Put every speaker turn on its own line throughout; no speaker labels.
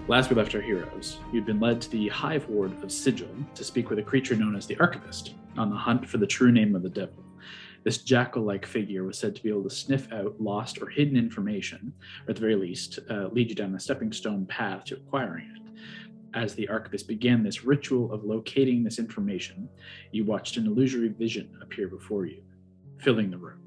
Last we left our heroes, you'd been led to the Hive ward of Sigil to speak with a creature known as the Archivist, on the hunt for the true name of the devil. This jackal-like figure was said to be able to sniff out lost or hidden information, or at the very least, lead you down the stepping stone path to acquiring it. As the Archivist began this ritual of locating this information, you watched an illusory vision appear before you, filling the room.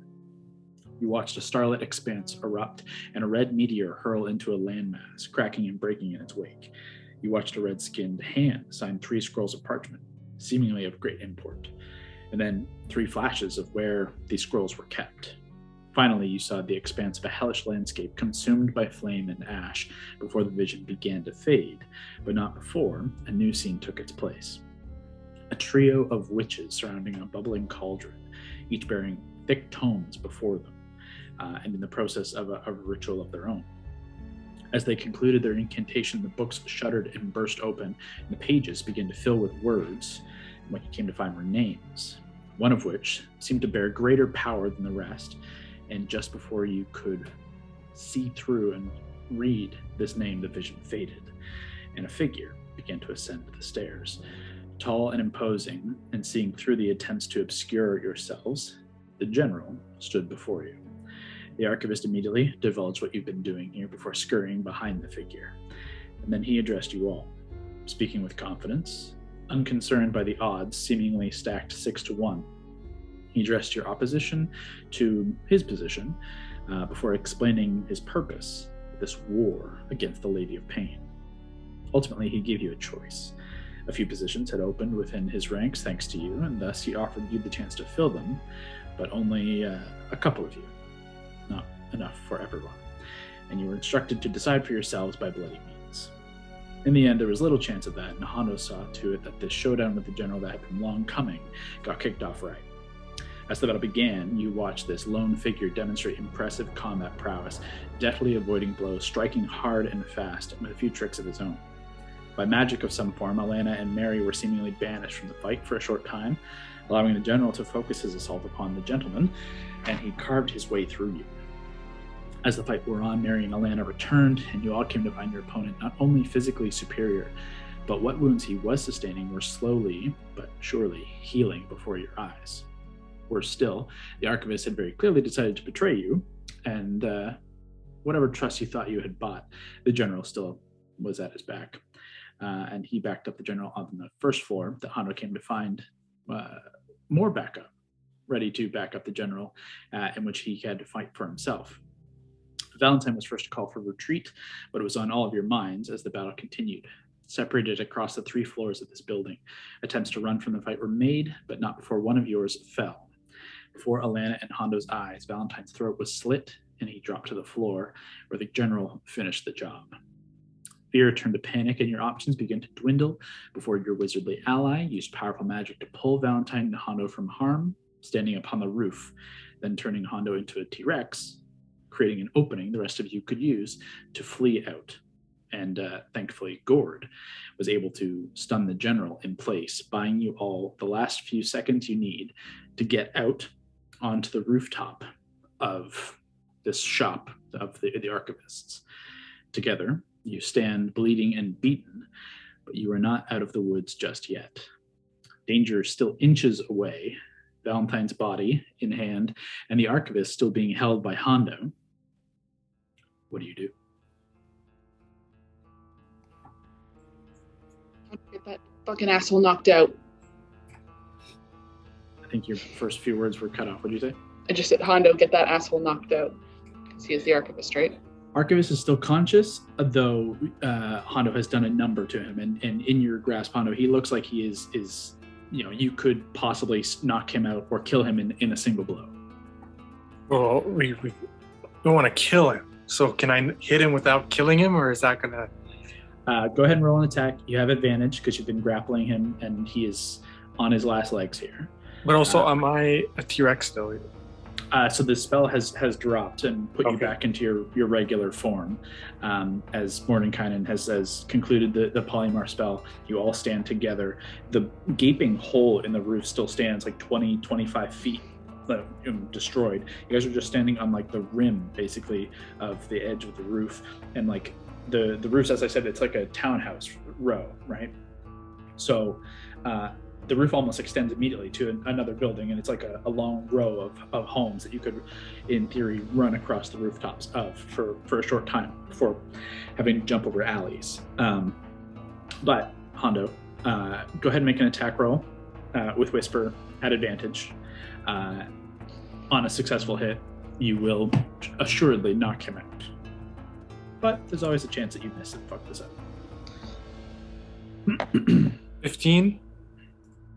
You watched a starlit expanse erupt and a red meteor hurl into a landmass, cracking and breaking in its wake. You watched a red-skinned hand sign 3 scrolls of parchment, seemingly of great import, and then 3 flashes of where these scrolls were kept. Finally, you saw the expanse of a hellish landscape consumed by flame and ash before the vision began to fade, but not before a new scene took its place. A trio of witches surrounding a bubbling cauldron, each bearing thick tomes before them, and in the process of a ritual of their own. As they concluded their incantation, the books shuddered and burst open, and the pages began to fill with words, and what you came to find were names, one of which seemed to bear greater power than the rest, and just before you could see through and read this name, the vision faded, and a figure began to ascend the stairs. Tall and imposing, and seeing through the attempts to obscure yourselves, the general stood before you. The Archivist immediately divulged what you've been doing here before scurrying behind the figure, and then he addressed you all, speaking with confidence, unconcerned by the odds seemingly stacked 6-1. He addressed your opposition to his position before explaining his purpose, this war against the Lady of Pain. Ultimately, he gave you a choice. A few positions had opened within his ranks thanks to you, and thus he offered you the chance to fill them, but only a couple of you. Not enough for everyone, and you were instructed to decide for yourselves by bloody means. In the end, there was little chance of that, and Hondo saw to it that this showdown with the general that had been long coming got kicked off right. As the battle began, you watched this lone figure demonstrate impressive combat prowess, deftly avoiding blows, striking hard and fast, and with a few tricks of his own. By magic of some form, Alana and Mary were seemingly banished from the fight for a short time, allowing the general to focus his assault upon the gentleman, and he carved his way through you. As the fight wore on, Mary and Alana returned, and you all came to find your opponent not only physically superior, but what wounds he was sustaining were slowly, but surely, healing before your eyes. Worse still, the Archivist had very clearly decided to betray you, and whatever trust you thought you had bought, the general still was at his back. And he backed up the general on the first floor that Hondo came to find more backup, ready to back up the general, in which he had to fight for himself. Valentine was first to call for retreat, but it was on all of your minds as the battle continued. Separated across the 3 floors of this building, attempts to run from the fight were made, but not before one of yours fell. Before Alana and Hondo's eyes, Valentine's throat was slit, and he dropped to the floor, where the general finished the job. Fear turned to panic, and your options began to dwindle before your wizardly ally used powerful magic to pull Valentine and Hondo from harm, standing upon the roof, then turning Hondo into a T-Rex, creating an opening the rest of you could use to flee out. And thankfully, Gord was able to stun the general in place, buying you all the last few seconds you need to get out onto the rooftop of this shop of the Archivists. Together, you stand bleeding and beaten, but you are not out of the woods just yet. Danger still inches away, Valentine's body in hand, and the Archivist still being held by Hondo. What do you do?
Get that fucking asshole knocked out.
I think your first few words were cut off. What did you say?
I just said, Hondo, get that asshole knocked out. Because he is the Archivist, right?
Archivist is still conscious, though Hondo has done a number to him. And in your grasp, Hondo, he looks like he is you could possibly knock him out or kill him in a single blow.
Well, we don't want to kill him. So can I hit him without killing him, or is that going to...
Go ahead and roll an attack. You have advantage because you've been grappling him, and he is on his last legs here.
But also, am I a T-Rex still?
So the spell has dropped and put you back into your regular form. As Mordenkainen has concluded the polymorph spell, you all stand together. The gaping hole in the roof still stands like 20-25 feet destroyed. You guys are just standing on like the rim basically of the edge of the roof, and like the roofs, as I said, it's like a townhouse row, right? So the roof almost extends immediately to another building, and it's like a long row of homes that you could, in theory, run across the rooftops of for a short time before having to jump over alleys. But Hondo, go ahead and make an attack roll with Whisper at advantage. On a successful hit, you will assuredly knock him out. But there's always a chance that you miss and fuck this up.
15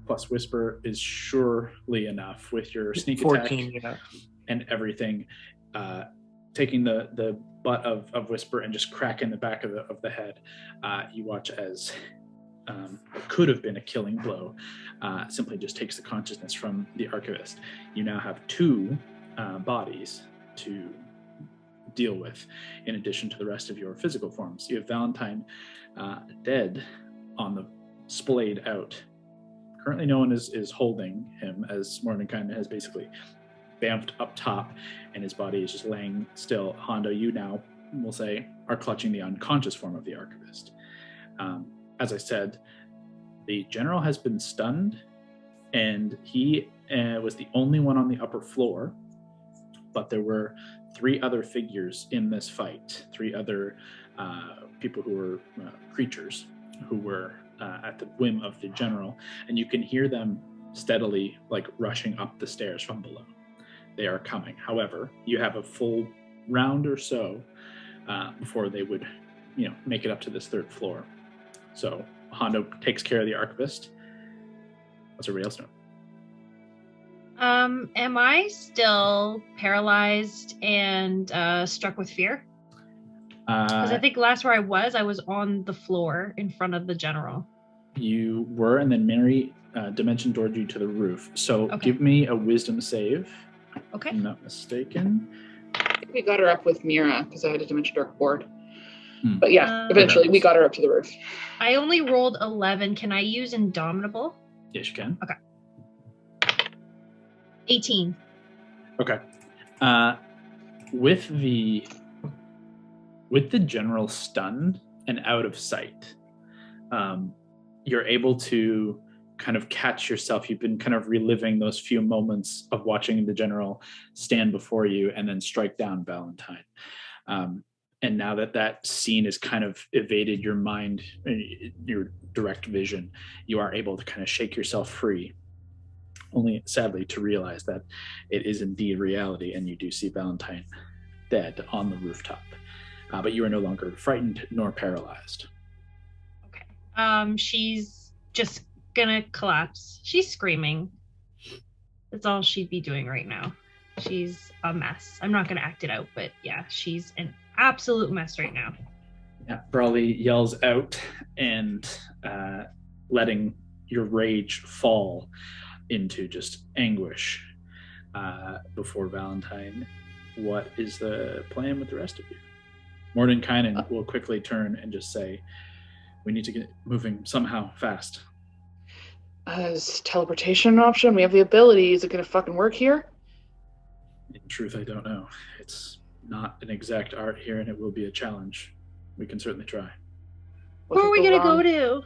plus Whisper is surely enough with your sneak
14,
attack and everything, taking the butt of Whisper and just cracking the back of the head. You watch as what could have been a killing blow simply just takes the consciousness from the Archivist. You now have 2 bodies to deal with, in addition to the rest of your physical forms. You have Valentine dead on the splayed out. Currently no one is holding him, as Mordenkainen has basically bamfed up top, and his body is just laying still. Hondo, you now, we'll say, are clutching the unconscious form of the Archivist. As I said, the general has been stunned, and he was the only one on the upper floor, but there were 3 other figures in this fight, 3 other people who were creatures who were at the whim of the general, and you can hear them steadily rushing up the stairs from below. They are coming. However, you have a full round or so before they would make it up to this 3rd floor. So Hondo takes care of the Archivist. What's everybody else doing?
Am I still paralyzed and struck with fear? Because I think last where I was on the floor in front of the general.
You were, and then Mary dimension doored you to the roof. So give me a wisdom save.
Okay.
If I'm not mistaken.
I think we got her up with Mira because I had a dimension door board. But yeah, eventually we got her up to the roof.
I only rolled 11. Can I use Indomitable?
Yes, you can.
Okay. 18.
Okay. With the general stunned and out of sight, you're able to kind of catch yourself. You've been kind of reliving those few moments of watching the general stand before you and then strike down Valentine. And now that scene is kind of evaded your mind, your direct vision, you are able to kind of shake yourself free, only sadly to realize that it is indeed reality, and you do see Valentine dead on the rooftop. But you are no longer frightened nor paralyzed.
Okay. She's just gonna collapse. She's screaming. That's all she'd be doing right now. She's a mess. I'm not gonna act it out, but yeah, she's an absolute mess right now.
Yeah, Brawley yells out and letting your rage fall into just anguish before Valentine. What is the plan with the rest of you? Mordenkainen will quickly turn and just say, we need to get moving somehow, fast.
Is teleportation an option? We have the ability. Is it going to fucking work here?
In truth, I don't know. It's not an exact art here, and it will be a challenge. We can certainly try.
Where are we going to go to?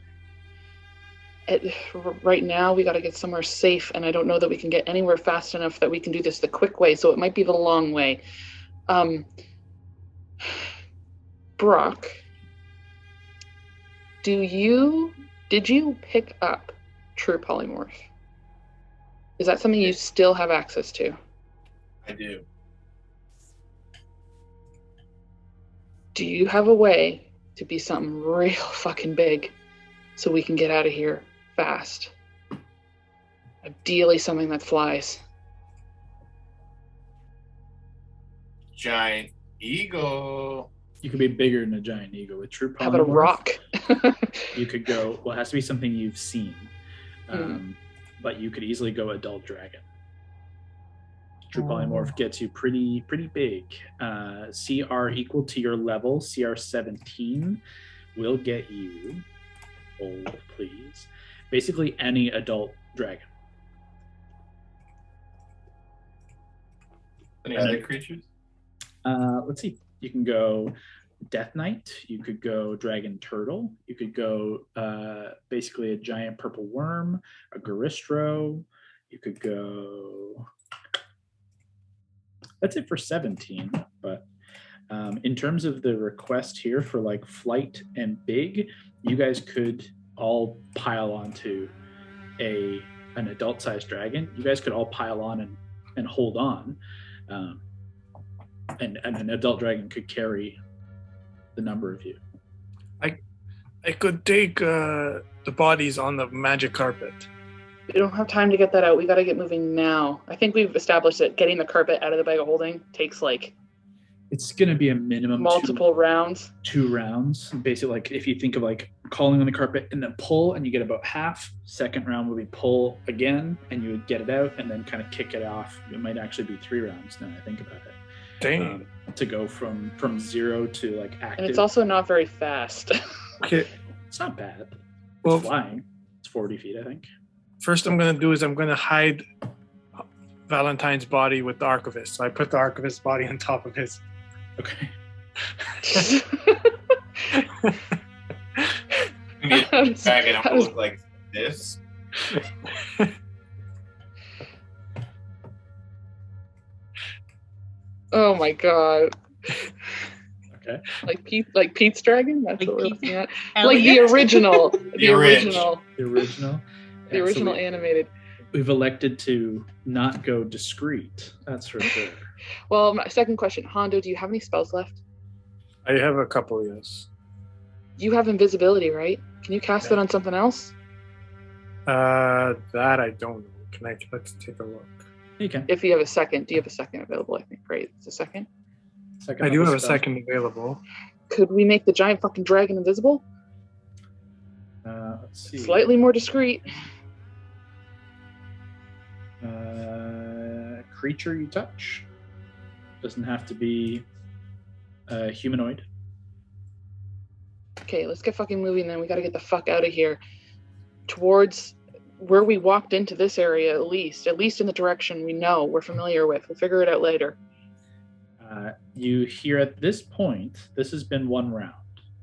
Right now, we got to get somewhere safe, and I don't know that we can get anywhere fast enough that we can do this the quick way, so it might be the long way. Brock, did you pick up True Polymorph? Is that something you still have access to?
I do.
Do you have a way to be something real fucking big so we can get out of here fast? Ideally something that flies.
Giant eagle.
You could be bigger than a giant eagle with True Polymorph.
How about a rock?
You could go, well, it has to be something you've seen. But you could easily go adult dragon. True Polymorph gets you pretty big. CR equal to your level, CR 17, will get you, hold please, basically any adult dragon.
Any other creatures?
Let's see. You can go Death Knight. You could go Dragon Turtle. You could go basically a giant purple worm, a Garistro. You could go. That's it for 17. But in terms of the request here for like flight and big, you guys could all pile onto an adult-sized dragon. You guys could all pile on and hold on, and an adult dragon could carry the number of you.
I could take the bodies on the magic carpet.
We don't have time to get that out. We got to get moving now. I think we've established that getting the carpet out of the bag of holding takes like
It's going to be a minimum
multiple rounds.
2 rounds. Basically, like if you think of like calling on the carpet and then pull, and you get about half. Second round would be pull again, and you would get it out, and then kind of kick it off. It might actually be 3 rounds now that I think about it.
Dang.
To go from 0 to like active.
And it's also not very fast.
Okay.
It's not bad. It's
Well,
flying. It's 40 feet, I think.
first I'm going to do is I'm going to hide Valentine's body with the Archivist. So I put the Archivist body on top of his.
Okay.
Maybe a dragon will look like this.
Oh my god.
Okay.
Like Pete's dragon? That's
Like
what we're
Pete-
looking at.
Elliot?
Like the original.
The orig.
The original.
The
Yeah, so
original animated.
we've elected to not go discreet. That's for sure.
Well, my second question, Hondo, do you have any spells left?
I have a couple, yes.
You have invisibility, right? Can you cast it on something else?
That I don't know. Let's take a look.
You can.
If you have a second. Do you have a second available? I think, right? It's a second.
Second
I do
level
have a
spell.
second available.
Could we make the giant fucking dragon invisible?
Let's see.
Slightly more discreet.
Creature you touch. Doesn't have to be humanoid.
Okay, let's get fucking moving then. We gotta get the fuck out of here. Towards where we walked into this area, at least in the direction we know, we're familiar with. We'll figure it out later.
You hear at this point, this has been 1 round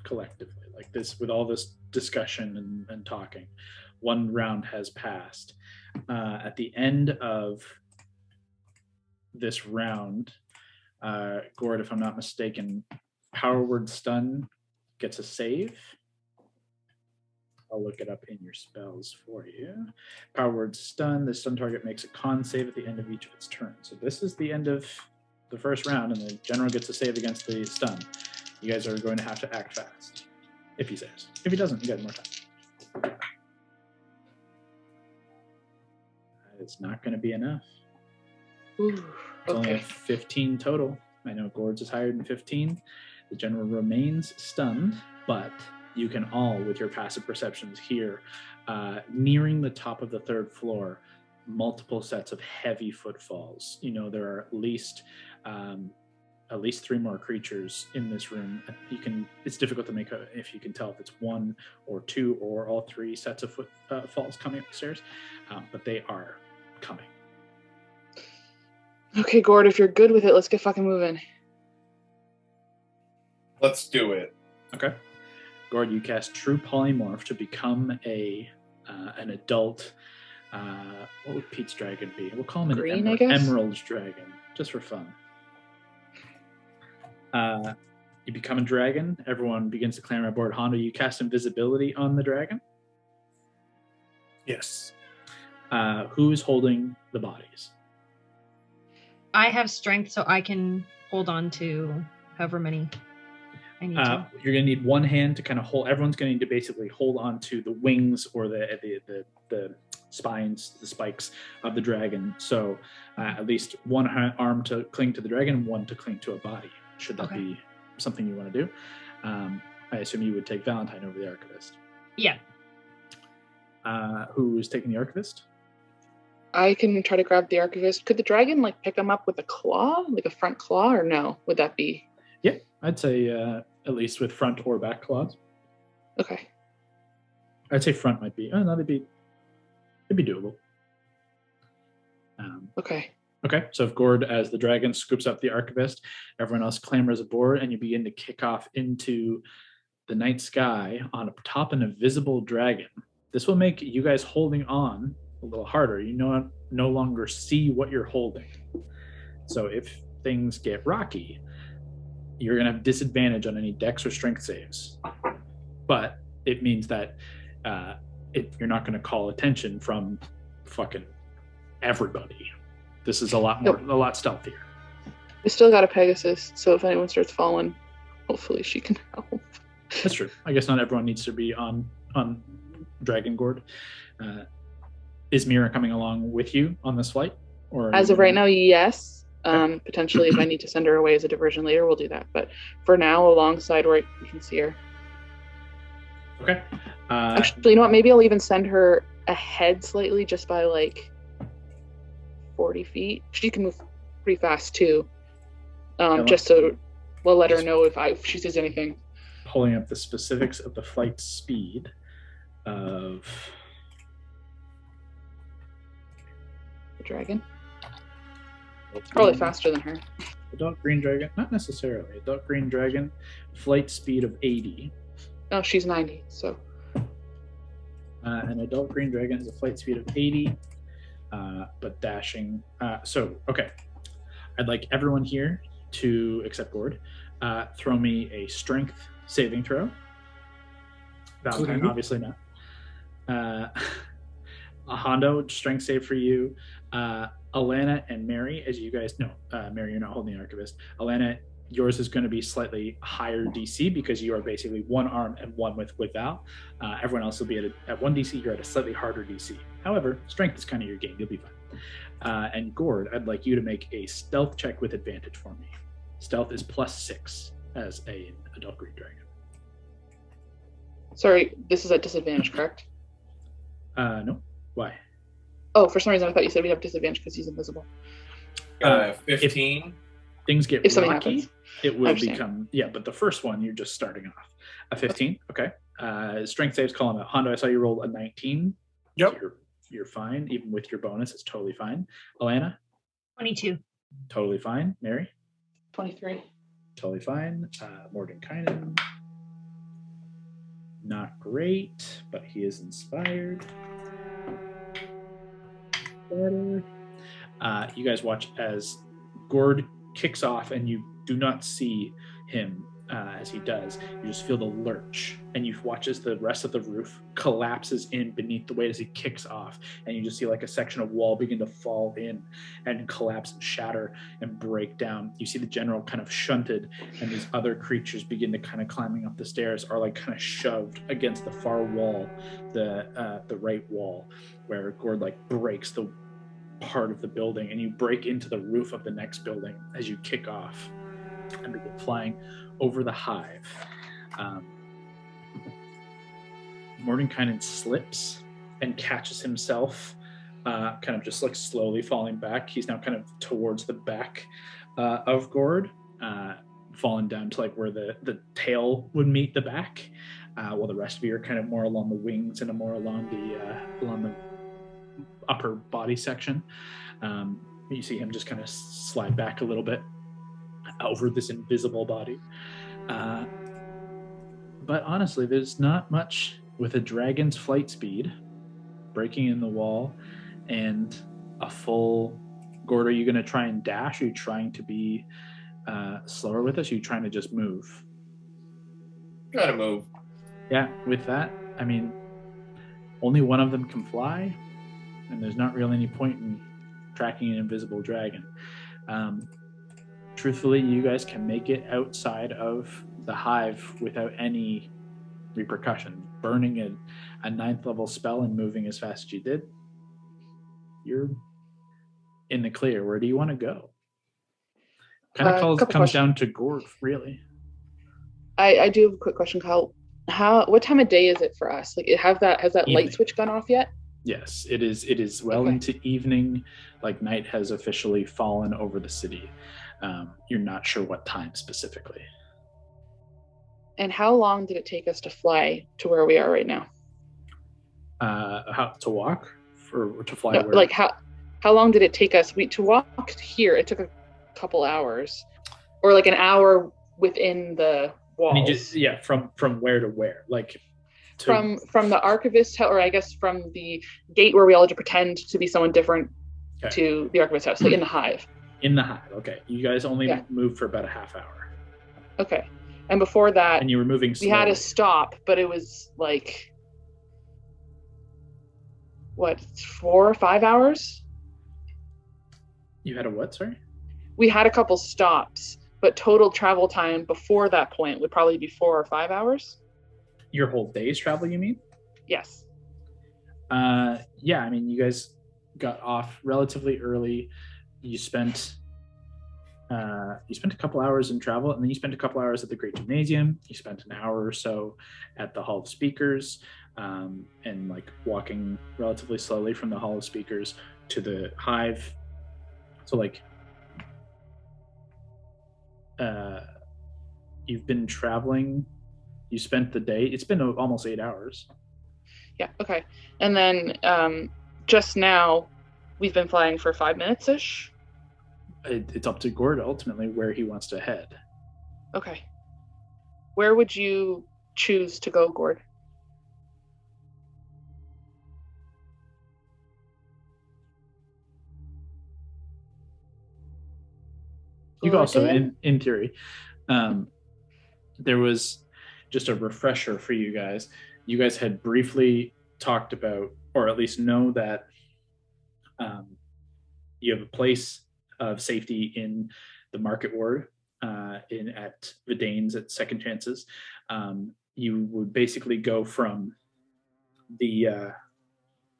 collectively, like this, with all this discussion and talking. 1 round has passed. At the end of this round, Gord, if I'm not mistaken, Power Word Stun gets a save. I'll look it up in your spells for you. Power Word Stun. The stun target makes a con save at the end of each of its turns. So this is the end of the first round, and the general gets a save against the stun. You guys are going to have to act fast. If he saves. If he doesn't, you got more time. It's not going to be enough.
Ooh,
It's only a
okay.
15 total. I know Gord's is higher than 15. The general remains stunned, but you can all, with your passive perceptions, hear nearing the top of the 3rd floor, multiple sets of heavy footfalls. You know, there are at least 3 more creatures in this room. It's difficult to make if you can tell if it's 1 or 2 or all 3 sets of footfalls coming up the stairs, but they are coming.
Okay, Gord, if you're good with it, let's get fucking moving.
Let's do it.
Okay. Gord, you cast True Polymorph to become an adult. What would Pete's dragon be? We'll call him an
Green, I guess?
emerald dragon, just for fun. You become a dragon. Everyone begins to clamor aboard. Hondo, you cast invisibility on the dragon.
Yes.
Who is holding the bodies?
I have strength, so I can hold on to however many I need to.
You're going to need one hand to kind of hold. Everyone's going to need to basically hold on to the wings or the spines, the spikes of the dragon. So at least one arm to cling to the dragon, one to cling to a body. Should that be something you want to do? I assume you would take Valentine over the Archivist.
Yeah.
Who is taking the Archivist?
I can try to grab the Archivist. Could the dragon like pick him up with a claw, like a front claw, or no? Would that be?
Yeah, I'd say at least with front or back claws.
Okay.
I'd say front might be. Oh no, it'd be doable.
Okay.
Okay, so if Gord, as the dragon, scoops up the Archivist, everyone else clambers aboard, and you begin to kick off into the night sky on top an invisible dragon. This will make you guys holding on a little harder. You no longer see what you're holding. So if things get rocky, you're going to have disadvantage on any dex or strength saves. But it means that you're not going to call attention from fucking everybody. This is a lot stealthier.
We still got a Pegasus, so if anyone starts falling, hopefully she can help.
That's true. I guess not everyone needs to be on Dragon Gord. Is Mira coming along with you on this flight? Or
as of right now, yes. Potentially, if I need to send her away as a diversion later, we'll do that. But for now, alongside where you can see her.
Okay.
Actually, you know what? Maybe I'll even send her ahead slightly, just by like 40 feet. She can move pretty fast too. Just so we'll let her know if she sees anything.
Pulling up the specifics of the flight speed of
the dragon. Probably faster than her.
The dark green dragon, not necessarily. A dark green dragon, flight speed of 80.
Oh, she's 90, so.
And a dark green dragon has a flight speed of 80, but dashing. Okay. I'd like everyone here to, except Gord, throw me a strength saving throw. Valentine, obviously not. Hondo, strength save for you. Alana and Mary, as you guys know, Mary, you're not holding the Archivist. Alana, yours is going to be slightly higher DC because you are basically one arm and one with Val. Everyone else will be at one DC. You're at a slightly harder DC. However, strength is kind of your game. You'll be fine. And Gord, I'd like you to make a stealth check with advantage for me. Stealth is +6 as an adult green dragon.
Sorry, this is at disadvantage, correct?
No. Why?
Oh, for some reason I thought you said we'd have disadvantage because he's invisible.
15.
If things get
something
rocky,
happens.
it will become, but the first one, you're just starting off. A 15, okay. Strength saves, call him out. Hondo, I saw you roll a 19.
Yep.
So you're fine, even with your bonus, it's totally fine. Alana?
22.
Totally fine. Mary?
23.
Totally fine. Mordenkainen? Not great, but he is inspired. Better. You guys watch as Gord kicks off, and you do not see him as he does. You just feel the lurch, and you watch as the rest of the roof collapses in beneath the weight as he kicks off, and you just see like a section of wall begin to fall in and collapse and shatter and break down. You see the general kind of shunted, and these other creatures begin to kind of climbing up the stairs, are like kind of shoved against the far wall, the right wall, where Gord like breaks the part of the building, and you break into the roof of the next building as you kick off and begin flying over the hive. Mordenkainen slips and catches himself, kind of just like slowly falling back. He's now kind of towards the back of Gord, falling down to like where the tail would meet the back, while the rest of you are kind of more along the wings and more along the upper body section. You see him just kind of slide back a little bit over this invisible body. But honestly, there's not much with a dragon's flight speed, breaking in the wall, and a full... Gord, are you going to try and dash? Are you trying to be slower with us? Are you trying to just move?
Gotta move.
Yeah, with that, I mean, only one of them can fly, and there's not really any point in tracking an invisible dragon. Truthfully, you guys can make it outside of the hive without any repercussion. Burning a 9th level spell and moving as fast as you did, you're in the clear. Where do you want to go? Kind of comes down to Gord, really.
I do have a quick question, Kyle. What time of day is it for us? Like, has that light switch gone off yet?
Yes, it is. It is well into evening. Like, night has officially fallen over the city. You're not sure what time specifically.
And how long did it take us to fly to where we are right now?
How to walk or to fly?
No, like How long did it take us? To walk here, it took a couple hours, or like an hour within the walls.
From where to where? Like
from the Archivist, or I guess from the gate where we all had to pretend to be someone different to the Archivist house, like in the Hive.
In the Hive, okay. You guys only moved for about a half hour.
Okay. And before that,
and you were moving slowly.
We had to stop, but it was like, 4 or 5 hours?
You had a what, sorry?
We had a couple stops, but total travel time before that point would probably be 4 or 5 hours.
Your whole day's travel, you mean?
Yes.
Yeah, I mean, you guys got off relatively early. You spent a couple hours in travel, and then you spent a couple hours at the Great Gymnasium. You spent an hour or so at the Hall of Speakers, and like walking relatively slowly from the Hall of Speakers to the Hive. So like, you've been traveling. You spent the day. It's been almost 8 hours.
Yeah. Okay. And then just now, we've been flying for 5 minutes-ish.
It's up to Gord ultimately where he wants to head.
Okay. Where would you choose to go, Gord?
You could also, in theory, there was just a refresher for you guys. You guys had briefly talked about, or at least know that you have a place of safety in the market ward, at Vidane's at Second Chances. You would basically go from the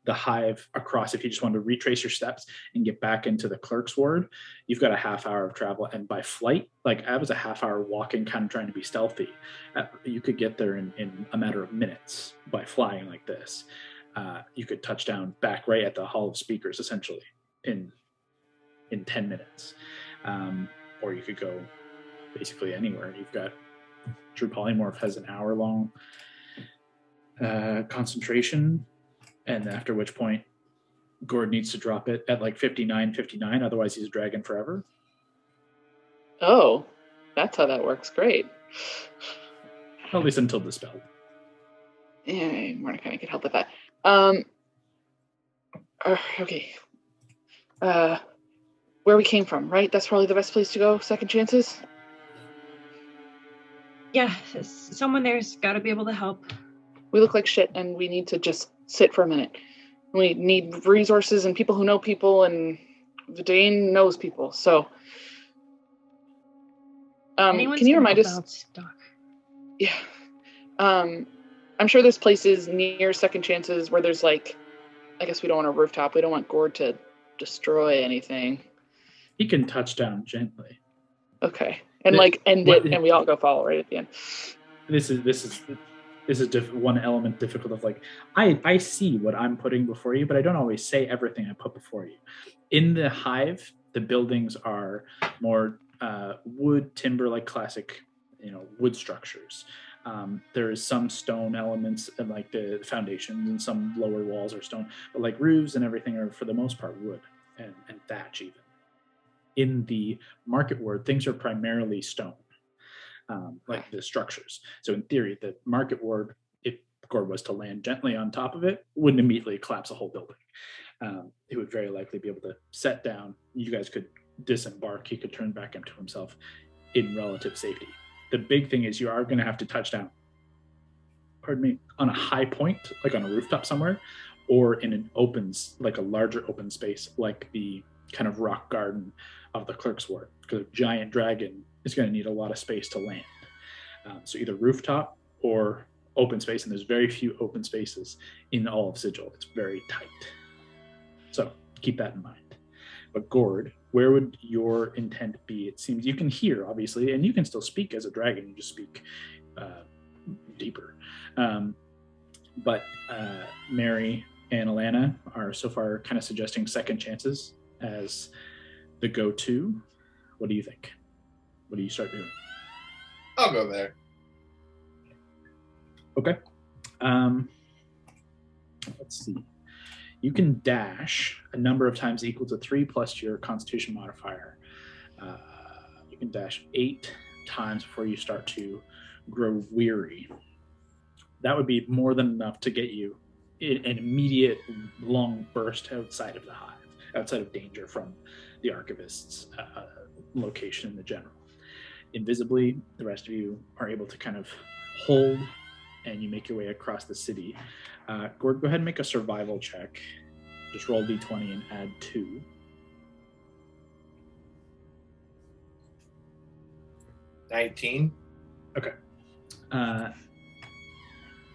Hive across. If you just wanted to retrace your steps and get back into the clerk's ward, you've got a half hour of travel. And by flight, like I was a half hour walking, kind of trying to be stealthy. You could get there in a matter of minutes by flying like this. You could touch down back right at the Hall of Speakers, essentially, in 10 minutes. Or you could go basically anywhere. You've got True Polymorph has an hour-long concentration, and after which point Gord needs to drop it at like 59, otherwise he's a dragon forever.
Oh, that's how that works. Great.
At least until dispelled.
Yeah, Mordecai could help with that. Okay. Where we came from, right? That's probably the best place to go. Second Chances?
Yeah, someone there's got to be able to help.
We look like shit, and we need to just sit for a minute. We need resources and people who know people, and Vidane knows people, so... can you remind us... Yeah. I'm sure there's places near Second Chances where there's like... I guess we don't want a rooftop. We don't want Gord to destroy anything.
He can touch down gently.
Okay. And end it, and we all go follow right at the end.
This is one element difficult of like, I see what I'm putting before you, but I don't always say everything I put before you. In the Hive, the buildings are more wood, timber, like classic, wood structures. There is some stone elements and like the foundations, and some lower walls are stone, but like roofs and everything are for the most part wood and thatch even. In the market ward, things are primarily stone, like the structures. So in theory, the market ward, if Gord was to land gently on top of it, wouldn't immediately collapse a whole building. He would very likely be able to set down. You guys could disembark. He could turn back into himself in relative safety. The big thing is you are going to have to touch down, on a high point, like on a rooftop somewhere, or in an like a larger open space, like the kind of rock garden of the Clerk's Ward, because a giant dragon is going to need a lot of space to land. So either rooftop or open space, and there's very few open spaces in all of Sigil. It's very tight. So keep that in mind. But Gord, where would your intent be? It seems you can hear, obviously, and you can still speak as a dragon. You just speak deeper. But Mary and Alana are so far kind of suggesting Second Chances as the go-to. What do you think? What do you start doing?
I'll go there.
Okay. Let's see. You can dash a number of times equal to 3 plus your Constitution modifier. You can dash 8 times before you start to grow weary. That would be more than enough to get you an immediate long burst outside of the Hive, outside of danger from the Archivist's location in the general. Invisibly, the rest of you are able to kind of hold, and you make your way across the city. Gord, go ahead and make a survival check. Just roll d20 and add 2.
$19.
Okay.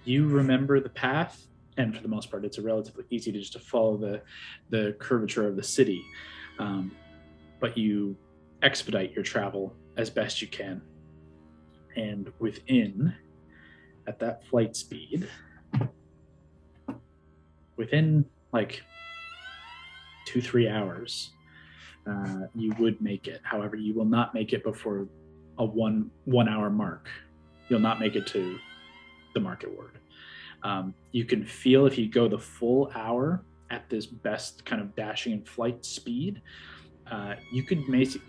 You remember the path, and for the most part, it's relatively easy to just follow the curvature of the city. But you expedite your travel as best you can. And at that flight speed, within like 2-3 hours, you would make it. However, you will not make it before a one hour mark. You'll not make it to the market ward. You can feel if you go the full hour at this best kind of dashing and flight speed, you could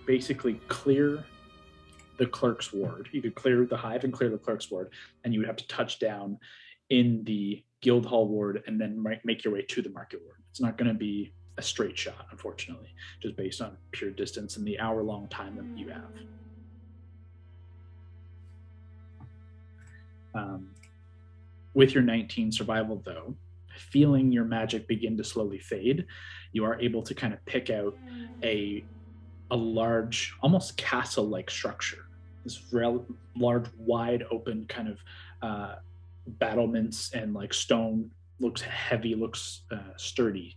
basically clear the clerk's ward. You could clear the Hive and clear the clerk's ward, and you would have to touch down in the guild hall ward and then make your way to the market ward. It's not going to be a straight shot, unfortunately, just based on pure distance and the hour-long time that you have. With your 19 survival, though, feeling your magic begin to slowly fade, you are able to kind of pick out a large, almost castle-like structure. This large, wide open kind of battlements and like stone, looks heavy, looks sturdy.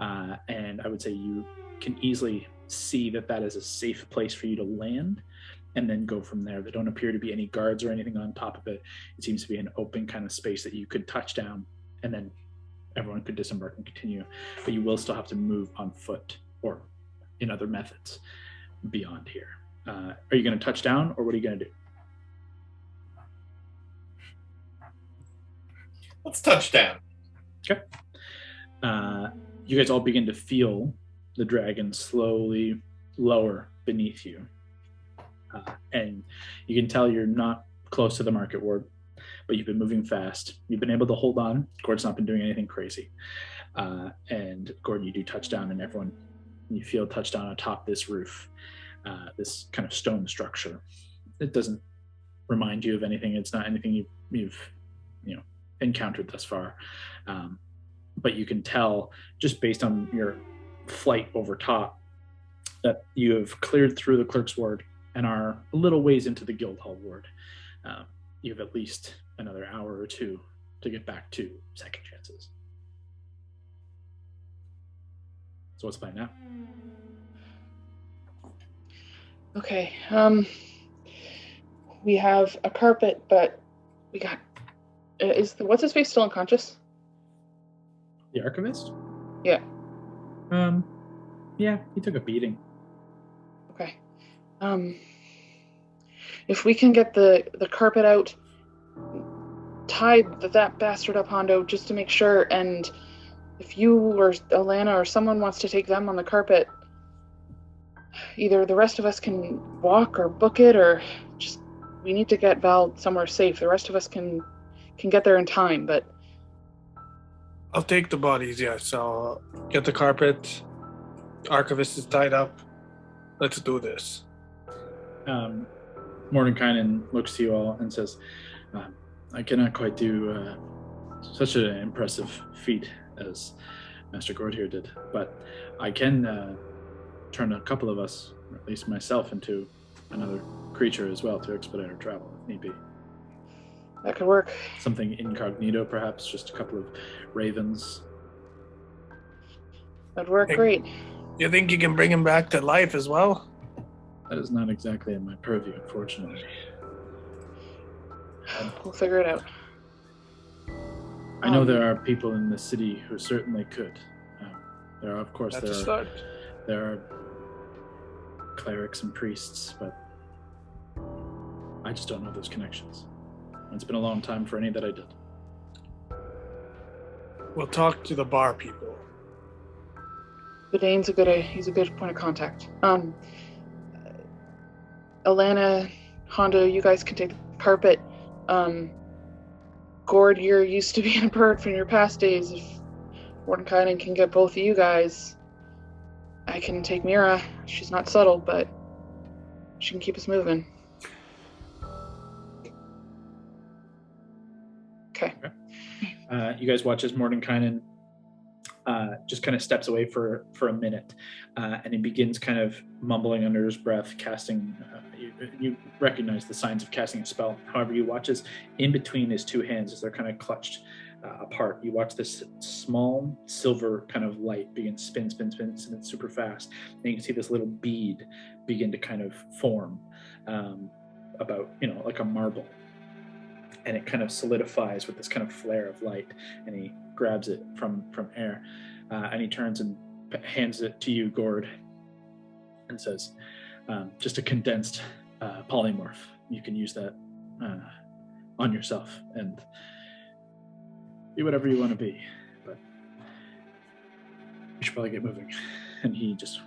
And I would say you can easily see that is a safe place for you to land and then go from there. There don't appear to be any guards or anything on top of it. It seems to be an open kind of space that you could touch down and then everyone could disembark and continue. But you will still have to move on foot or in other methods beyond here. Are you going to touch down, or what are you going to do?
Let's touch down.
Okay. You guys all begin to feel the dragon slowly lower beneath you. And you can tell you're not close to the market ward, but you've been moving fast. You've been able to hold on. Gord's not been doing anything crazy. And Gord, you do touch down, and everyone, you feel touch down atop this roof, this kind of stone structure. It doesn't remind you of anything. It's not anything you've encountered thus far. But you can tell, just based on your flight over top, that you have cleared through the clerk's ward and are a little ways into the guild hall ward. You have at least another hour or two to get back to second chances. So what's the plan now?
Okay. We have a carpet, but we got... what's his face still unconscious?
The Archivist?
Yeah.
Yeah, he took a beating.
Okay. If we can get the carpet out, tie that bastard up, Hondo, just to make sure, and if you or Alana or someone wants to take them on the carpet, either the rest of us can walk or book it, or just, we need to get Val somewhere safe. The rest of us can get there in time, but...
I'll take the bodies, yes. I'll get the carpet. Archivist is tied up. Let's do this.
Mordenkainen looks to you all and says, I cannot quite do such an impressive feat as Master Gord here did, but I can turn a couple of us, or at least myself, into another creature as well to expedite our travel if need be.
That could work. Something
incognito, perhaps, just a couple of ravens.
That'd work great.
You think you can bring him back to life as well?
That is not exactly in my purview, unfortunately.
We'll figure it out.
I know there are people in the city who certainly could. There are, of course, there are clerics and priests, but I just don't know those connections. It's been a long time for any that I did.
We'll talk to the bar people.
Bidane's he's a good point of contact. Alana, Hondo, you guys can take the carpet. Gord, you're used to being a bird from your past days. If Mordenkainen can get both of you guys, I can take Mira. She's not subtle, but she can keep us moving. Okay.
You guys watch as Mordenkainen just kind of steps away for a minute, and he begins kind of mumbling under his breath, casting. You recognize the signs of casting a spell. However, you watch as in between his two hands, as they're kind of clutched apart, you watch this small silver kind of light begin spin super fast, and you can see this little bead begin to kind of form, about like a marble, and it kind of solidifies with this kind of flare of light, and he grabs it from air, and he turns and hands it to you, Gord, and says, just a condensed polymorph. You can use that on yourself and be whatever you want to be, but you should probably get moving. And he just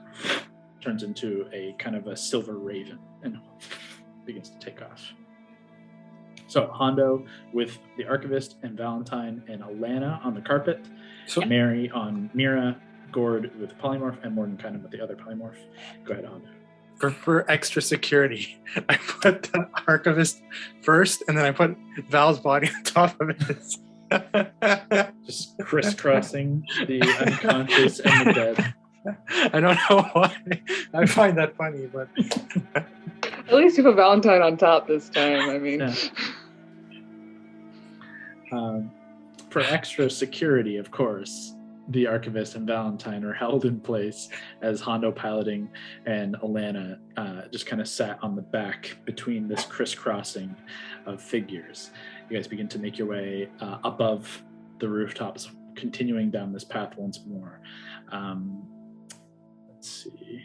turns into a kind of a silver raven and begins to take off. So Hondo with the Archivist and Valentine and Alana on the carpet, Mary on Mira, Gord with the polymorph, and Mordenkainen with the other polymorph. Go ahead, Hondo.
For extra security, I put the Archivist first, and then I put Val's body on top of it.
Just crisscrossing the unconscious and the dead.
I don't know why. I find that funny, but
at least you put Valentine on top this time. I mean,
yeah. For extra security, of course, the Archivist and Valentine are held in place as Hondo piloting and Alana just kind of sat on the back between this crisscrossing of figures. You guys begin to make your way above the rooftops, continuing down this path once more. Let's see.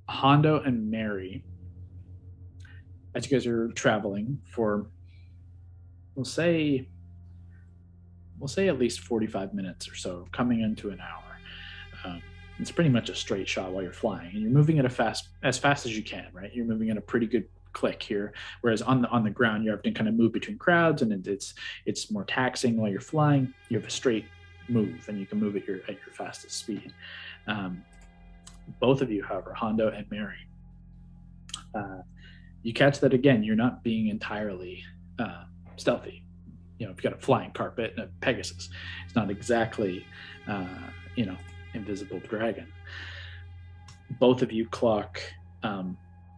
Hondo and Mary, as you guys are traveling for, we'll say at least 45 minutes or so, coming into an hour. It's pretty much a straight shot while you're flying, and you're moving at as fast as you can, right? You're moving at a pretty good click here, whereas on the ground you have to kind of move between crowds, and it's more taxing. While you're flying, you have a straight move, and you can move at your fastest speed. Both of you, however, Hondo and Mary, you catch that again. You're not being entirely stealthy. If you've got a flying carpet and a Pegasus, it's not exactly, invisible dragon. Both of you clock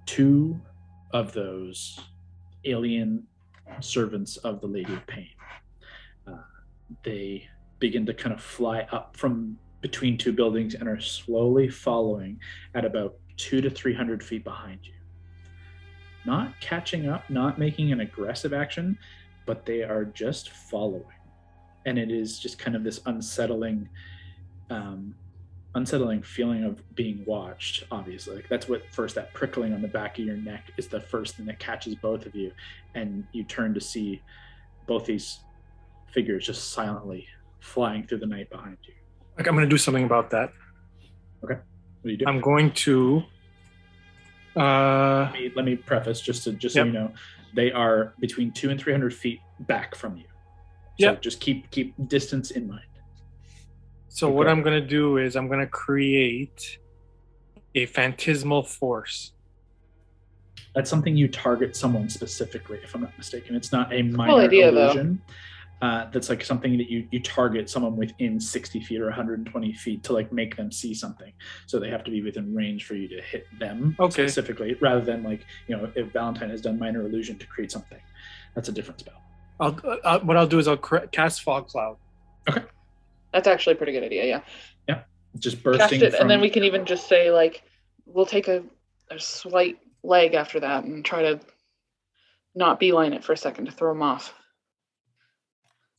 two of those alien servants of the Lady of Pain. They begin to kind of fly up from between two buildings and are slowly following at about 200 to 300 feet behind you. Not catching up, not making an aggressive action, but they are just following. And it is just kind of this unsettling feeling of being watched, obviously. Like that's what first, that prickling on the back of your neck is the first thing that catches both of you. And you turn to see both these figures just silently flying through the night behind you.
I'm going to do something about that.
Okay. What do you do?
I'm going to...
Let me preface, just so you know, they are between 200 and 300 feet back from you. So just keep distance in mind.
So what I'm going to do is I'm going to create a phantasmal force.
That's something you target someone specifically, if I'm not mistaken. It's not a minor
idea,
illusion. That's like something that you target someone within 60 feet or 120 feet to like make them see something. So they have to be within range for you to hit them specifically, rather than like, if Valentine has done minor illusion to create something. That's a different spell.
What I'll do is I'll cast Fog Cloud.
Okay.
That's actually a pretty good idea, yeah.
Yeah. Just bursting
Cast it, and then we can even just say, like, we'll take a slight leg after that and try to not beeline it for a second to throw them off.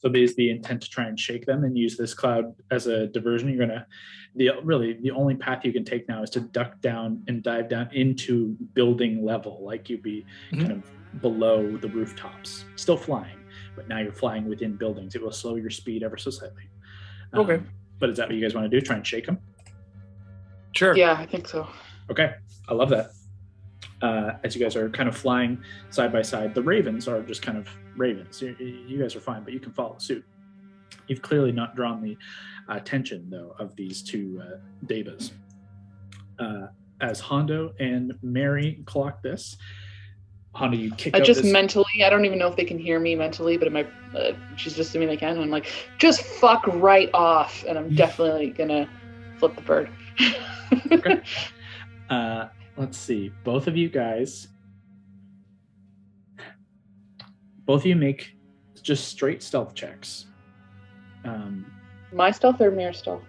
So is the intent to try and shake them and use this cloud as a diversion? You're gonna the only path you can take now is to duck down and dive down into building level, like you'd be kind of below the rooftops, still flying, but now you're flying within buildings. It will slow your speed ever so slightly.
Okay.
But is that what you guys want to do? Try and shake them?
Sure.
Yeah, I think so.
Okay, I love that. As you guys are kind of flying side by side, the ravens are just kind of ravens. You guys are fine, but you can follow suit. You've clearly not drawn the attention, though, of these two devas. As Hondo and Mary clock this, Hondo, you kick out this...
mentally, I don't even know if they can hear me mentally, but she's just assuming they can. And I'm like, just fuck right off. And I'm definitely going to flip the bird.
Okay. Let's see. Both of you make just straight stealth checks.
My stealth or Mirror stealth?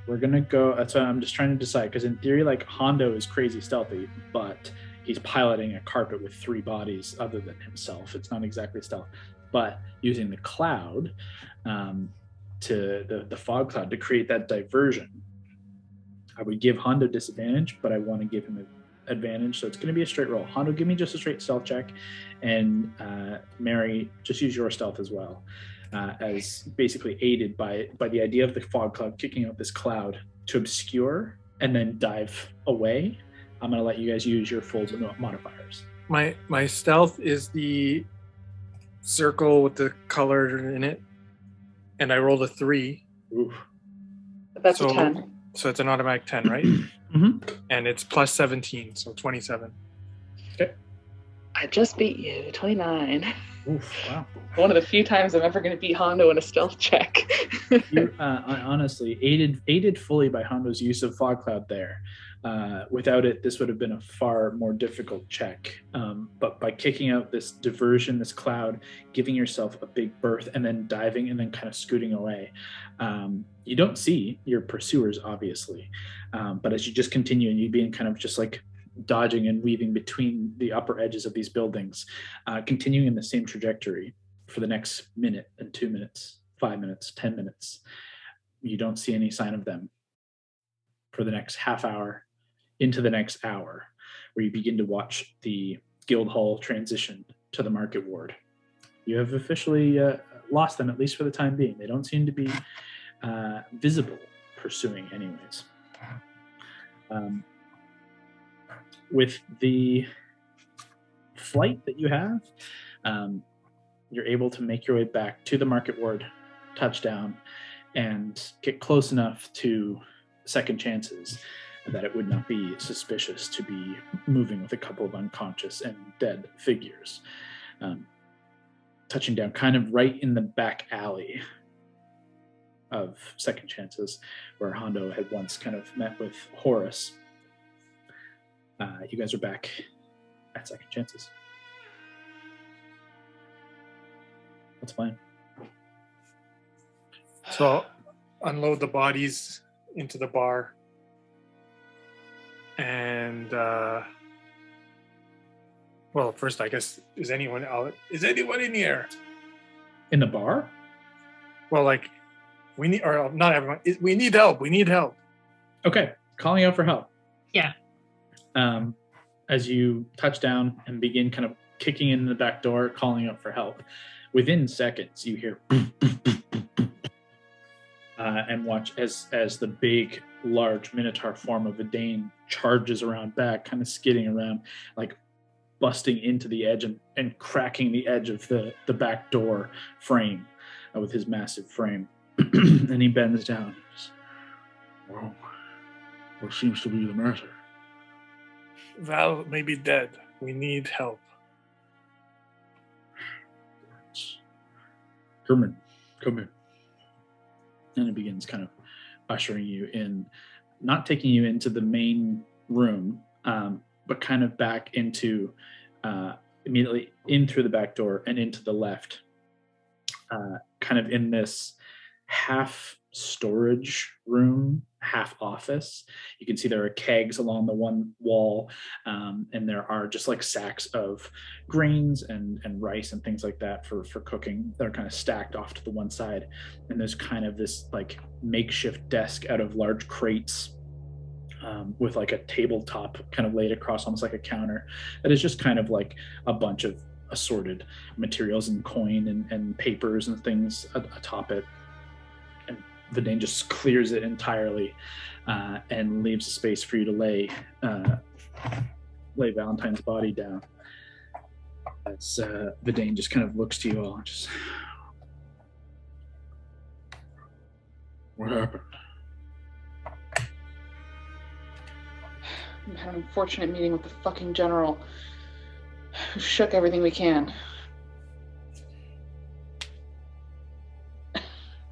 We're gonna go. That's what I'm just trying to decide, because in theory, like, Hondo is crazy stealthy, but he's piloting a carpet with 3 bodies other than himself. It's not exactly stealth, but using the cloud, to the fog cloud to create that diversion. I would give Hondo disadvantage, but I want to give him an advantage, so it's going to be a straight roll. Hondo, give me just a straight stealth check, and Mary, just use your stealth as well, as basically aided by the idea of the fog cloud kicking out this cloud to obscure and then dive away. I'm going to let you guys use your full modifiers.
My stealth is the circle with the color in it, and I rolled a 3.
Oof.
That's a 10.
So it's an automatic 10, right?
Mm-hmm.
And it's plus 17, so 27.
Okay.
I just beat you, 29.
Oof, wow.
One of the few times I'm ever going to beat Hondo in a stealth check.
You, honestly, aided fully by Hondo's use of fog cloud there. Without it, this would have been a far more difficult check. But by kicking out this diversion, this cloud, giving yourself a big berth, and then diving and then kind of scooting away, you don't see your pursuers, obviously. But as you just continue and you being kind of just like dodging and weaving between the upper edges of these buildings, continuing in the same trajectory for the next minute and 2 minutes, 5 minutes, 10 minutes, you don't see any sign of them for the next half hour into the next hour, where you begin to watch the guild hall transition to the market ward. You have officially lost them, at least for the time being. They don't seem to be visible pursuing anyways. With the flight that you have, you're able to make your way back to the market ward, touchdown, and get close enough to second chances that it would not be suspicious to be moving with a couple of unconscious and dead figures. Touching down kind of right in the back alley of second chances, where Hondo had once kind of met with Horus. You guys are back at second chances. What's the plan?
So unload the bodies into the bar, and well, first, I guess, is anyone in here?
In the bar?
Well, like, we need, or not everyone. We need help. We need help.
Okay, calling out for help.
Yeah.
As you touch down and begin kind of kicking in the back door, calling out for help, within seconds you hear and watch as the big, large minotaur form of a Dane charges around back, kind of skidding around, like busting into the edge and cracking the edge of the back door frame with his massive frame. And he bends down. Well, what seems to be the matter?
Val may be dead. We need help.
Come in. And it begins kind of ushering you in, not taking you into the main room, but kind of back into, immediately in through the back door and into the left, kind of in this half storage room, half office. You can see there are kegs along the one wall, and there are just like sacks of grains and rice and things like that for cooking. They're kind of stacked off to the one side, and there's kind of this like makeshift desk out of large crates, with like a tabletop kind of laid across almost like a counter that is just kind of like a bunch of assorted materials and coin and papers and things atop it. And Vidane just clears it entirely, and leaves a space for you to lay Valentine's body down. As Vidane just kind of looks to you all and just, what happened?
I had an unfortunate meeting with the fucking general who shook everything we can.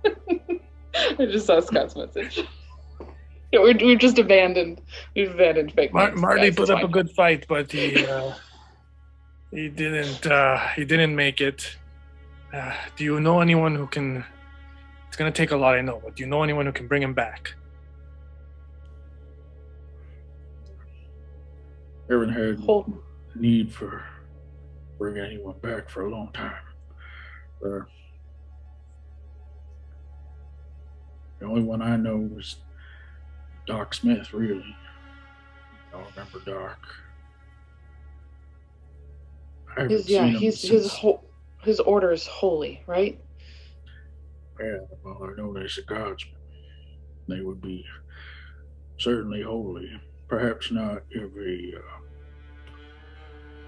I just saw Scott's message. Yeah, we've just abandoned fake names,
Marty
guys,
put
it's
up
fine.
a good fight, but he didn't make it. Do you know anyone who can? It's gonna take a lot, I know, but do you know anyone who can bring him back?
Haven't had
Hold.
need for bringing anyone back for a long time. The only one I know was Doc Smith, really. I don't remember Doc. I haven't seen him since.
His order is holy, right?
Yeah, well, I know they're the godsmen. They would be certainly holy. Perhaps not every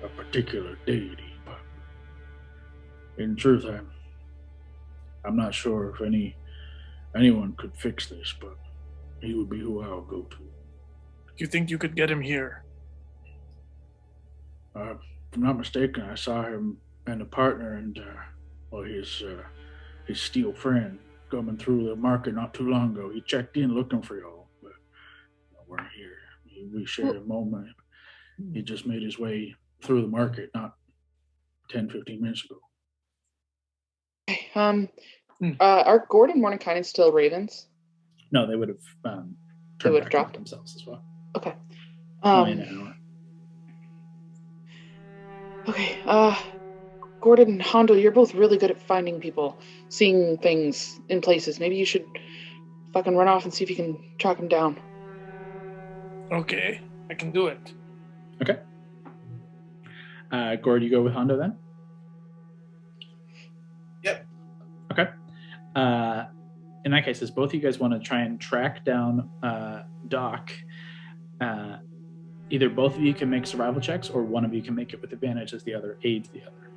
a particular deity, but in truth, I'm not sure if anyone could fix this, but he would be who I'll go to.
You think you could get him here?
If I'm not mistaken, I saw him and a partner and his steel friend coming through the market not too long ago. He checked in looking for y'all, but y'all weren't here. We shared a moment. He just made his way through the market not 10, 15 minutes ago.
Okay, are Gordon Mordenkainen still Ravens?
No, they would have
They would have
back
dropped
themselves as well.
Okay.
Only an hour.
Okay, Gordon and Hondo, you're both really good at finding people, seeing things in places. Maybe you should fucking run off and see if you can track them down.
Okay, I can do it.
Okay. Gord, you go with Hondo then?
Yep.
Okay. In that case, as both of you guys want to try and track down Doc, either both of you can make survival checks, or one of you can make it with advantage as the other aids the other.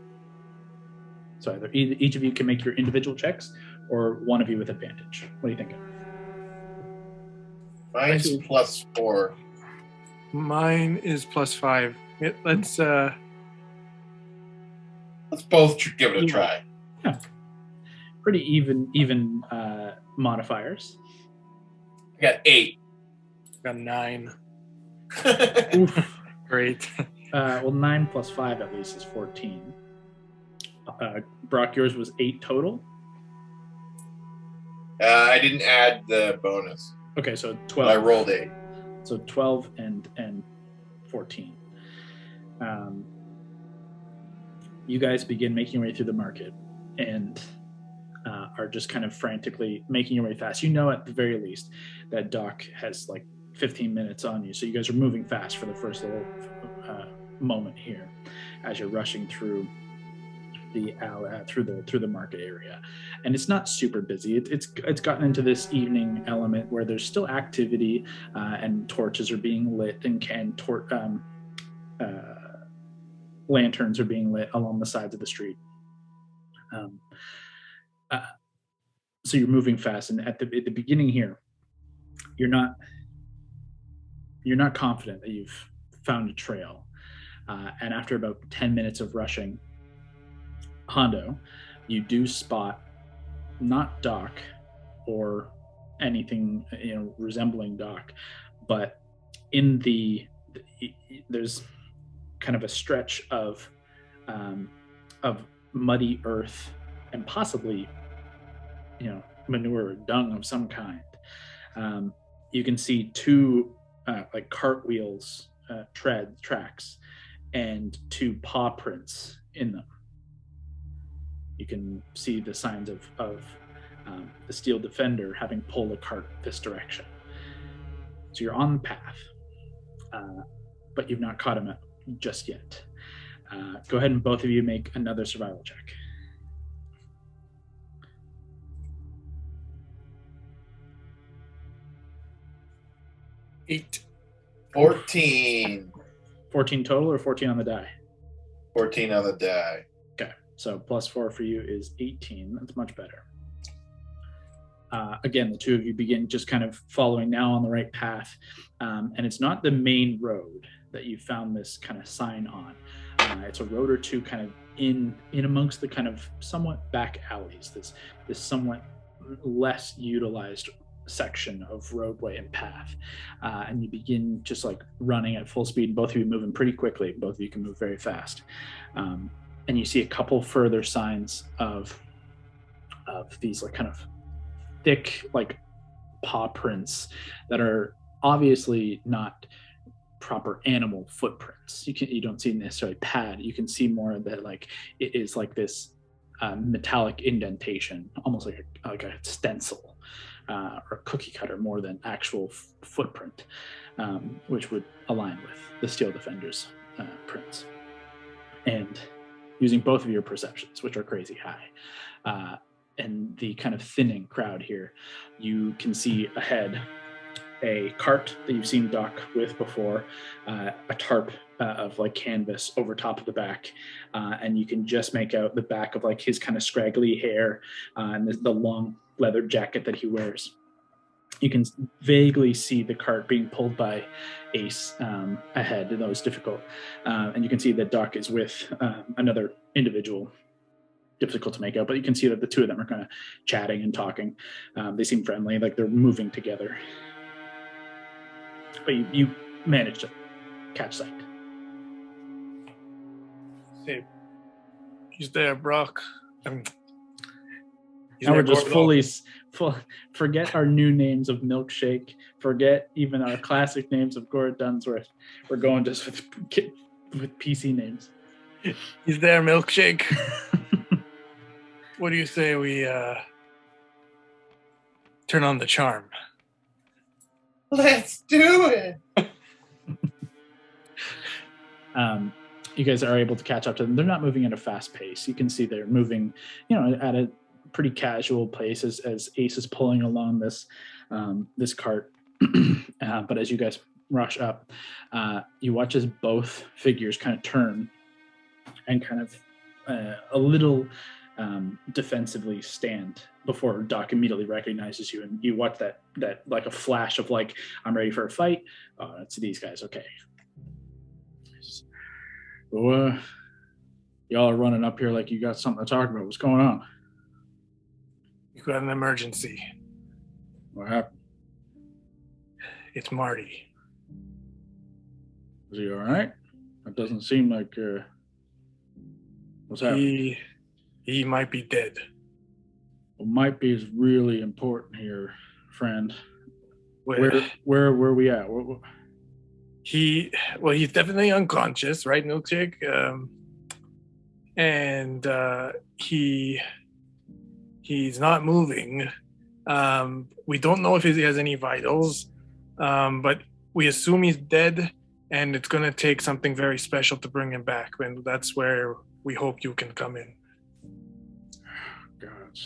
So either each of you can make your individual checks, or one of you with advantage. What are you thinking?
Mine's +4.
Mine is +5. Let's
both give it a try.
Yeah. Pretty even modifiers.
I got 8.
got 9.
Oof.
Great.
Well, 9 + 5 at least is 14. Brock, yours was 8 total?
I didn't add the bonus.
Okay, so 12.
I rolled 8.
So 12 and 14. You guys begin making your way through the market and are just kind of frantically making your way fast. You know at the very least that Doc has like 15 minutes on you, so you guys are moving fast for the first little moment here as you're rushing through the through the market area, and it's not super busy. It's gotten into this evening element where there's still activity, and torches are being lit, and lanterns are being lit along the sides of the street. So you're moving fast, and at the beginning here, you're not confident that you've found a trail, and after about 10 minutes of rushing, Hondo, you do spot not Doc or anything resembling Doc, but in there's kind of a stretch of muddy earth and possibly manure or dung of some kind. You can see two like cartwheels, tracks, and two paw prints in them. You can see the signs of the steel defender having pulled a cart this direction. So you're on the path, but you've not caught him just yet. Go ahead and both of you make another survival check.
8.
14.
14 total or 14 on the die?
14 on the die.
Okay, so +4 for you is 18. That's much better. Again, the two of you begin just kind of following now on the right path. And it's not the main road that you found this kind of sign on. It's a road or two kind of in amongst the kind of somewhat back alleys, this somewhat less utilized section of roadway and path. And you begin just like running at full speed. Both of you moving pretty quickly. Both of you can move very fast. And you see a couple further signs of these like kind of thick like paw prints that are obviously not proper animal footprints. You don't see necessarily pad. You can see more that like it is like this metallic indentation, almost like a stencil or a cookie cutter more than actual footprint, which would align with the Steel Defender's prints. And using both of your perceptions, which are crazy high, and the kind of thinning crowd here, you can see ahead a cart that you've seen Doc with before, a tarp of like canvas over top of the back, and you can just make out the back of like his kind of scraggly hair and the long leather jacket that he wears. You can vaguely see the cart being pulled by Ace ahead, and that was difficult. And you can see that Doc is with another individual, difficult to make out, but you can see that the two of them are kind of chatting and talking. They seem friendly, like they're moving together. But you managed to catch sight.
Hey, he's there, Brock.
Now we're just forget our new names of Milkshake. Forget even our classic names of Gord Dunsworth. We're going just with PC names.
He's there, Milkshake. What do you say we turn on the charm?
Let's do it.
You guys are able to catch up to them. They're not moving at a fast pace. You can see they're moving, at a pretty casual pace as Ace is pulling along this cart. But as you guys rush up, you watch as both figures kind of turn and kind of a little defensively stand before Doc immediately recognizes you, and you watch that like a flash of like, I'm ready for a fight. Oh, it's these guys. Okay. Well, y'all are running up here like you got something to talk about. What's going on?
You got an emergency.
What happened?
It's Marty.
Is he all right? That doesn't seem like what's happening.
He might be dead.
What might be is really important here, friend.
Where
are we at?
He's definitely unconscious, right, Milkshake? And he's not moving. We don't know if he has any vitals, but we assume he's dead, and it's going to take something very special to bring him back, and that's where we hope you can come in.
God,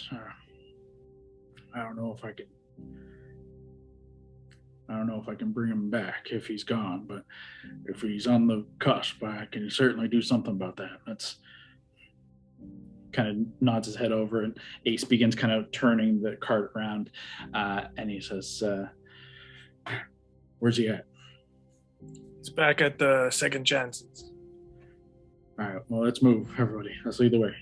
I don't know if I can bring him back if he's gone, but if he's on the cusp, I can certainly do something about that. That's kind of nods his head over, and Ace begins kind of turning the cart around, and he says, where's he at?
He's back at the Second Chances.
All right, well, let's move, everybody. Let's lead the way.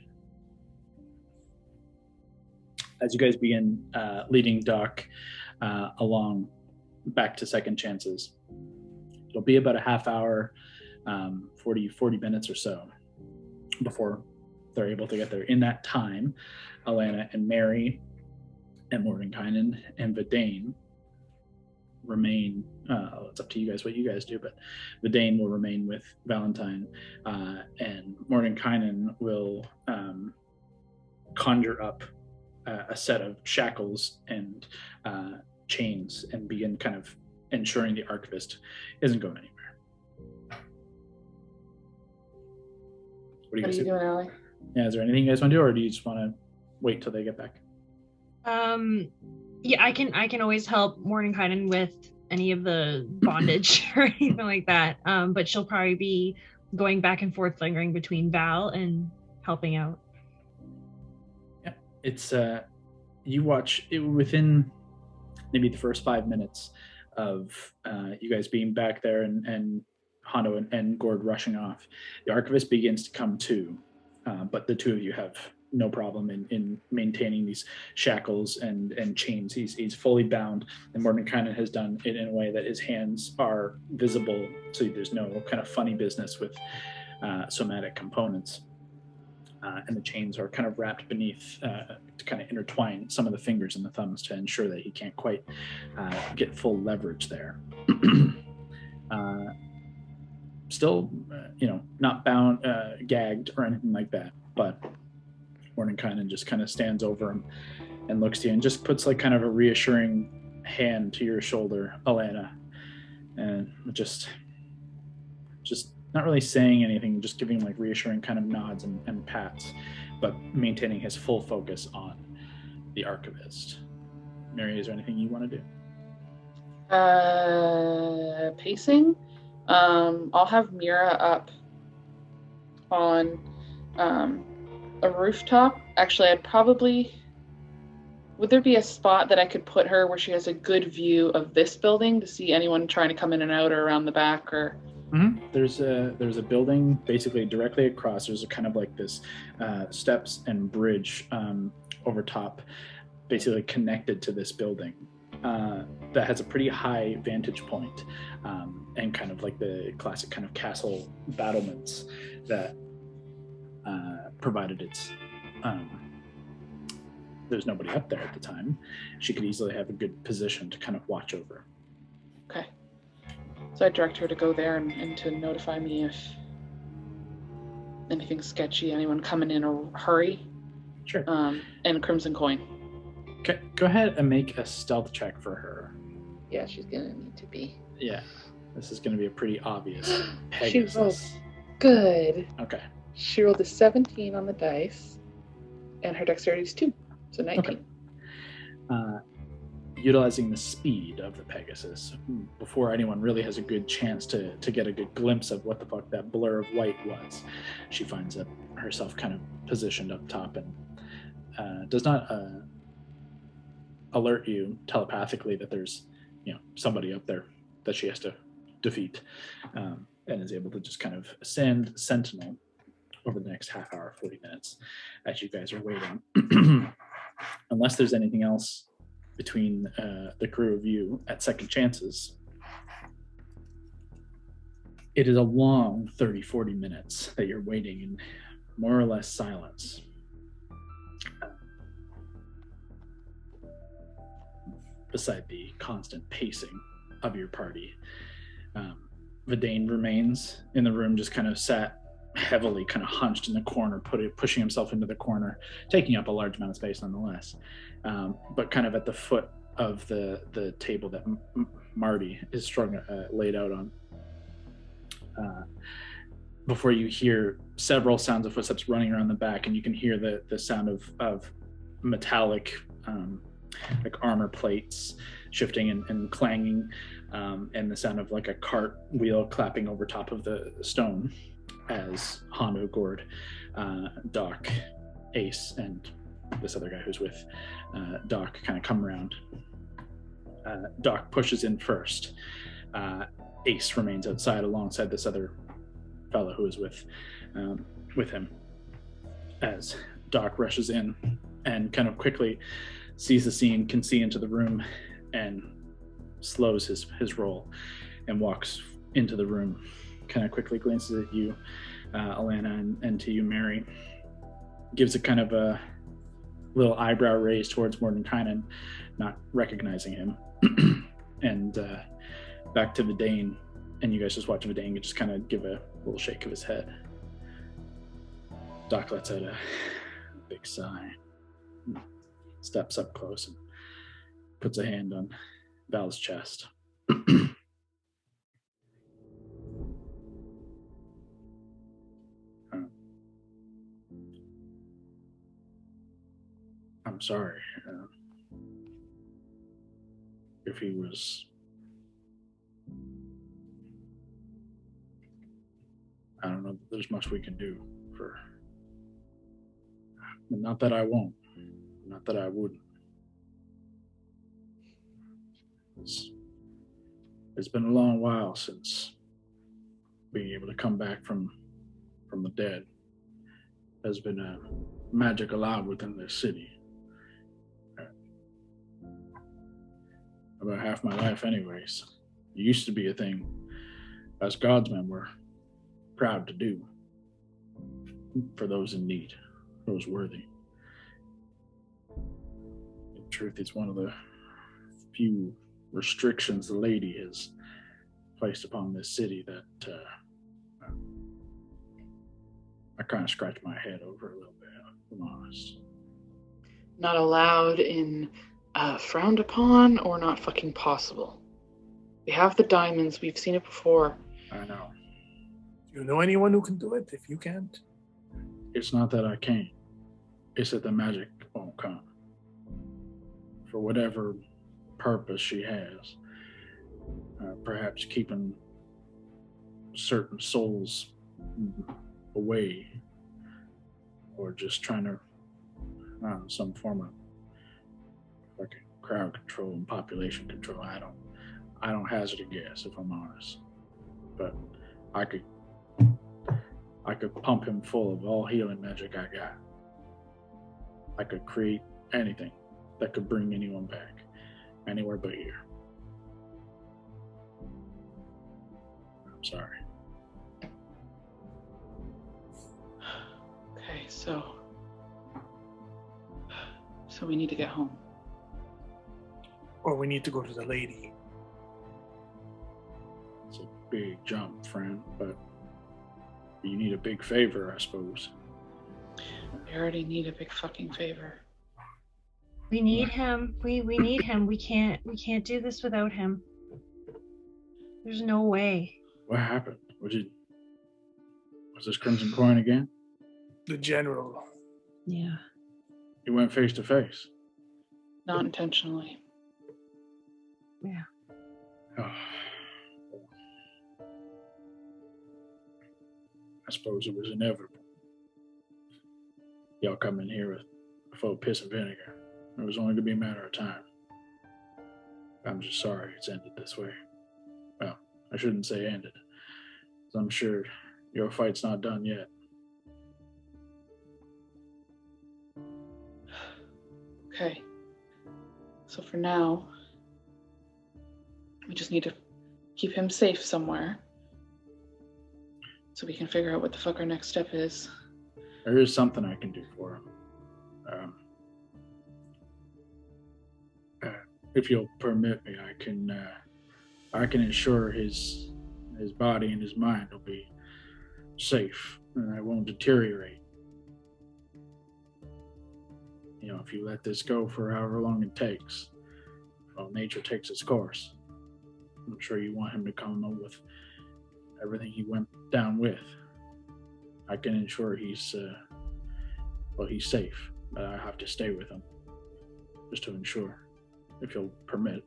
As you guys begin leading Doc along back to Second Chances, it'll be about a half hour, 40 minutes or so before they're able to get there. In that time, Alana and Mary and Mordenkainen and Vidane remain. It's up to you guys what you guys do, but Vidane will remain with Valentine, and Mordenkainen will conjure up a set of shackles and chains and begin kind of ensuring the Archivist isn't going anywhere. What do you guys do?
doing, Allie?
Yeah, is there anything you guys want to do, or do you just want to wait till they get back?
Yeah, I can always help Mordenkainen with any of the bondage or anything like that. But she'll probably be going back and forth, lingering between Val and helping out.
Yeah, it's you watch it within maybe the first 5 minutes of you guys being back there and Hondo and Gord rushing off. The Archivist begins to come to, but the two of you have no problem in maintaining these shackles and chains. He's fully bound, and Mordenkainen has done it in a way that his hands are visible, so there's no kind of funny business with somatic components. And the chains are kind of wrapped beneath to kind of intertwine some of the fingers and the thumbs to ensure that he can't quite get full leverage there. Still, not bound, gagged or anything like that, but Mordenkainen just kind of stands over him and looks to you and just puts like kind of a reassuring hand to your shoulder, Alana, and just not really saying anything, just giving like reassuring kind of nods and pats, but maintaining his full focus on the Archivist. Mary, is there anything you want to do?
Pacing. I'll have Mira up on a rooftop. Actually, would there be a spot that I could put her where she has a good view of this building to see anyone trying to come in and out or around the back or?
Mm-hmm. There's a building basically directly across. There's a kind of like this steps and bridge over top, basically connected to this building that has a pretty high vantage point, and kind of like the classic kind of castle battlements that provided its. There's nobody up there at the time. She could easily have a good position to kind of watch over.
Okay. So I direct her to go there and to notify me if anything sketchy, anyone coming in a hurry.
Sure.
And Crimson Coin.
Okay, go ahead and make a stealth check for her.
Yeah, she's gonna need to be.
Yeah, this is gonna be a pretty obvious
She rolled
Pegasus.
good.
Okay.
She rolled a 17 on the dice, and her dexterity is 2, so 19.
Okay. Utilizing the speed of the Pegasus, before anyone really has a good chance to get a good glimpse of what the fuck that blur of white was, she finds herself kind of positioned up top and does not alert you telepathically that there's somebody up there that she has to defeat, and is able to just kind of send sentinel over the next half hour, 40 minutes as you guys are waiting. Unless there's anything else between the crew of you at second chances, it is a long 30-40 minutes that you're waiting in more or less silence. Beside the constant pacing of your party, Vidane remains in the room, just kind of sat heavily, kind of hunched in the corner, pushing himself into the corner, taking up a large amount of space nonetheless, but kind of at the foot of the table that Marty is laid out on. Before you hear several sounds of footsteps running around the back, and you can hear the sound of metallic like armor plates shifting and clanging, and the sound of like a cart wheel clapping over top of the stone as Hondo, Gord, Doc, Ace, and this other guy who's with Doc kind of come around. Doc pushes in first. Ace remains outside alongside this other fellow who is with him, as Doc rushes in and kind of quickly sees the scene, can see into the room, and slows his roll and walks into the room, kind of quickly glances at you, Alana, and to you, Mary, gives a kind of a little eyebrow raised towards Mordenkainen, not recognizing him. And back to Vidane, and you guys just watch Vidane just kind of give a little shake of his head. Doc lets out a big sigh, steps up close and puts a hand on Val's chest. I'm sorry. If he was... I don't know that there's much we can do for... Not that I won't. Not that I wouldn't. It's been a long while since being able to come back from the dead has been a magic allowed within this city. About half my life anyways. It used to be a thing us godsmen were proud to do for those in need, those worthy. In truth, it's one of the few restrictions the lady has placed upon this city that I kind of scratch my head over a little bit, if I'm honest.
Not allowed in frowned upon or not fucking possible. We have the diamonds. We've seen it before.
I know.
Do you know anyone who can do it if you can't?
It's not that I can't. It's that the magic won't come. For whatever purpose she has. Perhaps keeping certain souls away. Or just trying to, some form of fucking crowd control and population control. I don't hazard a guess, if I'm honest. But I could pump him full of all healing magic I got. I could create anything that could bring anyone back, anywhere but here. I'm sorry.
Okay, so we need to get home.
Or we need to go to the lady.
It's a big jump, friend, but you need a big favor, I suppose.
We already need a big fucking favor.
We need him. We need him. We can't do this without him. There's no way.
What happened? Was this Crimson Coin again?
The general.
Yeah.
You went face to face.
Not intentionally.
Yeah.
Oh. I suppose it was inevitable. Y'all come in here with a full piss and vinegar. It was only going to be a matter of time. I'm just sorry it's ended this way. Well, I shouldn't say ended. I'm sure your fight's not done yet.
Okay. So for now, we just need to keep him safe somewhere. So we can figure out what the fuck our next step is.
There is something I can do for him. If you'll permit me, I can ensure his body and his mind will be safe and I won't deteriorate. You know, if you let this go for however long it takes, well, nature takes its course. I'm sure you want him to come up with everything he went down with. I can ensure he's safe, but I have to stay with him just to ensure, if you'll permit.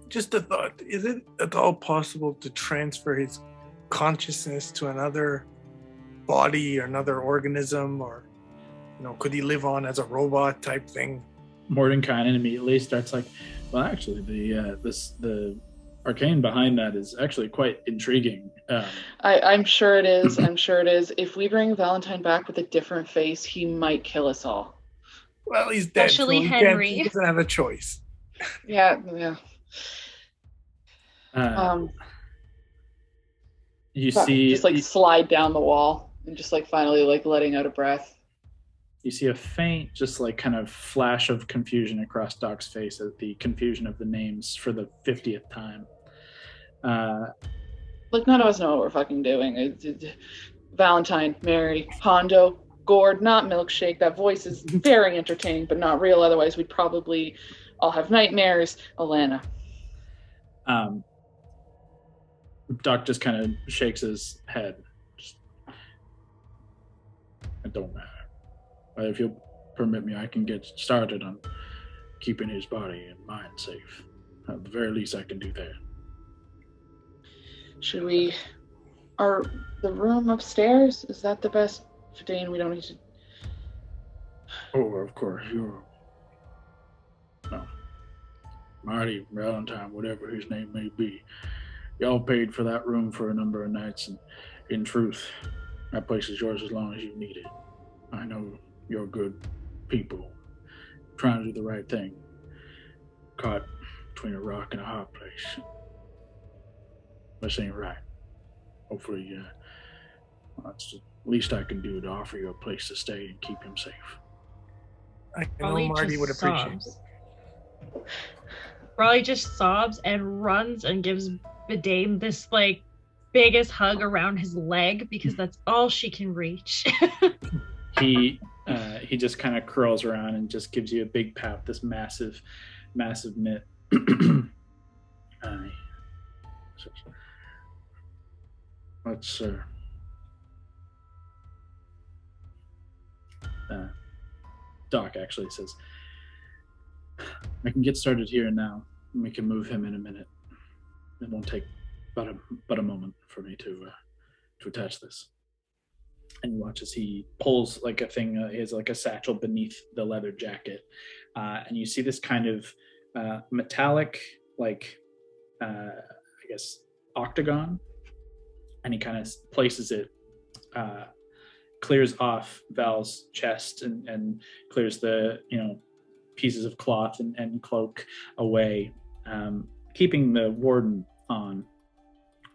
Just a thought. Is it at all possible to transfer his consciousness to another body or another organism, or could he live on as a robot type thing?
Mordenkainen immediately starts like, well, actually, the arcane behind that is actually quite intriguing.
I'm sure it is. I'm sure it is. If we bring Valentine back with a different face, he might kill us all.
Well, he's dead.
Especially
so
Henry.
He doesn't have a choice.
Yeah.
You see,
just slide down the wall and just finally letting out a breath.
You see a faint, just like kind of flash of confusion across Doc's face at the confusion of the names for the 50th time.
Like, none of us know what we're fucking doing. Valentine, Mary, Hondo, Gord, not Milkshake. That voice is very entertaining, but not real. Otherwise, we'd probably all have nightmares. Alana.
Doc just kind of shakes his head. It don't matter. But if you'll permit me, I can get started on keeping his body and mind safe. At the very least, I can do that.
Should we... the room upstairs? Is that the best? Dane, we don't need to...
Oh, of course. Marty, Valentine, whatever his name may be. Y'all paid for that room for a number of nights, and in truth, that place is yours as long as you need it. I know you're good people, trying to do the right thing. Caught between a rock and a hard place. This ain't right. Hopefully, that's the least I can do to offer you a place to stay and keep him safe.
I
Raleigh
know Marty
just
would appreciate
sobs.
it.
Raleigh just sobs and runs and gives Vidane this like biggest hug around his leg because that's all she can reach.
He just kind of curls around and just gives you a big pat, this massive mitt. Let's Doc actually says, I can get started here and now, and we can move him in a minute. It won't take but a moment for me to attach this. And you watch as he pulls like a thing, he has like a satchel beneath the leather jacket, and you see this kind of metallic, like I guess octagon, and he kind of places it, clears off Val's chest and clears the pieces of cloth and cloak away, keeping the warden on,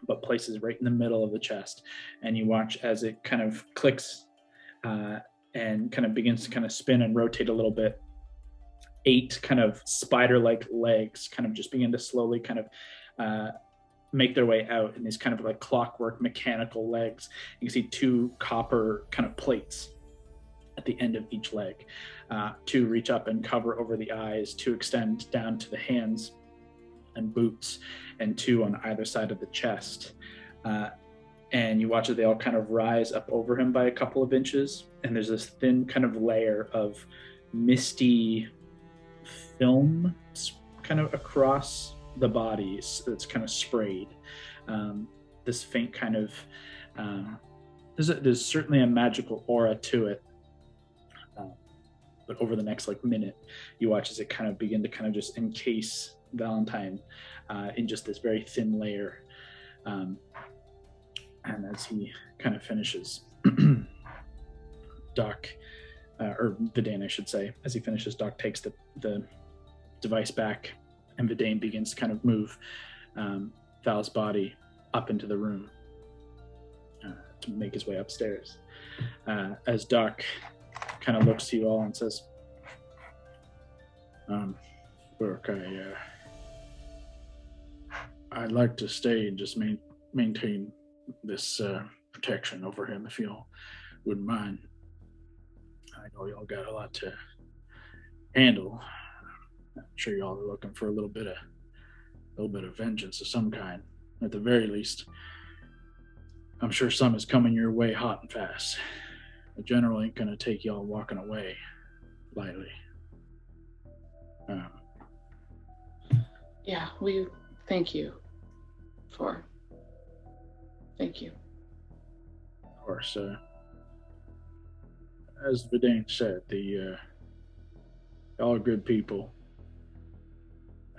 but places right in the middle of the chest. And you watch as it kind of clicks and kind of begins to kind of spin and rotate a little bit. 8 kind of spider-like legs kind of just begin to slowly kind of make their way out in these kind of like clockwork mechanical legs. You can see 2 copper kind of plates at the end of each leg, 2 reach up and cover over the eyes, 2 extend down to the hands and boots, and 2 on either side of the chest. And you watch it, they all kind of rise up over him by a couple of inches, and there's this thin kind of layer of misty film kind of across the body that's kind of sprayed. This faint kind of there's certainly a magical aura to it, but over the next like minute, you watch as it kind of begin to kind of just encase Valentine in just this very thin layer, and as he kind of finishes, Doc, or Vidane, I should say, as he finishes, Doc takes the device back, and Vidane begins to kind of move Val's body up into the room to make his way upstairs. As Doc kind of looks to you all and says, "Look, I'd like to stay and just maintain this protection over him, if y'all wouldn't mind. I know y'all got a lot to handle. I'm sure y'all are looking for a little bit of vengeance of some kind. At the very least, I'm sure some is coming your way hot and fast. The general ain't gonna take y'all walking away lightly."
Yeah, we thank you.
Of course, as Vidane said, y'all are good people.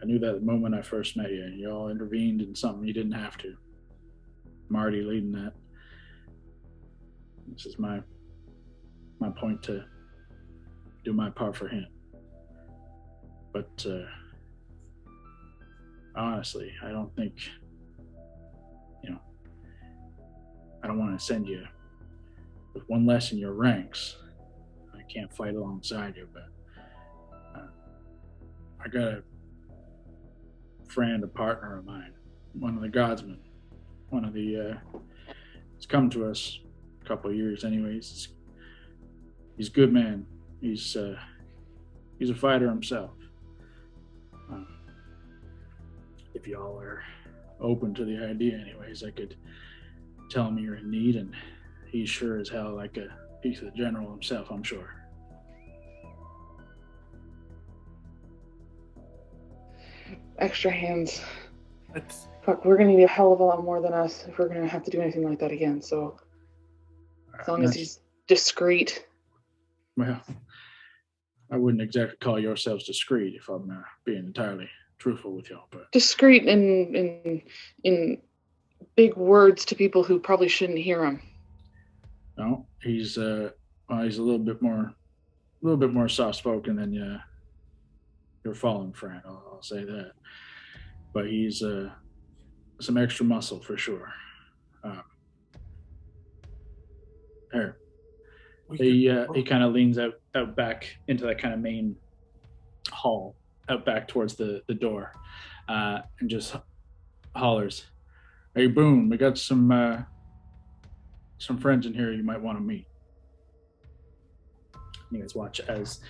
I knew that the moment I first met you. Y'all intervened in something you didn't have to. Marty leading that. This is my point to do my part for him. But honestly, I don't think, I don't want to send you with one less in your ranks. I can't fight alongside you, but I got a friend, a partner of mine, one of the godsmen, one of the he's come to us a couple of years anyways. He's a good man. He's a fighter himself. If y'all are open to the idea anyways, I could tell him you're in need, and he's sure as hell like a piece of the general himself, I'm sure.
Extra hands.
Let's,
Fuck, we're gonna need a hell of a lot more than us if we're gonna have to do anything like that again. So as long as he's discreet.
Well, I wouldn't exactly call yourselves discreet if I'm being entirely truthful with y'all, but
Discreet in big words to people who probably shouldn't hear them.
no, he's a little bit more soft-spoken than your fallen friend. I'll say that, but he's some extra muscle for sure. Here, he kind of leans out back into that kind of main hall, out back towards the door, and just hollers, "Hey, Boone, we got some friends in here you might want to meet." You guys watch as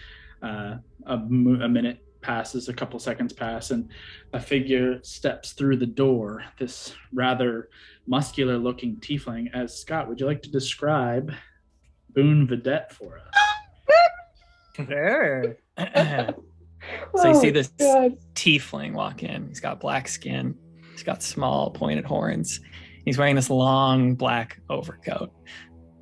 a minute passes, a couple seconds pass, and a figure steps through the door, this rather muscular looking tiefling. As Scott, would you like to describe Boone Vedette for us?
Sure. So you see this
God.
tiefling walk in. He's got black skin. He's got small pointed horns. He's wearing this long black overcoat.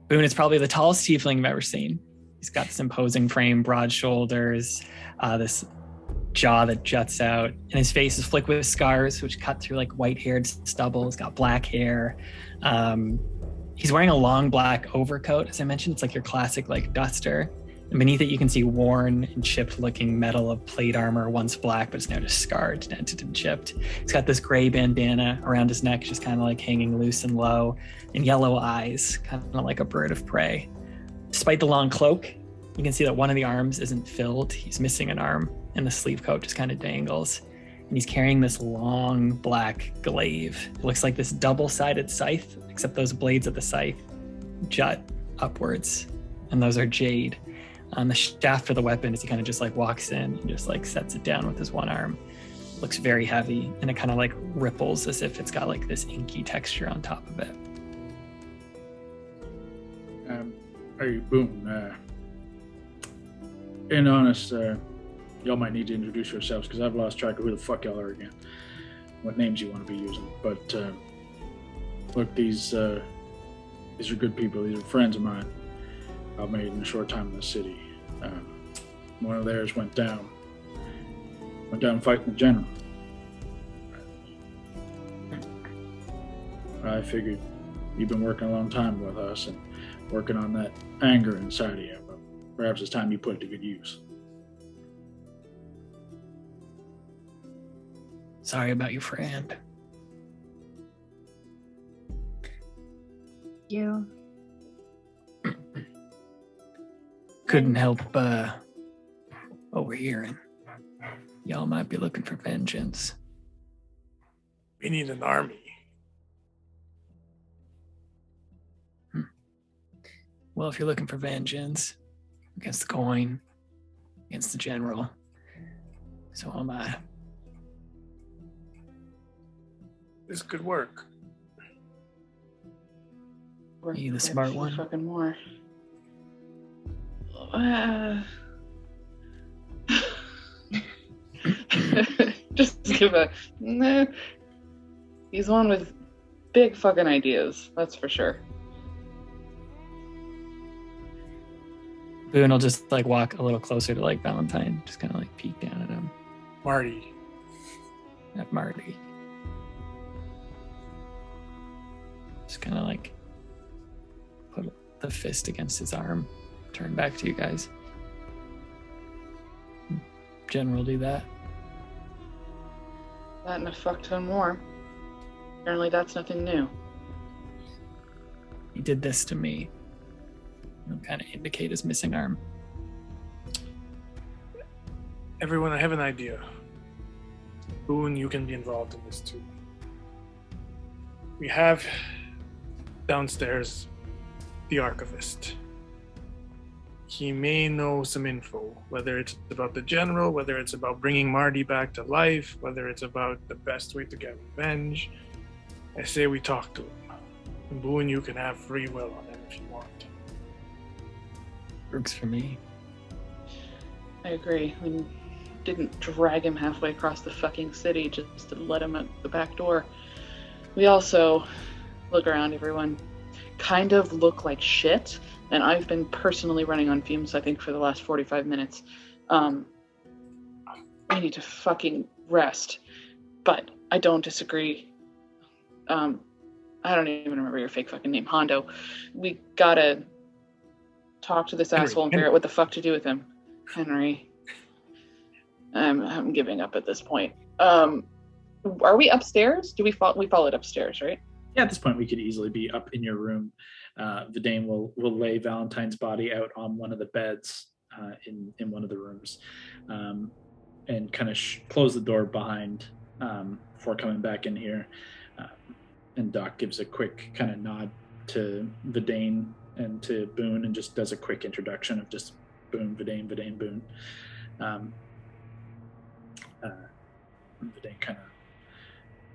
Boone is probably the tallest tiefling you've ever seen. He's got this imposing frame, broad shoulders, this jaw that juts out, and his face is flicked with scars which cut through like white-haired stubble. He's got black hair. He's wearing a long black overcoat. As I mentioned, it's like your classic like duster. And beneath it, you can see worn and chipped-looking metal of plate armor, once black, but it's now just scarred, dented, and chipped. He's got this gray bandana around his neck, just kind of like hanging loose and low, and yellow eyes, kind of like a bird of prey. Despite the long cloak, you can see that one of the arms isn't filled. He's missing an arm, and the sleeve coat just kind of dangles. And he's carrying this long black glaive. It looks like this double-sided scythe, except those blades of the scythe jut upwards, and those are jade. On the shaft for the weapon, as he kind of just like walks in and just like sets it down with his one arm. It looks very heavy, and it kind of like ripples as if it's got like this inky texture on top of it.
Hey, Boone. Being honest, y'all might need to introduce yourselves because I've lost track of who the fuck y'all are again. What names you want to be using. But look, these are good people. These are friends of mine I've made in a short time in the city. One of theirs went down fighting the general. I figured you've been working a long time with us and working on that anger inside of you, but perhaps it's time you put it to good use.
Sorry about your friend.
Yeah.
Couldn't help overhearing. Y'all might be looking for vengeance.
we need an army.
Well, if you're looking for vengeance against the coin, against the general, so am I.
This could work.
You the smart one?
Fucking more. Just give a nah. He's one with big fucking ideas, that's for sure.
Boone will just like walk a little closer to like Valentine, just kind of like peek down at him.
Marty.
At Marty. Just kind of like put the fist against his arm, turn back to you guys. General, do that.
That and a fuck ton more. Apparently that's nothing new.
He did this to me. He'll kind of indicate his missing arm.
Everyone, I have an idea. Boone, you can be involved in this too. We have downstairs the Archivist. He may know some info, whether it's about the general, whether it's about bringing Marty back to life, whether it's about the best way to get revenge. I say we talk to him. And Boone, you can have free will on him if you want.
Works for me.
I agree. We didn't drag him halfway across the fucking city just to let him at the back door. We also, look around everyone, kind of look like shit. And I've been personally running on fumes, I think, for the last 45 minutes. We need to fucking rest. But I don't disagree. I don't even remember your fake fucking name, Hondo. We gotta talk to this asshole and figure out what the fuck to do with him. Henry. I'm giving up at this point. Are we upstairs? We followed upstairs, right?
Yeah, at this point we could easily be up in your room. Vidane will lay Valentine's body out on one of the beds in one of the rooms, and kind of close the door behind before coming back in here. And Doc gives a quick kind of nod to Vidane and to Boone, and just does a quick introduction of just Boone, Vidane, Boone. Vidane kind of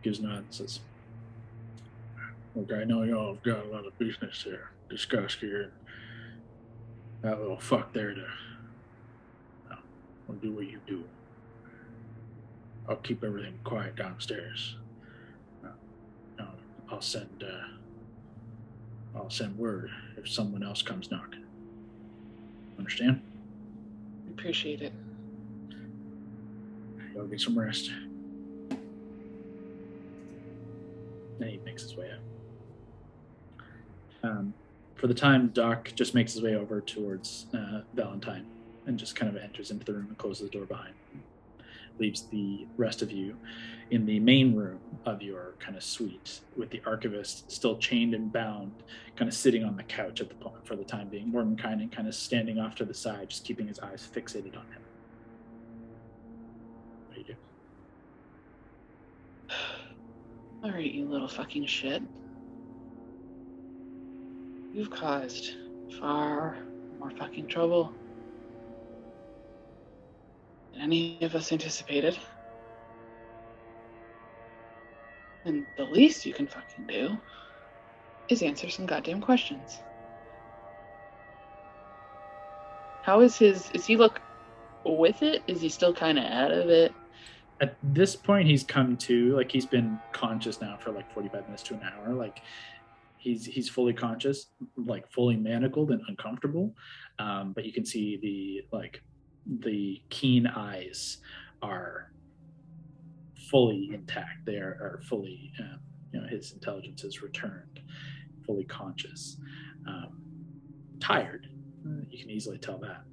gives a nod and says, "Look, I know y'all have got a lot of business to discuss here. That little fuck there will do what you do. I'll keep everything quiet downstairs. I'll send word if someone else comes knocking. Understand?"
Appreciate it.
Y'all get some rest. And he makes his way out. For the time, Doc just makes his way over towards Valentine and just kind of enters into the room and closes the door behind him. Leaves the rest of you in the main room of your kind of suite, with the Archivist still chained and bound, kind of sitting on the couch at the point for the time being. Mordenkainen kind of standing off to the side, just keeping his eyes fixated on him. What do you do?
All right, you little fucking shit. You've caused far more fucking trouble than any of us anticipated. And the least you can fucking do is answer some goddamn questions. How is he look with it? Is he still kind of out of it?
At this point, he's come to, like, he's been conscious now for like 45 minutes to an hour. Like, he's fully conscious, like fully manacled and uncomfortable. But you can see the keen eyes are fully intact. They are fully, his intelligence is returned, fully conscious. Tired, you can easily tell that.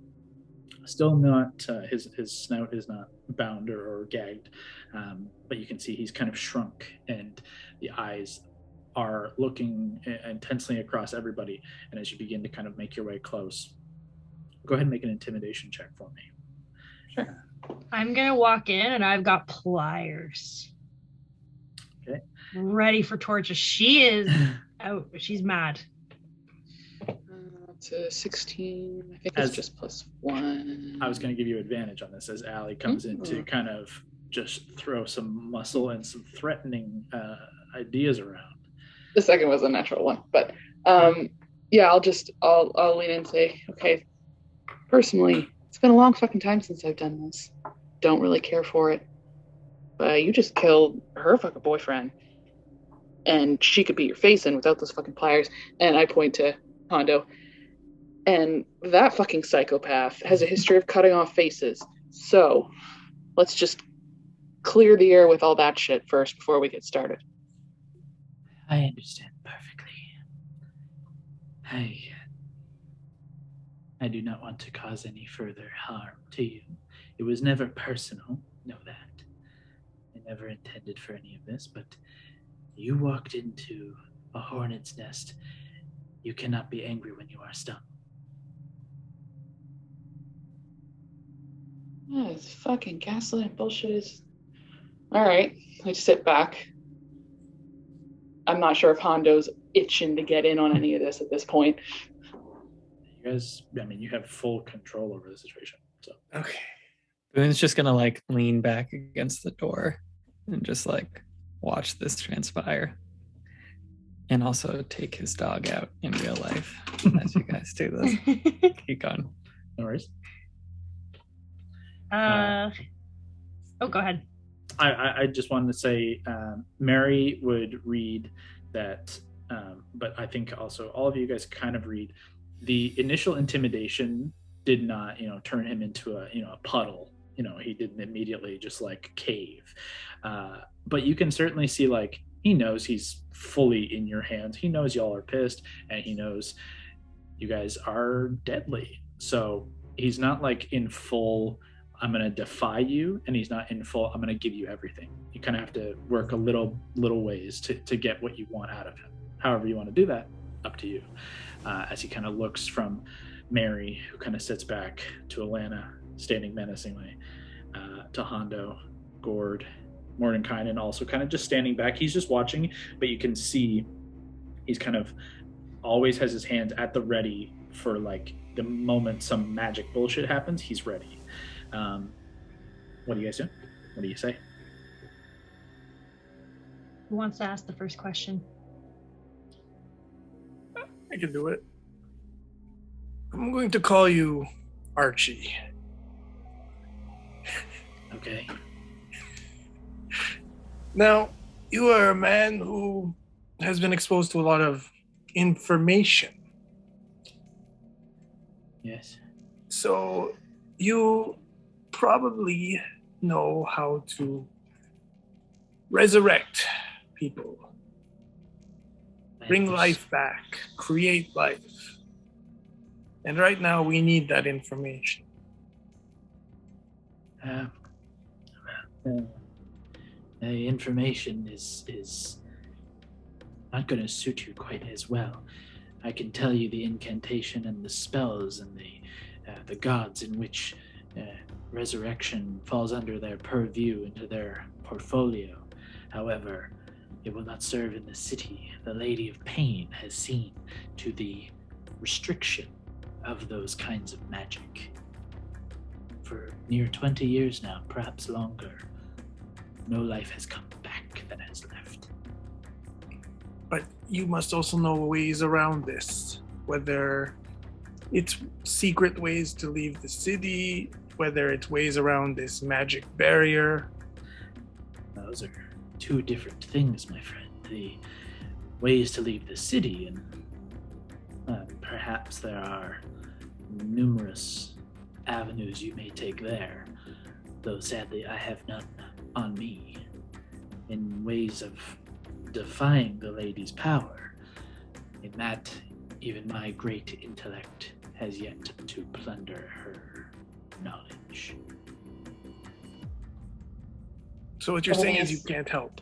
Still not, his snout is not bound or gagged, but you can see he's kind of shrunk, and the eyes are looking intensely across everybody. And as you begin to kind of make your way close, go ahead and make an intimidation check for me.
Sure.
I'm going to walk in and I've got pliers.
Okay.
Ready for torches. She is out. She's mad.
It's a 16. I think it's just +1.
I was going to give you advantage on this as Allie comes in to kind of just throw some muscle and some threatening ideas around.
The second was a natural one, but yeah, I'll lean in and say, okay, personally, it's been a long fucking time since I've done this. Don't really care for it. But you just killed her fucking boyfriend, and she could beat your face in without those fucking pliers. And I point to Hondo. And that fucking psychopath has a history of cutting off faces. So let's just clear the air with all that shit first before we get started.
I understand perfectly. I do not want to cause any further harm to you. It was never personal, know that. I never intended for any of this, but you walked into a hornet's nest. You cannot be angry when you are stung.
Oh, this fucking gaslight bullshit is... Alright, I sit back. I'm not sure if Hondo's itching to get in on any of this at this point.
You guys, I mean, you have full control over the situation. So
Okay.
Boone's just gonna like lean back against the door and just like watch this transpire. And also take his dog out in real life as you guys do this. Keep going.
no worries.
Go ahead.
I just wanted to say Mary would read that, but I think also all of you guys kind of read the initial intimidation did not, turn him into a puddle. He didn't immediately just like cave. But you can certainly see like he knows he's fully in your hands. He knows y'all are pissed, and he knows you guys are deadly. So he's not like in full, I'm going to defy you, and he's not in full, I'm going to give you everything. You kind of have to work a little ways to get what you want out of him. However you want to do that, up to you. As he kind of looks from Mary, who kind of sits back, to Alana, standing menacingly, to Hondo, Gord, Mordenkainen also kind of just standing back. He's just watching, but you can see he's kind of always has his hands at the ready for like the moment some magic bullshit happens, he's ready. What do you guys do? What do you say?
Who wants to ask the first question?
I can do it. I'm going to call you Archie.
Okay.
Now, you are a man who has been exposed to a lot of information.
Yes.
So you probably know how to resurrect people, bring life back, create life. And right now we need that information.
The information is not going to suit you quite as well. I can tell you the incantation and the spells and the gods in which resurrection falls under their purview, into their portfolio. However, it will not serve in the city. The Lady of Pain has seen to the restriction of those kinds of magic. For near 20 years now, perhaps longer, no life has come back that has left.
But you must also know ways around this, whether it's secret ways to leave the city, whether it's ways around this magic barrier.
Those are two different things, my friend. The ways to leave the city, and perhaps there are numerous avenues you may take there, though sadly I have none on me. In ways of defying the lady's power, in that even my great intellect has yet to plunder her knowledge.
So what you're saying is you can't help.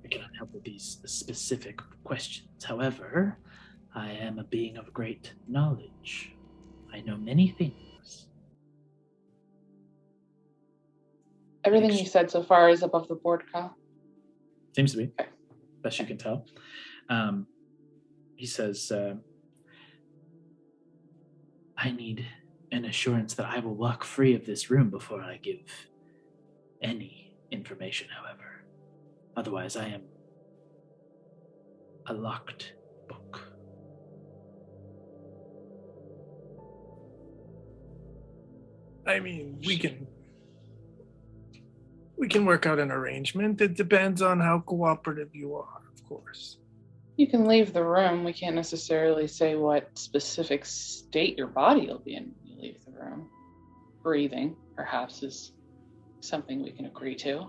I cannot help with these specific questions. However, I am a being of great knowledge. I know many things.
Everything you said so far is above the board, Kyle.
Seems to be. Best you can tell. He says,
I need an assurance that I will walk free of this room before I give any information, however. Otherwise, I am a locked book.
I mean, we can work out an arrangement. It depends on how cooperative you are, of course.
You can leave the room. We can't necessarily say what specific state your body will be in when you leave the room. Breathing, perhaps, is something we can agree to.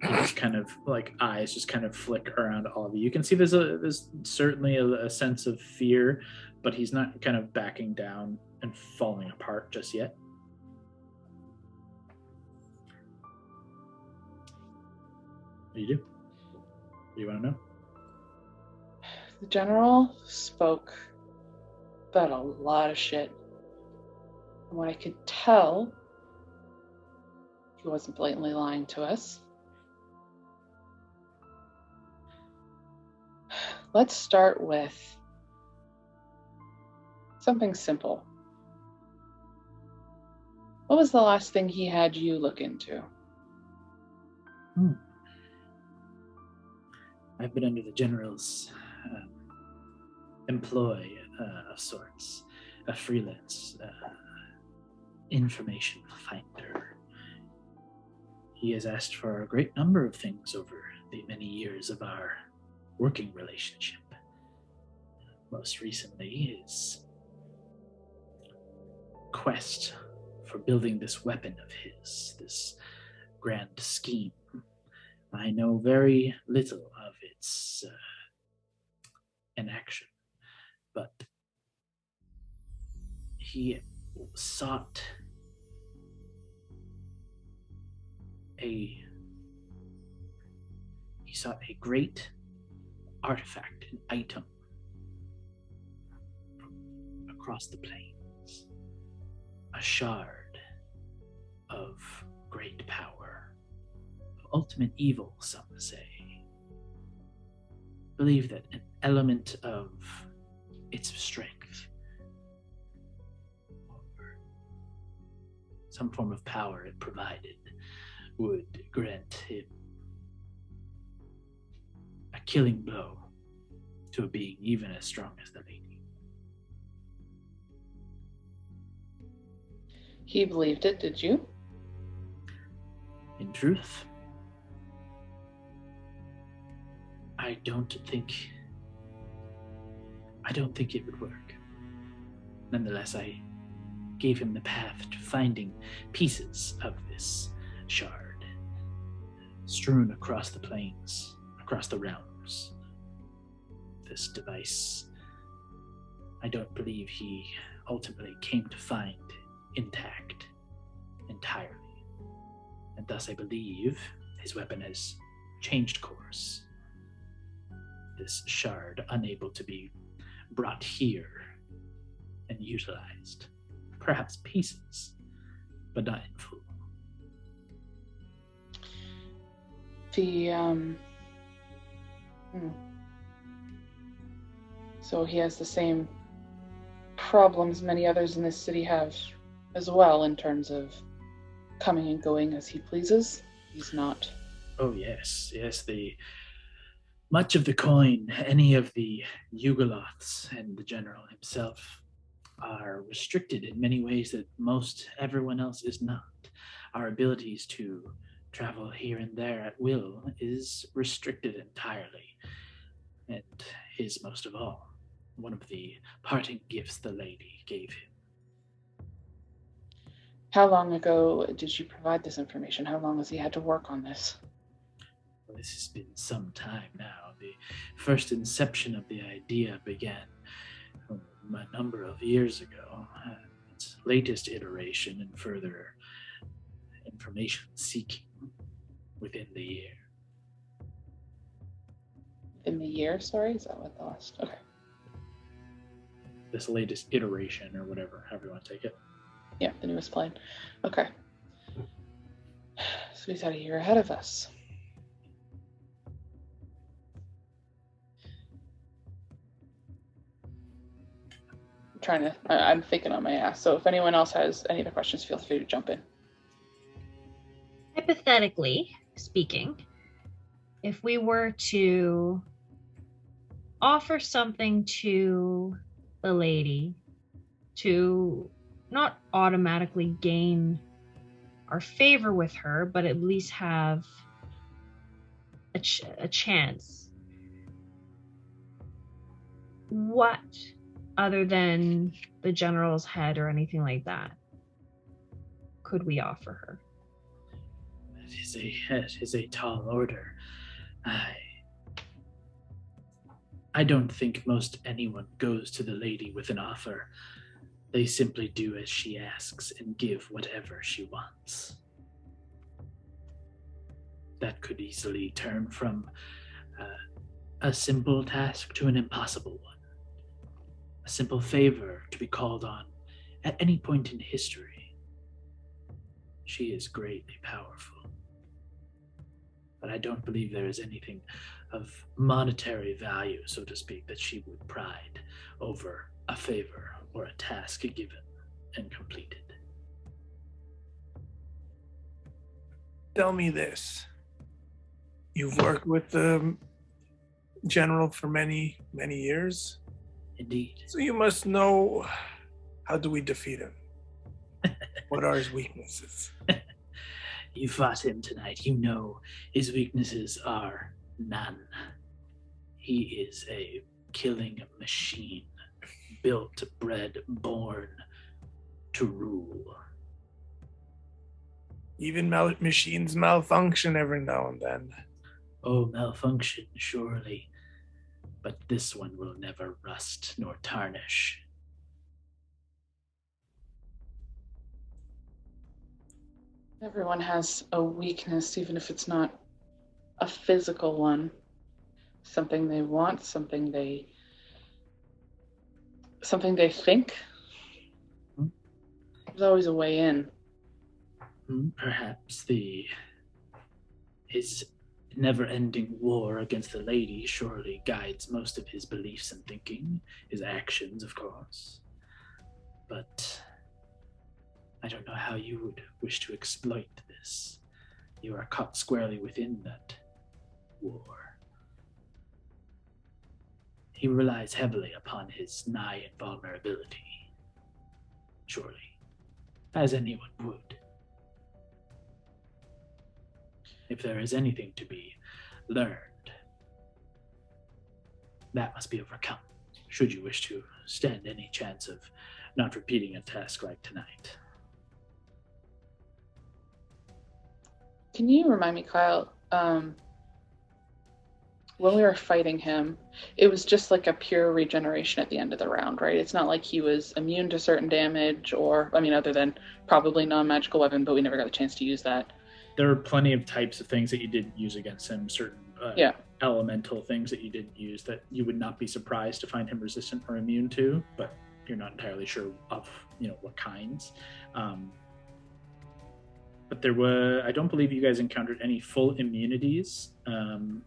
His kind of like eyes just kind of flick around all of you. You can see there's certainly a sense of fear, but he's not kind of backing down and falling apart just yet. What do you do? What do you want to know?
The general spoke about a lot of shit. From what I could tell, he wasn't blatantly lying to us. Let's start with something simple. What was the last thing he had you look into?
I've been under the General's employ of sorts, a freelance information finder. He has asked for a great number of things over the many years of our working relationship. Most recently, his quest for building this weapon of his, this grand scheme. I know very little of its enaction, but he sought a great artifact, an item across the plains, a shard of great power, of ultimate evil, some say. Believe that an element of its strength, or some form of power it provided, would grant him a killing blow to a being even as strong as the lady.
He believed it, did you?
In truth, I don't think it would work. Nonetheless, I gave him the path to finding pieces of this shard strewn across the plains, across the realms. This device, I don't believe he ultimately came to find intact entirely. And thus I believe his weapon has changed course. This shard unable to be brought here and utilized. Perhaps pieces, but not in full.
So he has the same problems many others in this city have as well, in terms of coming and going as he pleases. He's not...
Oh yes, much of the coin, any of the Yugoloths and the general himself are restricted in many ways that most everyone else is not. Our abilities to travel here and there at will is restricted entirely, and his most of all. One of the parting gifts the lady gave him.
How long ago did you provide this information? How long has he had to work on this?
Well, this has been some time now. The first inception of the idea began a number of years ago. Its latest iteration and further information seeking within the year.
In the year, sorry? Is that what the last... Okay.
This latest iteration or whatever, however you want to take it.
Yeah, the newest plane. Okay. So he's had a year ahead of us. I'm thinking on my ass. So if anyone else has any other questions, feel free to jump in.
Hypothetically speaking, if we were to offer something to the lady to not automatically gain our favor with her, but at least have a chance, what, other than the general's head or anything like that, could we offer her?
That is a tall order. I don't think most anyone goes to the lady with an offer. They simply do as she asks and give whatever she wants. That could easily turn from a simple task to an impossible one. a simple favor to be called on at any point in history. She is greatly powerful. But I don't believe there is anything of monetary value, so to speak, that she would pride over a favor or a task given and completed.
Tell me this. You've worked with the general for many, many years.
Indeed.
So you must know, how do we defeat him? What are his weaknesses?
You fought him tonight. You know his weaknesses are none. He is a killing machine, built, bred, born to rule.
Even machines malfunction every now and then.
Oh, malfunction, surely. But this one will never rust nor tarnish.
Everyone has a weakness, even if it's not a physical one. Something they want, something they think. There's always a way in.
Perhaps his never-ending war against the lady surely guides most of his beliefs and thinking, his actions, of course. But I don't know how you would wish to exploit this. You are caught squarely within that war. He relies heavily upon his nigh invulnerability, surely, as anyone would. If there is anything to be learned, that must be overcome, should you wish to stand any chance of not repeating a task like tonight.
Can you remind me, Kyle, when we were fighting him, it was just like a pure regeneration at the end of the round, right? It's not like he was immune to certain damage or, other than probably non-magical weapon, but we never got a chance to use that.
There are plenty of types of things that you didn't use against him, certain elemental things that you didn't use that you would not be surprised to find him resistant or immune to, but you're not entirely sure of, what kinds. But I don't believe you guys encountered any full immunities. There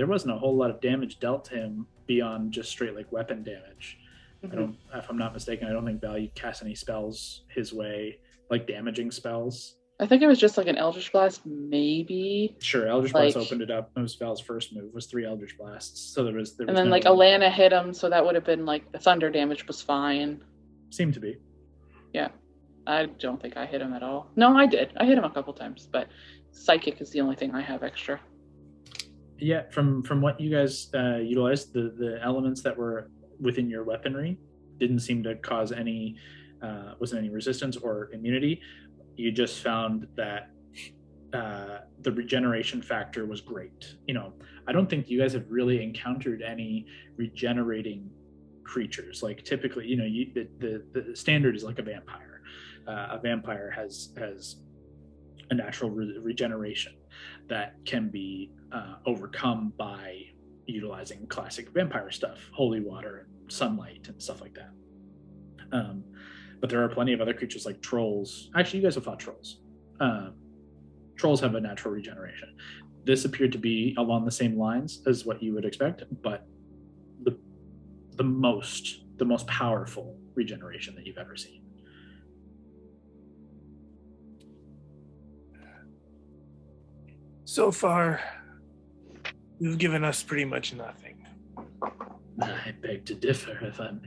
wasn't a whole lot of damage dealt to him beyond just straight weapon damage.
Mm-hmm.
If I'm not mistaken, I don't think Val cast any spells his way, damaging spells.
I think it was just an Eldritch Blast, maybe.
Sure, Eldritch Blast opened it up. That was Val's first move, was 3 Eldritch Blasts. So there was
and then Alana hit him, so that would have been the thunder damage was fine.
Seemed to be.
Yeah. I don't think I hit him at all. No, I did. I hit him a couple times, but Psychic is the only thing I have extra.
Yeah, from what you guys utilized, the elements that were within your weaponry didn't seem to cause any resistance or immunity. You just found that the regeneration factor was great. I don't think you guys have really encountered any regenerating creatures. Typically, the standard is a vampire. A vampire has a natural regeneration that can be overcome by utilizing classic vampire stuff, holy water and sunlight and stuff like that. But there are plenty of other creatures like trolls. Actually, you guys have fought trolls. Trolls have a natural regeneration. This appeared to be along the same lines as what you would expect, but the most powerful regeneration that you've ever seen.
So far, you've given us pretty much nothing.
I beg to differ, if I'm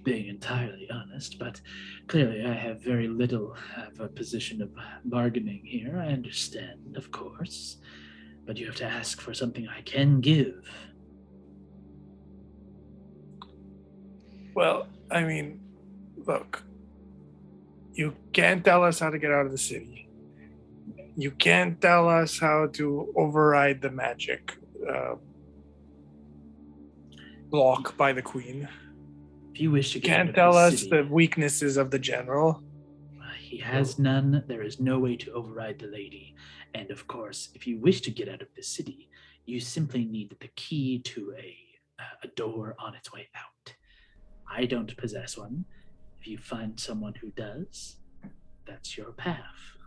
being entirely honest, but clearly I have very little of a position of bargaining here. I understand, of course, but you have to ask for something I can give.
Well, look, you can't tell us how to get out of the city. You can't tell us how to override the magic block by the queen.
If you wish to get
can't tell us the weaknesses of the general.
He has none. There is no way to override the lady. And of course, if you wish to get out of the city, you simply need the key to a door on its way out. I don't possess one. If you find someone who does, that's your path.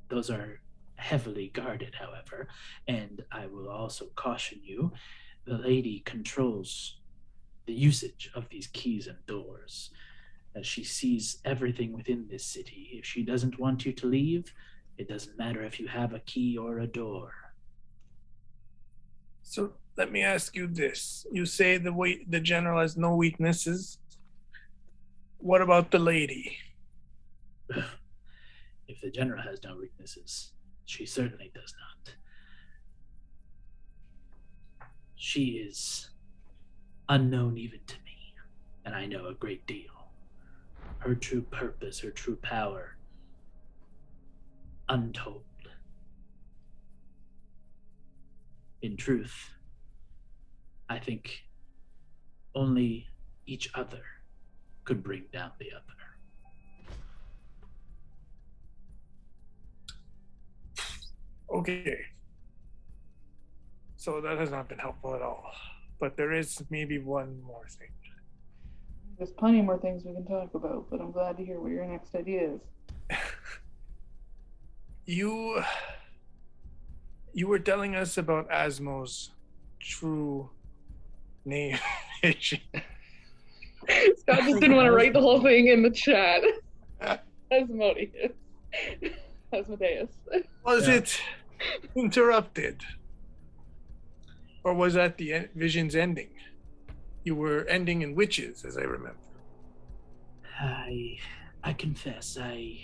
Those are heavily guarded, however, and I will also caution you, the lady controls the usage of these keys and doors, as she sees everything within this city. If she doesn't want you to leave, it doesn't matter if you have a key or a door.
So let me ask you this. You say the general has no weaknesses. What about the lady?
If the general has no weaknesses, she certainly does not. She is unknown even to me, and I know a great deal. Her true purpose, her true power, untold. In truth, I think only each other could bring down the other.
Okay. So that has not been helpful at all. But there is maybe one more thing.
There's plenty more things we can talk about, but I'm glad to hear what your next idea is.
You were telling us about Asmo's true name.
Scott just didn't want to write the whole thing in the chat. Asmodeus. Asmodeus.
Was it interrupted? Or was that the vision's ending? You were ending in witches, as I remember.
I confess I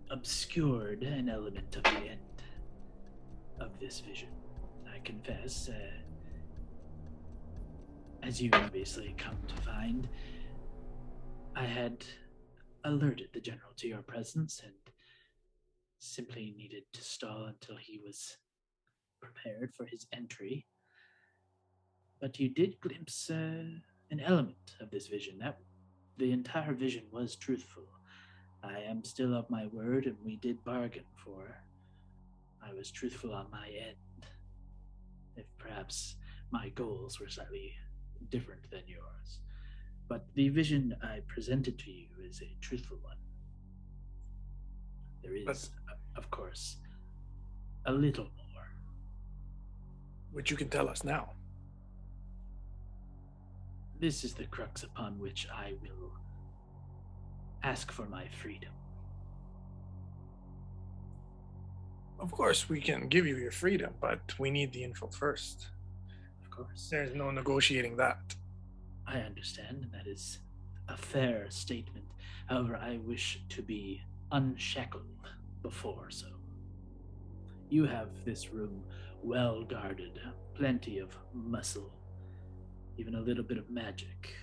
obscured an element of the end of this vision. I confess, as you obviously come to find, I had alerted the general to your presence and simply needed to stall until he was prepared for his entry. But you did glimpse an element of this vision. That the entire vision was truthful. I am still of my word, and we did bargain for. I was truthful on my end. If perhaps my goals were slightly different than yours. But the vision I presented to you is a truthful one. There is, of course, a little more.
Which you can tell us now.
This is the crux upon which I will ask for my freedom.
Of course, we can give you your freedom, but we need the info first.
Of course.
There's no negotiating that.
I understand, and that is a fair statement. However, I wish to be unshackled before so. You have this room well guarded, plenty of muscle, even a little bit of magic.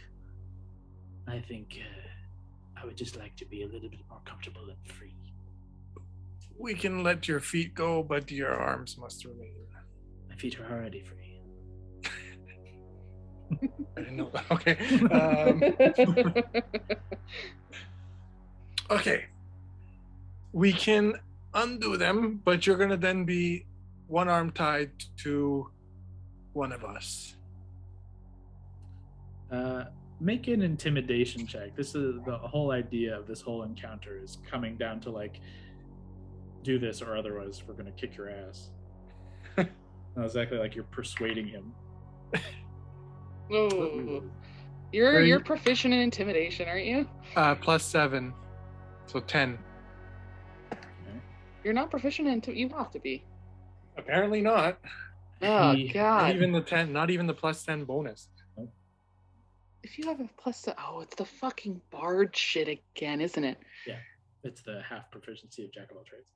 I think I would just like to be a little bit more comfortable and free.
We can let your feet go, but your arms must remain.
My feet are already free.
I didn't know. Okay. Okay. We can undo them, but you're going to then be one arm tied to one of us.
Make an intimidation check. This is the whole idea of this whole encounter is coming down to like, do this or otherwise we're gonna kick your ass. Not exactly like you're persuading him.
Oh, you're proficient in intimidation, aren't you?
+7, so 10.
You're not proficient in you have to be.
Apparently not.
Oh
He-
God!
Not even the 10. Not even the +10 bonus.
If you have a it's the fucking bard shit again, isn't it?
Yeah, it's the half proficiency of jack of all trades.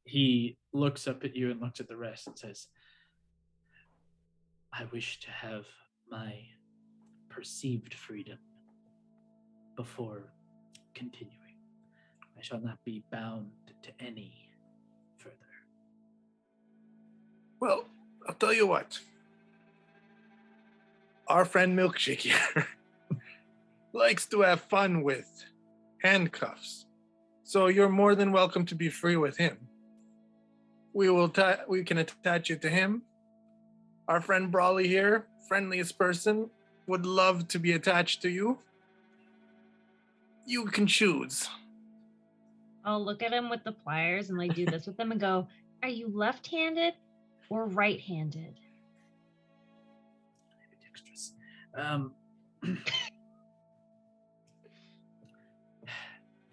He looks up at you and looks at the rest and says, I wish to have my perceived freedom before continuing. I shall not be bound to any further.
Well, I'll tell you what. Our friend Milkshake here likes to have fun with handcuffs. So you're more than welcome to be free with him. We can attach you to him. Our friend Brawley here, friendliest person, would love to be attached to you, you can choose.
I'll look at him with the pliers and like do this with them and go, are you left-handed or right-handed?
Dexterous.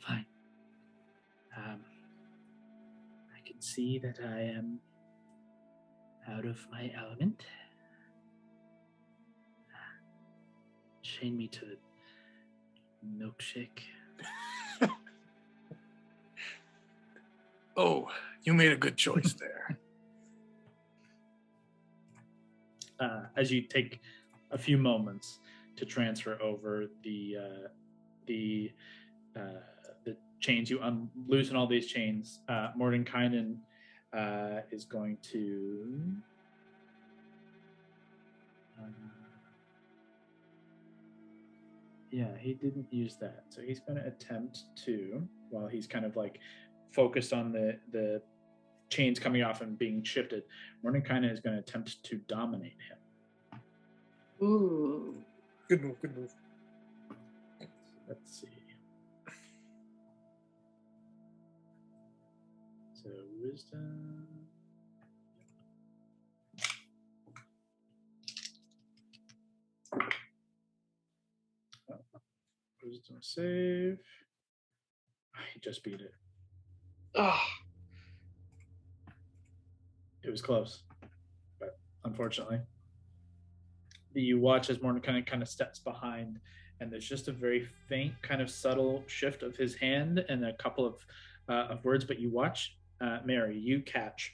Fine. I can see that I am out of my element. Chain me to the milkshake.
Oh, you made a good choice there.
As you take a few moments to transfer over the chains, you loosen all these chains. Mordenkainen is going to. Yeah, he didn't use that, so he's going to attempt to, while he's kind of like focused on the chains coming off and being shifted, Mordenkainen is going to attempt to dominate him.
Ooh.
Good move, good move.
Let's see. So wisdom. Wisdom save. He just beat it.
Oh.
It was close, but unfortunately. You watch as Mordenkainen kind of steps behind, and there's just a very faint, kind of subtle shift of his hand and a couple of words. But you watch, Mary, you catch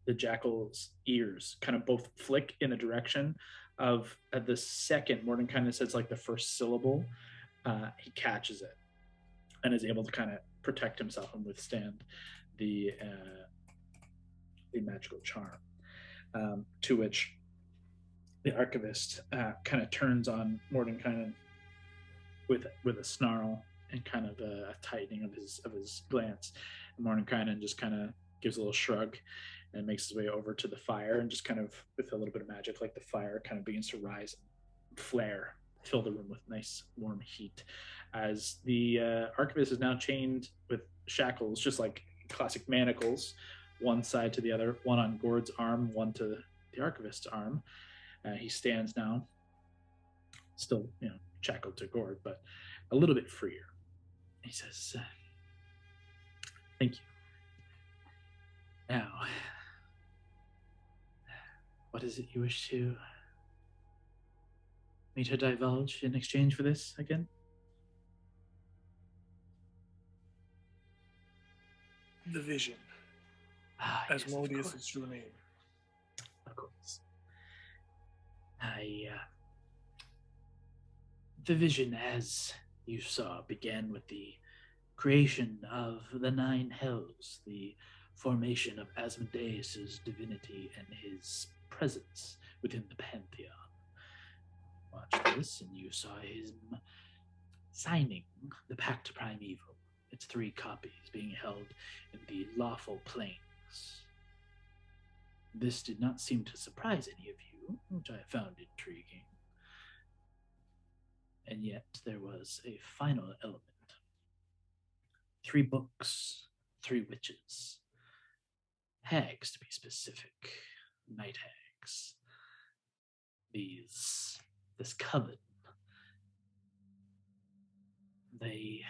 the jackal's ears kind of both flick in the direction of the second Mordenkainen says like the first syllable. He catches it and is able to kind of protect himself and withstand the magical charm. To which the Archivist kind of turns on Mordenkainen with a snarl and kind of a tightening of his glance. And Mordenkainen just kind of gives a little shrug and makes his way over to the fire, and just kind of with a little bit of magic, like the fire kind of begins to rise and flare, fill the room with nice warm heat. As the Archivist is now chained with shackles, just like classic manacles, one side to the other, one on Gord's arm, one to the Archivist's arm. He stands now, still, shackled to Gord, but a little bit freer. He says, "Thank you. Now, what is it you wish to me to divulge in exchange for this again?"
The vision.
Yes,
Asmodeus' is true name.
Of course. The vision, as you saw, began with the creation of the Nine Hells, the formation of Asmodeus' divinity and his presence within the Pantheon. Watch this, and you saw him signing the Pact Primeval, its 3 copies being held in the lawful planes. This did not seem to surprise any of you, which I found intriguing. And yet there was a final element. 3 books, 3 witches. Hags, to be specific. Night hags. This coven. They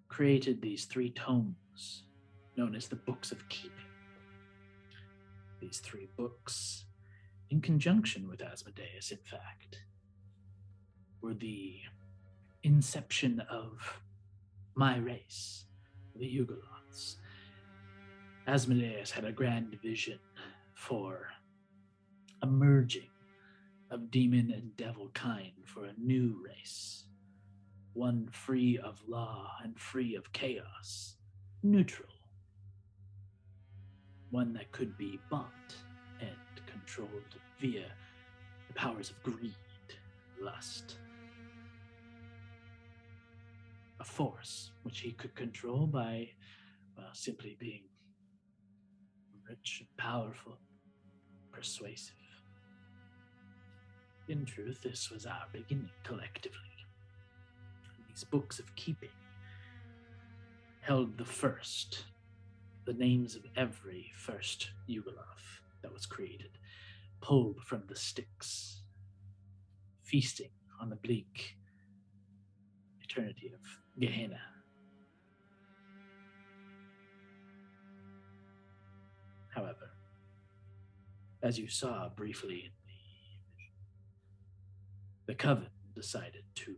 created these 3 tomes known as the Books of Keeping. These 3 books, in conjunction with Asmodeus, in fact, were the inception of my race, the Ugolots. Asmodeus had a grand vision for a merging of demon and devil kind for a new race, one free of law and free of chaos, neutral, one that could be bought and controlled via the powers of greed, lust. A force which he could control by, simply being rich and powerful, persuasive. In truth, this was our beginning collectively. These books of keeping held the names of every first Yugoloth that was created, pulled from the Styx, feasting on the bleak eternity of Gehenna. However, as you saw briefly in the Coven decided to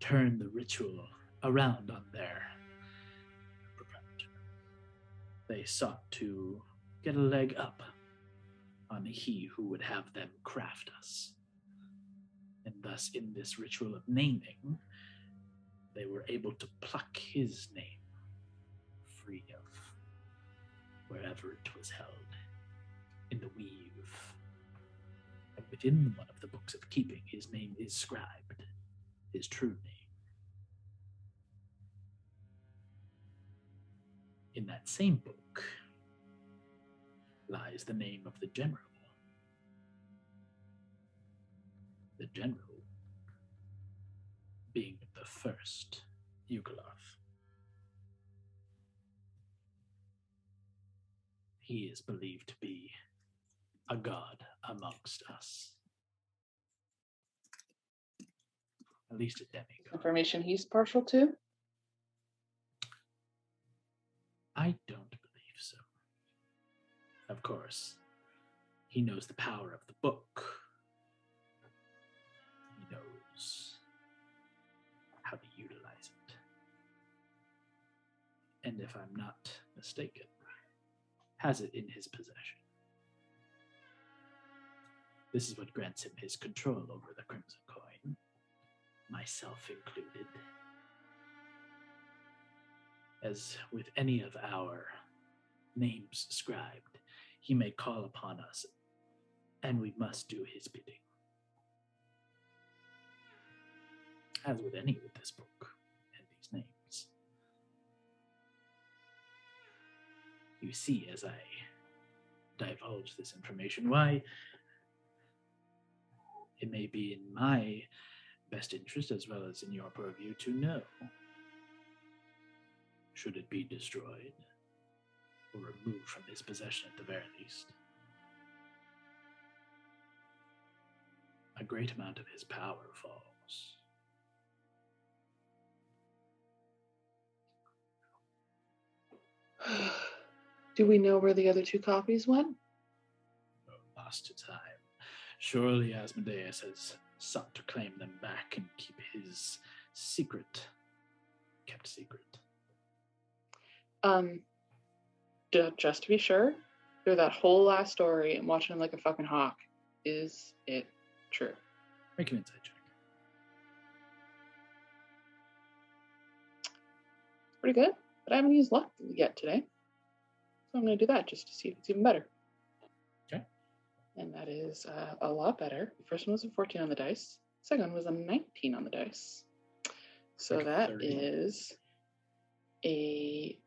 turn the ritual around on their proprietor. They sought to get a leg up on he who would have them craft us. And thus, in this ritual of naming, they were able to pluck his name free of wherever it was held in the weave. And within one of the books of keeping, his name is scribed, his true name. In that same book lies the name of the general. The general being the first Yugoloth. He is believed to be a god amongst us. At least a demigod.
Information he's partial to?
I don't believe so. Of course, he knows the power of the book. He knows how to utilize it. And if I'm not mistaken, has it in his possession. This is what grants him his control over the Crimson Coin, myself included. As with any of our names scribed, he may call upon us, and we must do his bidding. As with any with this book and these names. You see, as I divulge this information, why it may be in my best interest as well as in your purview to know. Should it be destroyed or removed from his possession at the very least, a great amount of his power falls.
Do we know where the other 2 copies went?
Lost to time. Surely Asmodeus has sought to claim them back and keep his secret kept secret.
Just to be sure, through that whole last story and watching him like a fucking hawk, is it true?
Make an insight check.
Pretty good, but I haven't used luck yet today. So I'm going to do that just to see if it's even better.
Okay.
And that is a lot better. The first one was a 14 on the dice. The second one was a 19 on the dice. So
Like
that
30.
is a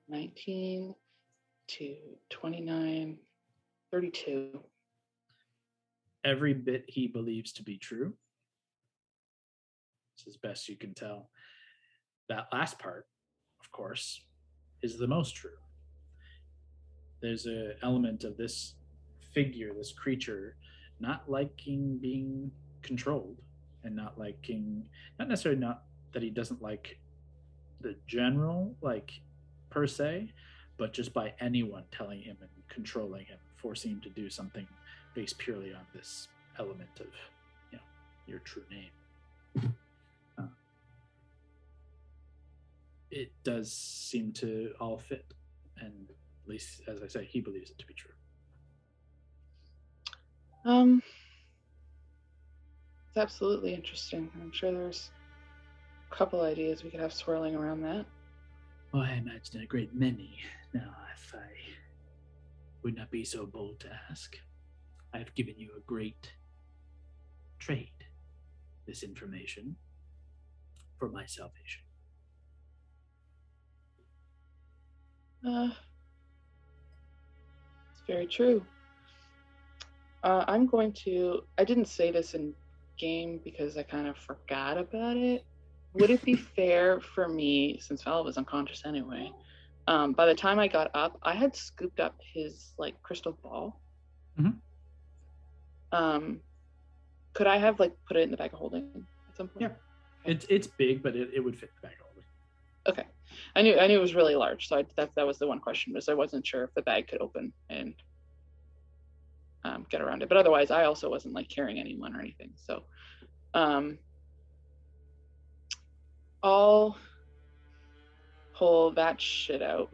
19 to 29, 32.
Every bit he believes to be true. It's as best you can tell. That last part, of course, is the most true. There's an element of this figure, this creature, not liking being controlled and not necessarily not that he doesn't like the general, like per se, but just by anyone telling him and controlling him, forcing him to do something based purely on this element of, your true name. It does seem to all fit, and at least, as I say, he believes it to be true.
It's absolutely interesting. I'm sure there's a couple ideas we could have swirling around that.
Well, I imagine a great many. Now, if I would not be so bold to ask, I have given you a great trade, this information, for my salvation.
It's very true. I'm going to. I didn't say this in game because I kind of forgot about it. Would it be fair for me, since Val was unconscious anyway? By the time I got up, I had scooped up his like crystal ball.
Mhm.
Could I have like put it in the bag of holding at some point?
Yeah. It's big, but it would fit the bag of holding.
Okay. I knew it was really large, so that was the one question, was I wasn't sure if the bag could open and get around it. But otherwise, I also wasn't like carrying anyone or anything. So I'll pull that shit out.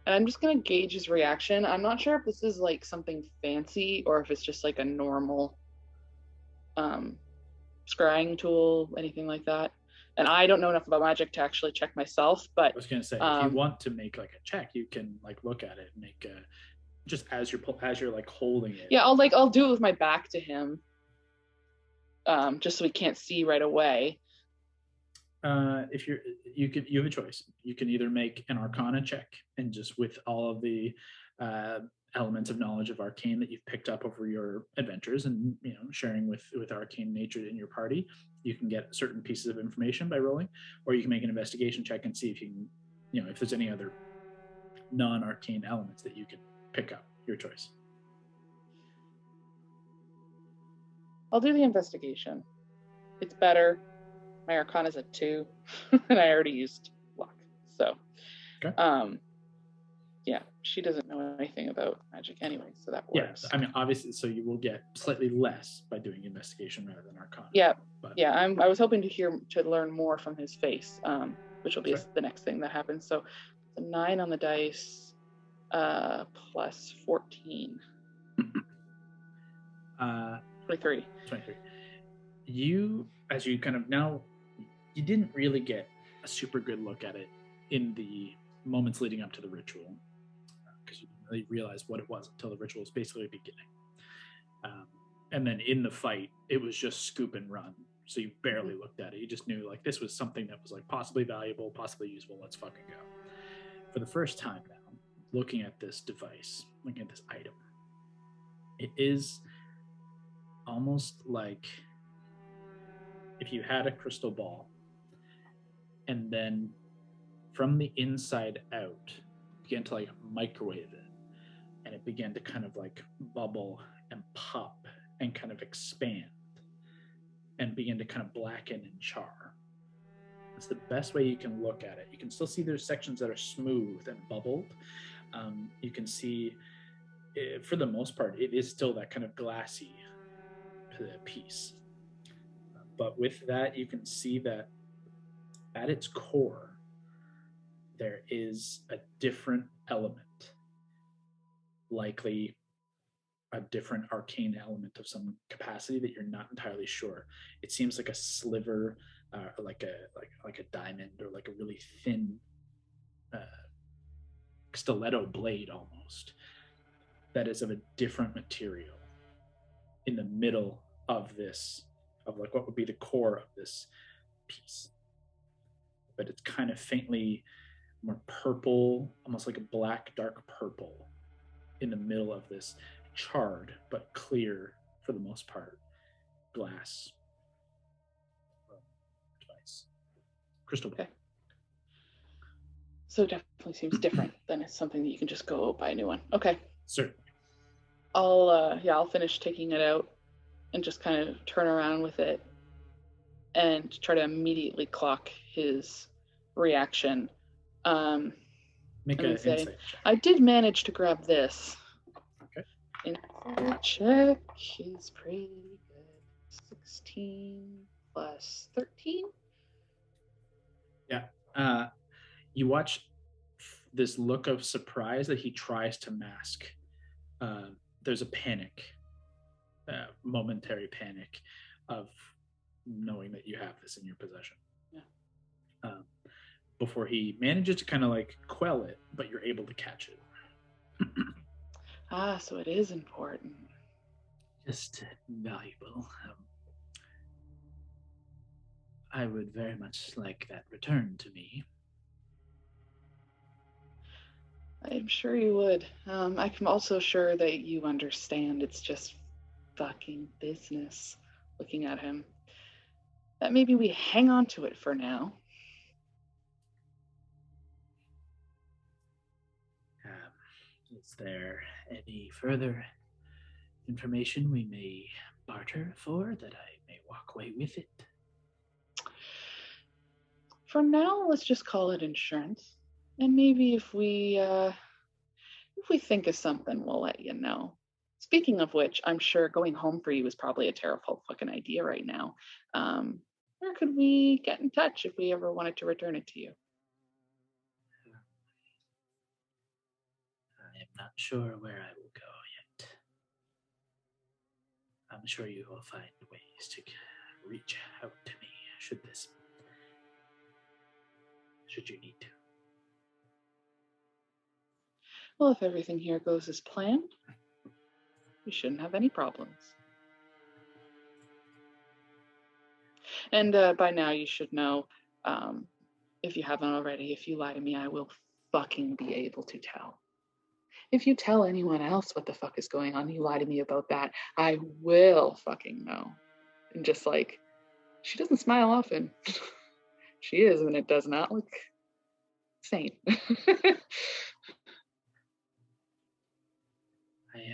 And I'm just gonna gauge his reaction. I'm not sure if this is like something fancy or if it's just like a normal scrying tool, anything like that. And I don't know enough about magic to actually check myself, but
I was gonna say, if you want to make like a check, you can like look at it and make a, just as you're like holding it.
yeah, I'll do it with my back to him, just so he can't see right away.
If you have a choice. You can either make an Arcana check, and just with all of the elements of knowledge of arcane that you've picked up over your adventures, and sharing with arcane nature in your party, you can get certain pieces of information by rolling, or you can make an investigation check and see if you can, if there's any other non-arcane elements that you can pick up. Your choice.
I'll do the investigation. It's better. My Arcana's at 2, and I already used luck. So,
okay.
Yeah, she doesn't know anything about magic anyway, so that works.
Yeah, I mean, obviously, so you will get slightly less by doing investigation rather than Arcana.
Yeah,
but...
yeah. I was hoping to learn more from his face, which will be the next thing that happens. So, it's a 9 on the dice, plus 14. 23.
23. You, as you kind of now, you didn't really get a super good look at it in the moments leading up to the ritual, because you didn't really realize what it was until the ritual was basically beginning. And then in the fight, it was just scoop and run. So you barely looked at it. You just knew like this was something that was like possibly valuable, possibly useful. Let's fucking go. For the first time now, looking at this device, looking at this item, it is almost like if you had a crystal ball and then from the inside out began to like microwave it, and it began to kind of like bubble and pop and kind of expand and begin to kind of blacken and char. It's the best way you can look at it. You can still see there's sections that are smooth and bubbled. You can see, for the most part, it is still that kind of glassy piece. But with that, you can see that at its core, there is a different element, likely a different arcane element of some capacity that you're not entirely sure. It seems like a sliver, like a diamond, or like a really thin stiletto blade almost, that is of a different material in the middle of this, of like what would be the core of this piece. But it's kind of faintly more purple, almost like a black, dark purple in the middle of this charred but clear, for the most part, glass device. Crystal ball.
Okay. So it definitely seems different than it's something that you can just go buy a new one. Okay.
Certainly.
I'll finish taking it out and just kind of turn around with it and try to immediately clock his reaction.
Make an insight check.
I did manage to grab this.
Okay.
Insight check is pretty good. 16 plus 13.
Yeah. You watch this look of surprise that he tries to mask. There's a panic, momentary panic of knowing that you have this in your possession.
Yeah.
Before he manages to kind of like quell it, but you're able to catch it.
So it is important.
Just valuable. I would very much like that returned to me.
I'm sure you would. I'm also sure that you understand. It's just fucking business, looking at him, that maybe we hang on to it for now.
Is there any further information we may barter for that I may walk away with it?
For now, let's just call it insurance. And maybe if we think of something, we'll let you know. Speaking of which, I'm sure going home for you is probably a terrible fucking idea right now. Where could we get in touch if we ever wanted to return it to you?
I am not sure where I will go yet. I'm sure you will find ways to reach out to me should you need to.
Well, if everything here goes as planned, we shouldn't have any problems. And by now you should know, if you haven't already, if you lie to me, I will fucking be able to tell. If you tell anyone else what the fuck is going on, you lie to me about that, I will fucking know. And just like, she doesn't smile often. She is, and it does not look sane.
I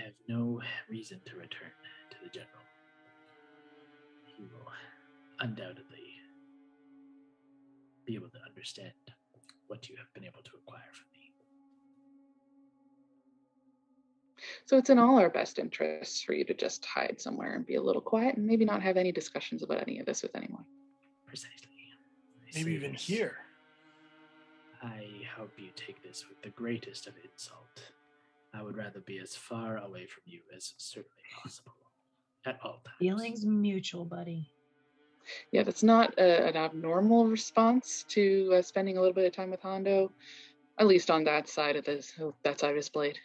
have no reason to return to the general. He will undoubtedly be able to understand what you have been able to acquire from me.
So it's in all our best interests for you to just hide somewhere and be a little quiet and maybe not have any discussions about any of this with anyone.
Precisely.
Maybe even here.
I hope you take this with the greatest of insult. I would rather be as far away from you as certainly possible at all times.
Feelings mutual, buddy.
Yeah, that's not an abnormal response to spending a little bit of time with Hondo, at least on that side of his blade.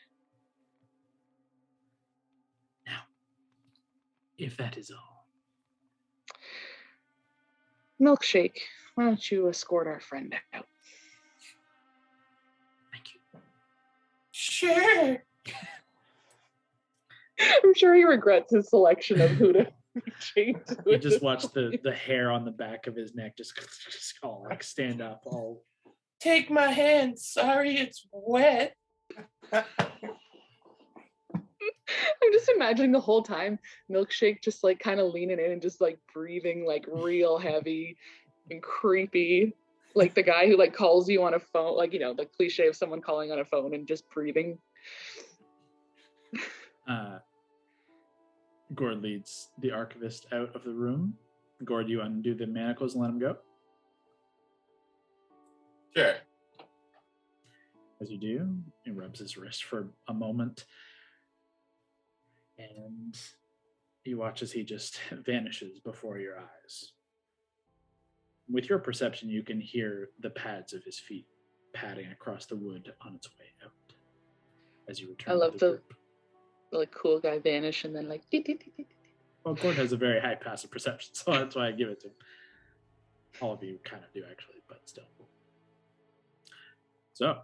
Now, if that is all.
Milkshake, why don't you escort our friend out?
Thank you.
Sure.
I'm sure he regrets his selection of who to change.
You just watch the hair on the back of his neck just all like stand up all.
Take my hand. Sorry, it's wet.
I'm just imagining the whole time Milkshake just like kind of leaning in and just like breathing like real heavy and creepy, like the guy who like calls you on a phone, like, you know, the cliche of someone calling on a phone and just breathing.
Gord leads the Archivist out of the room. Gord, you undo the manacles and let him go.
Sure.
As you do, he rubs his wrist for a moment. And you watch as he just vanishes before your eyes. With your perception, you can hear the pads of his feet padding across the wood on its way out. As you return
I love
to the group.
the like cool guy vanish and then like.
Well, Gord has a very high passive perception, so that's why I give it to him. All of you kind of do, actually, but still. So, a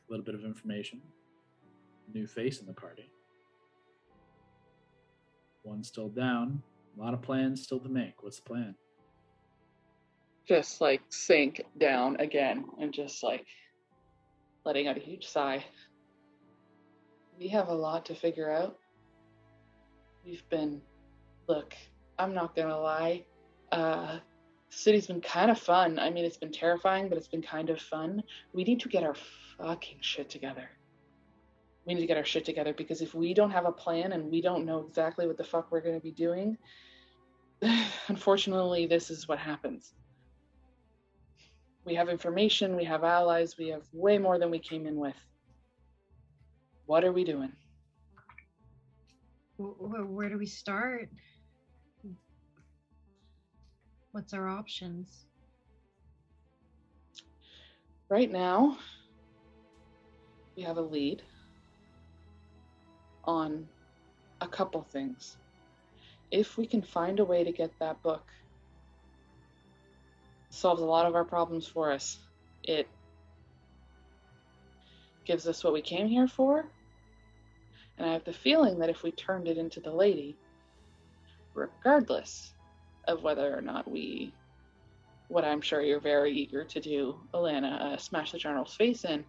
little bit of information. New face in the party. One still down. A lot of plans still to make. What's the plan?
Just like sink down again and just like letting out a huge sigh. We have a lot to figure out. Look, I'm not gonna lie. The city's been kind of fun. I mean, it's been terrifying, but it's been kind of fun. We need to get our fucking shit together. We need to get our shit together, because if we don't have a plan and we don't know exactly what the fuck we're going to be doing, unfortunately, this is what happens. We have information, we have allies, we have way more than we came in with. What are we doing?
Where do we start? What's our options?
Right now, we have a lead on a couple things. If we can find a way to get that book, it solves a lot of our problems for us. It gives us what we came here for, and I have the feeling that if we turned it into the lady, regardless of whether or not what I'm sure you're very eager to do, Alana, smash the general's face in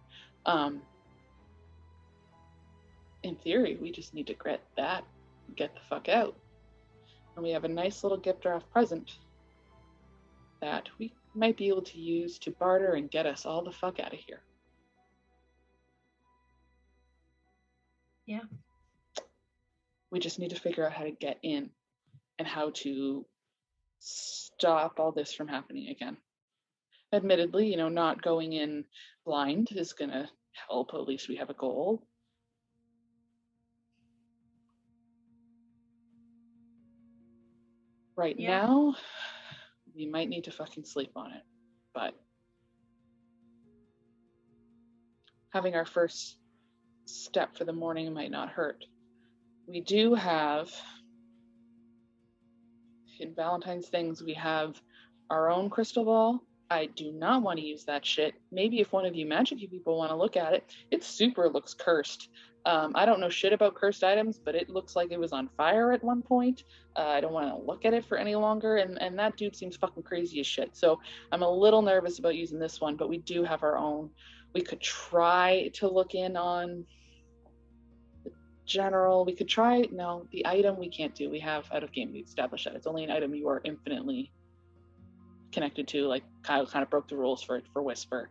theory, we just need to get the fuck out. And we have a nice little gift wrap present that we might be able to use to barter and get us all the fuck out of here.
Yeah.
We just need to figure out how to get in and how to stop all this from happening again. Admittedly, not going in blind is going to help. At least we have a goal. Right now, we might need to fucking sleep on it. But having our first step for the morning might not hurt. We do have, in Valentine's things, we have our own crystal ball. I do not want to use that shit. Maybe if one of you magic-y people want to look at it, it super looks cursed. I don't know shit about cursed items, but it looks like it was on fire at one point. I don't want to look at it for any longer, and that dude seems fucking crazy as shit. So I'm a little nervous about using this one, but we do have our own. We could try to look in on the general. We could try, no, the item we can't do. We have out of game, we established that. It's only an item you are infinitely connected to, like Kyle kind of broke the rules for Whisper,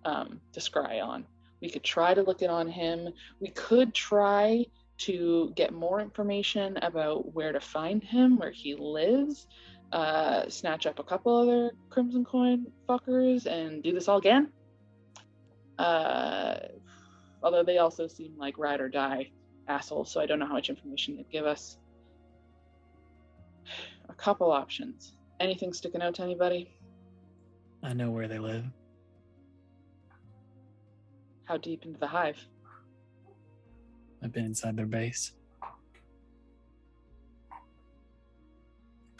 to scry on. We could try to look it on him. We could try to get more information about where to find him, where he lives, snatch up a couple other Crimson Coin fuckers and do this all again. Although they also seem like ride or die assholes, so I don't know how much information they'd give us. A couple options. Anything sticking out to anybody?
I know where they live.
How deep into the Hive?
I've been inside their base.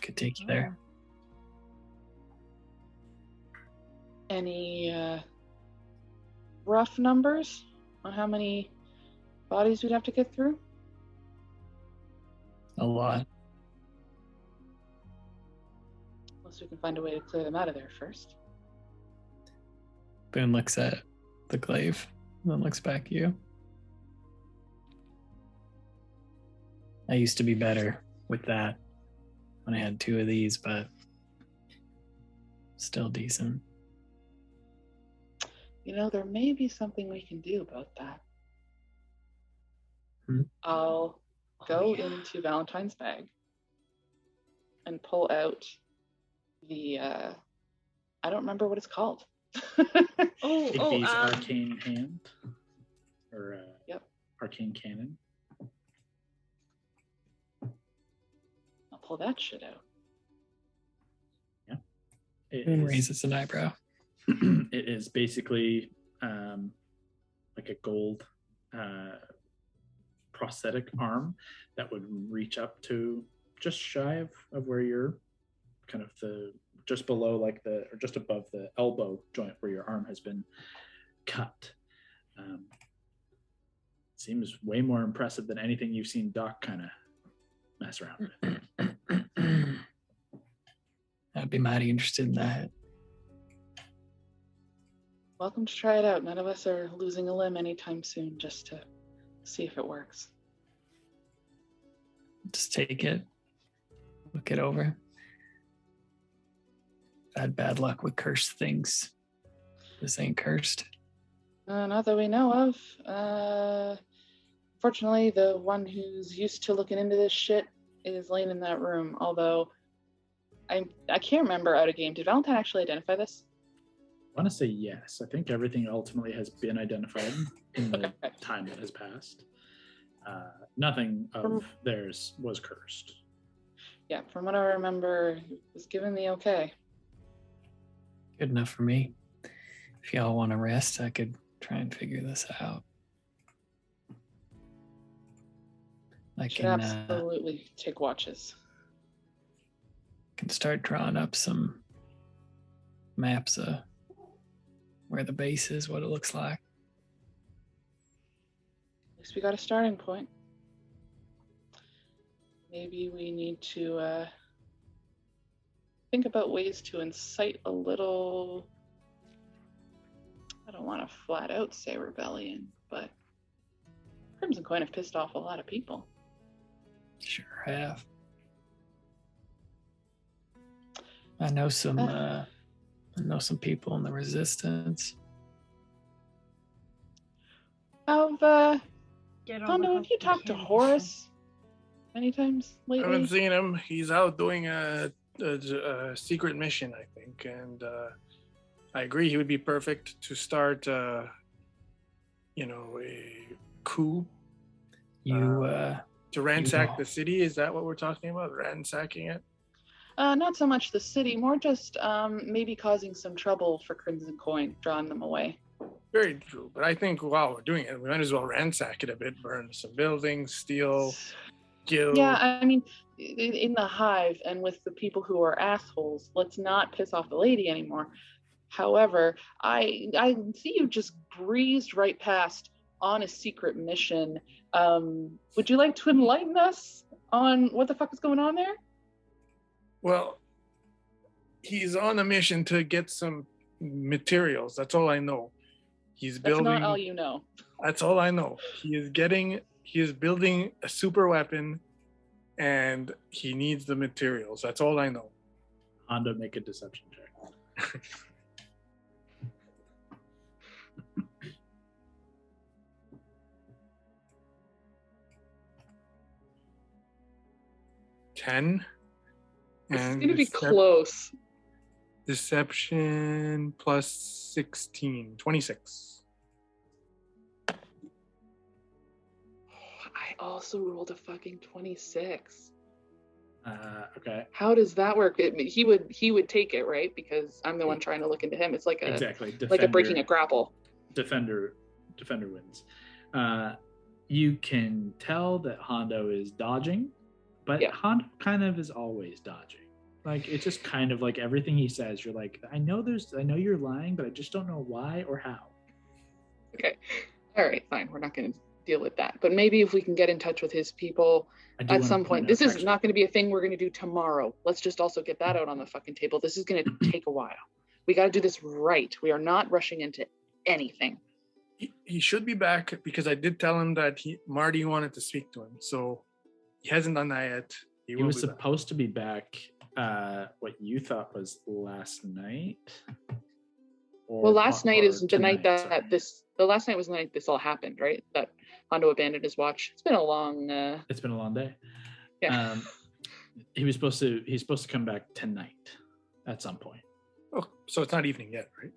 Could take you there.
Any rough numbers on how many bodies we'd have to get through?
A lot.
Unless we can find a way to clear them out of there first.
Boone looks at the glaive and then looks back at you. I used to be better with that when I had 2 of these, but still decent.
There may be something we can do about that. I'll go into Valentine's bag and pull out the, I don't remember what it's called.
Igby's Arcane Hand. Or,
yep.
Arcane Cannon.
I'll pull that shit out.
Yeah.
Boone raises an eyebrow.
It is basically like a gold prosthetic arm that would reach up to just shy of where you're kind of just below or just above the elbow joint where your arm has been cut. Seems way more impressive than anything you've seen Doc kind of mess around with.
I'd be mighty interested in that.
Welcome to try it out. None of us are losing a limb anytime soon, just to see if it works.
Just take it. Look it over. I've had bad luck with cursed things. This ain't cursed.
Not that we know of. Fortunately, the one who's used to looking into this shit is laying in that room. Although, I can't remember out of game. Did Valentine actually identify this?
I want to say yes. I think everything ultimately has been identified in the time that has passed. Nothing of theirs was cursed.
Yeah, from what I remember, it was given the okay.
Good enough for me. If y'all want to rest, I could try and figure this out. I
Should
can
absolutely take watches.
Can start drawing up some maps of where the base is, what it looks like.
At least we got a starting point. maybe we need to think about ways to incite a little, I don't want to flat out say rebellion, but Crimson Coin have pissed off a lot of people.
Sure have. I know some people in the Resistance.
Hondo,
Get all the
have
help
you
we
talked to
can.
Horace many times
I haven't
lately?
seen him. He's out doing a secret mission, I think, and I agree he would be perfect to start, a coup to ransack the city. Is that what we're talking about? Ransacking it?
Not so much the city, more just maybe causing some trouble for Crimson Coin, drawing them away.
Very true. But I think while we're doing it, we might as well ransack it a bit, burn some buildings, steal, kill.
Yeah, I mean, in the Hive and with the people who are assholes, let's not piss off the lady anymore. However, I see you just breezed right past on a secret mission. Would you like to enlighten us on what the fuck is going on there?
Well, he's on a mission to get some materials. That's all I know. He's building.
That's not all you know.
That's all I know. He is building a super weapon, and he needs the materials. That's all I know.
Hondo, make a deception check.
$10.
It's going to be close.
Deception plus 16, 26.
I also rolled a fucking 26.
Okay.
How does that work? He would take it, right? Because I'm the one trying to look into him. It's like a
Exactly.
like a breaking a grapple.
Defender wins. You can tell that Hondo is dodging, but
Yeah.
Hondo kind of is always dodging. Like, it's just kind of like everything he says, you're like, I know you're lying, but I just don't know why or how.
Okay. All right, fine. We're not going to deal with that. But maybe if we can get in touch with his people at some point. This is not going to be a thing we're going to do tomorrow. Let's just also get that out on the fucking table. This is going to take a while. We got to do this right. We are not rushing into anything.
He should be back because I did tell him that Marty wanted to speak to him. So he hasn't done that yet.
He was supposed to be back what you thought was last night.
Well, last night is the night that the last night was the night this all happened, right? That Hondo abandoned his watch. It's been a long
day.
Yeah.
He's supposed to come back tonight at some point.
Oh, so it's not evening yet, right?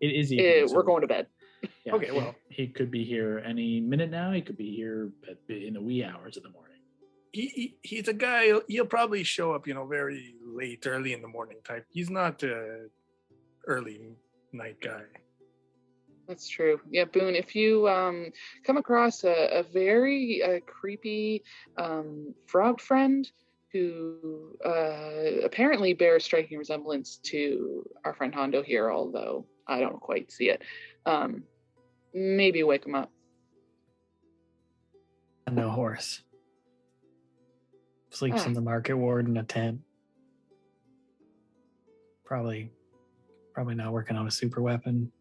It is evening.
We're going to bed.
Yeah,
okay, well,
he could be here any minute now. He could be here in the wee hours of the morning.
He's a guy. He'll probably show up, very late, early in the morning type. He's not a early night guy.
That's true. Yeah, Boone, if you come across a very creepy frog friend who apparently bears striking resemblance to our friend Hondo here, although I don't quite see it, maybe wake him up.
No horse. Sleeps in the market ward in a tent. Probably not working on a super weapon.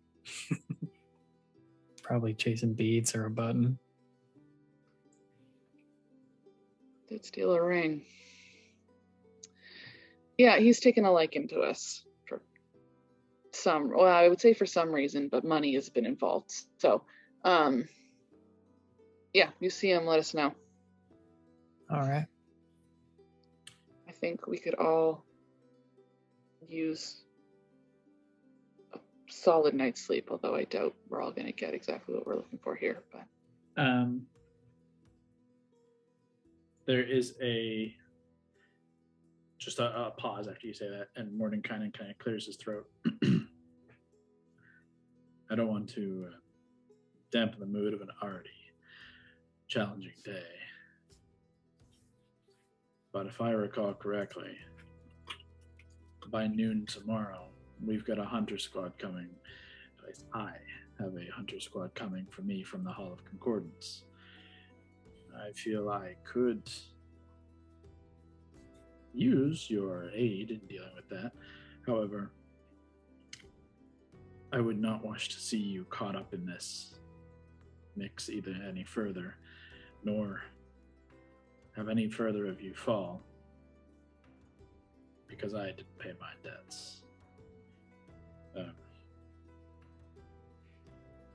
Probably chasing beads or a button.
Did steal a ring. Yeah, he's taken a liking to us for I would say for some reason, but money has been involved. So, yeah, you see him, let us know.
All right.
I think we could all use a solid night's sleep, although I doubt we're all going to get exactly what we're looking for here. But
there is a pause after you say that, and Morden kind of clears his throat. I don't want to dampen the mood of an already challenging day. But if I recall correctly, by noon tomorrow, we've got a hunter squad coming. At least I have a hunter squad coming for me from the Hall of Concordance. I feel I could use your aid in dealing with that. However, I would not wish to see you caught up in this mix either any further, nor have any further of you fall, because I didn't pay my debts.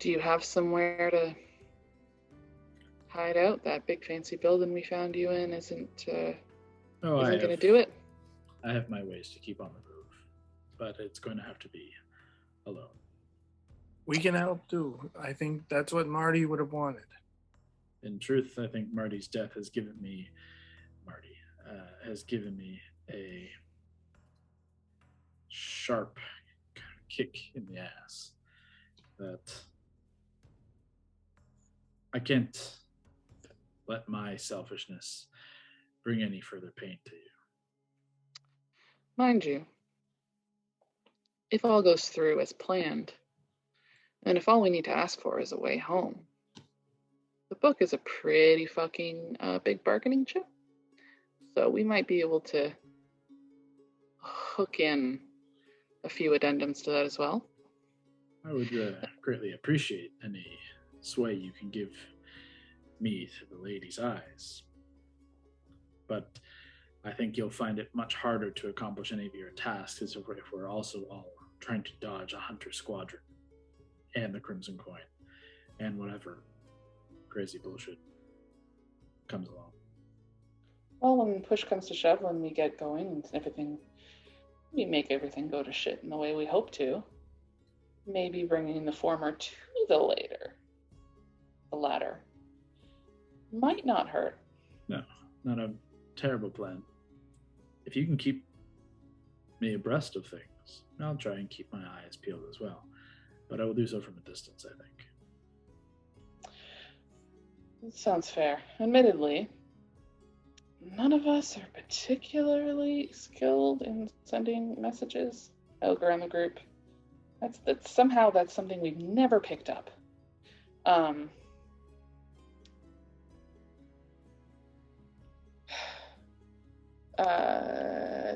Do you have somewhere to hide out? That big fancy building we found you in isn't going to do it.
I have my ways to keep on the move, but it's going to have to be alone.
We can help too. I think that's what Marty would have wanted.
In truth, I think Marty's death has given me a sharp kind of kick in the ass that I can't let my selfishness bring any further pain to you.
Mind you, if all goes through as planned, and if all we need to ask for is a way home, the book is a pretty fucking big bargaining chip. So we might be able to hook in a few addendums to that as well.
I would greatly appreciate any sway you can give me to the lady's eyes. But I think you'll find it much harder to accomplish any of your tasks if we're also all trying to dodge a hunter squadron and the Crimson Coin and whatever crazy bullshit comes along.
Well, when push comes to shove, when we get going and everything, we make everything go to shit in the way we hope to. Maybe bringing the former to the latter, might not hurt.
No, not a terrible plan. If you can keep me abreast of things, I'll try and keep my eyes peeled as well. But I will do so from a distance, I think.
That sounds fair. Admittedly, none of us are particularly skilled in sending messages out around the group. That's something we've never picked up.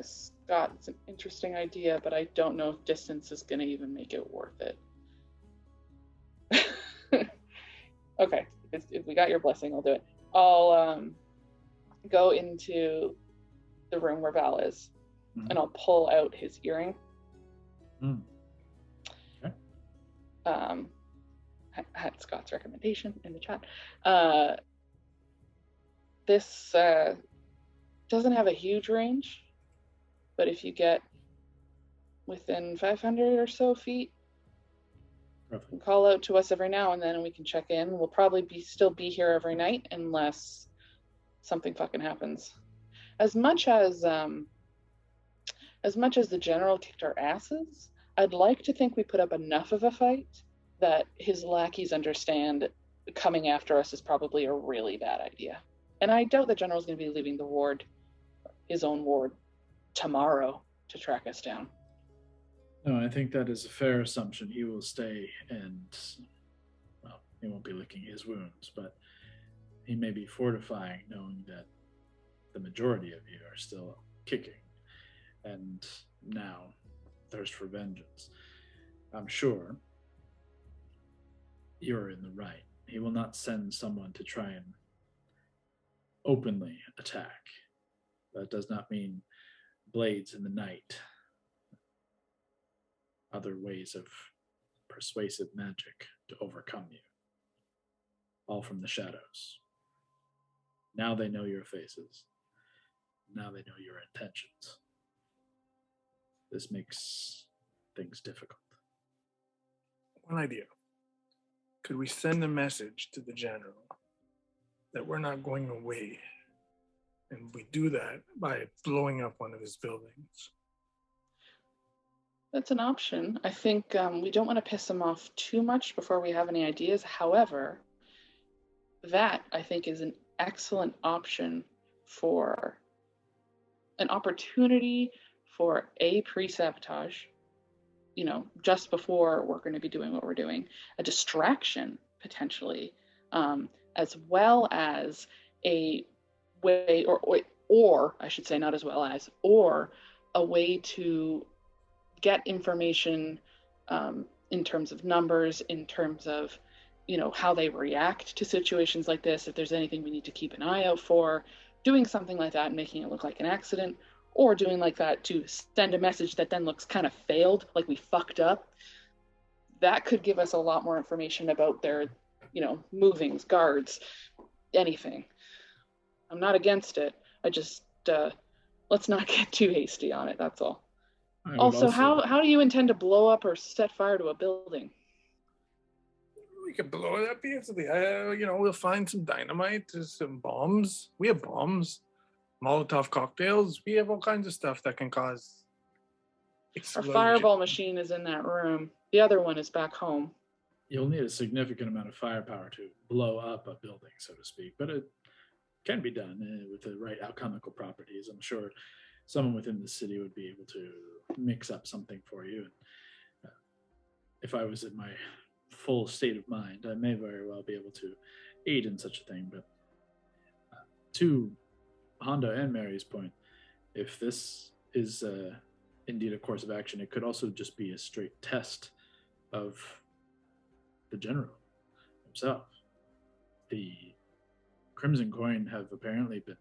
Scott, it's an interesting idea, but I don't know if distance is going to even make it worth it. Okay, if we got your blessing, I'll do it. I'll go into the room where Val is, and I'll pull out his earring.
Okay.
Had Scott's recommendation in the chat. This doesn't have a huge range, but if you get within 500 or so feet,
Roughly.
call out to us every now and then, and we can check in. We'll probably still be here every night unless something fucking happens. As much as the general kicked our asses, I'd like to think we put up enough of a fight that his lackeys understand coming after us is probably a really bad idea. And I doubt the general's going to be leaving the ward, his own ward, tomorrow to track us down.
No, I think that is a fair assumption. He will stay and, well, he won't be licking his wounds, but he may be fortifying, knowing that the majority of you are still kicking and now thirst for vengeance. I'm sure you're in the right. He will not send someone to try and openly attack. That does not mean blades in the night. Other ways of persuasive magic to overcome you. All from the shadows. Now they know your faces. Now they know your intentions. This makes things difficult.
One idea. Could we send a message to the general that we're not going away? And we do that by blowing up one of his buildings.
That's an option. I think we don't want to piss him off too much before we have any ideas. However, that, I think, is an excellent option for an opportunity for a pre-sabotage, just before we're going to be doing what we're doing, a distraction, potentially, as well as a way, or or I should say not as well as, or a way to get information in terms of numbers, in terms of, how they react to situations like this, if there's anything we need to keep an eye out for, doing something like that and making it look like an accident, or doing like that to send a message that then looks kind of failed, like we fucked up. That could give us a lot more information about their, movings, guards, anything. I'm not against it. I just, let's not get too hasty on it, that's all. Also, how do you intend to blow up or set fire to a building?
We could blow it up easily. We'll find some dynamite, some bombs. We have bombs, Molotov cocktails. We have all kinds of stuff that can cause explosion.
Our fireball machine is in that room. The other one is back home.
You'll need a significant amount of firepower to blow up a building, so to speak, but it can be done with the right alchemical properties. I'm sure someone within the city would be able to mix up something for you. If I was in my full state of mind, I may very well be able to aid in such a thing. But to Honda and Mary's point, if this is indeed a course of action, it could also just be a straight test of the general himself. The Crimson Coin have apparently been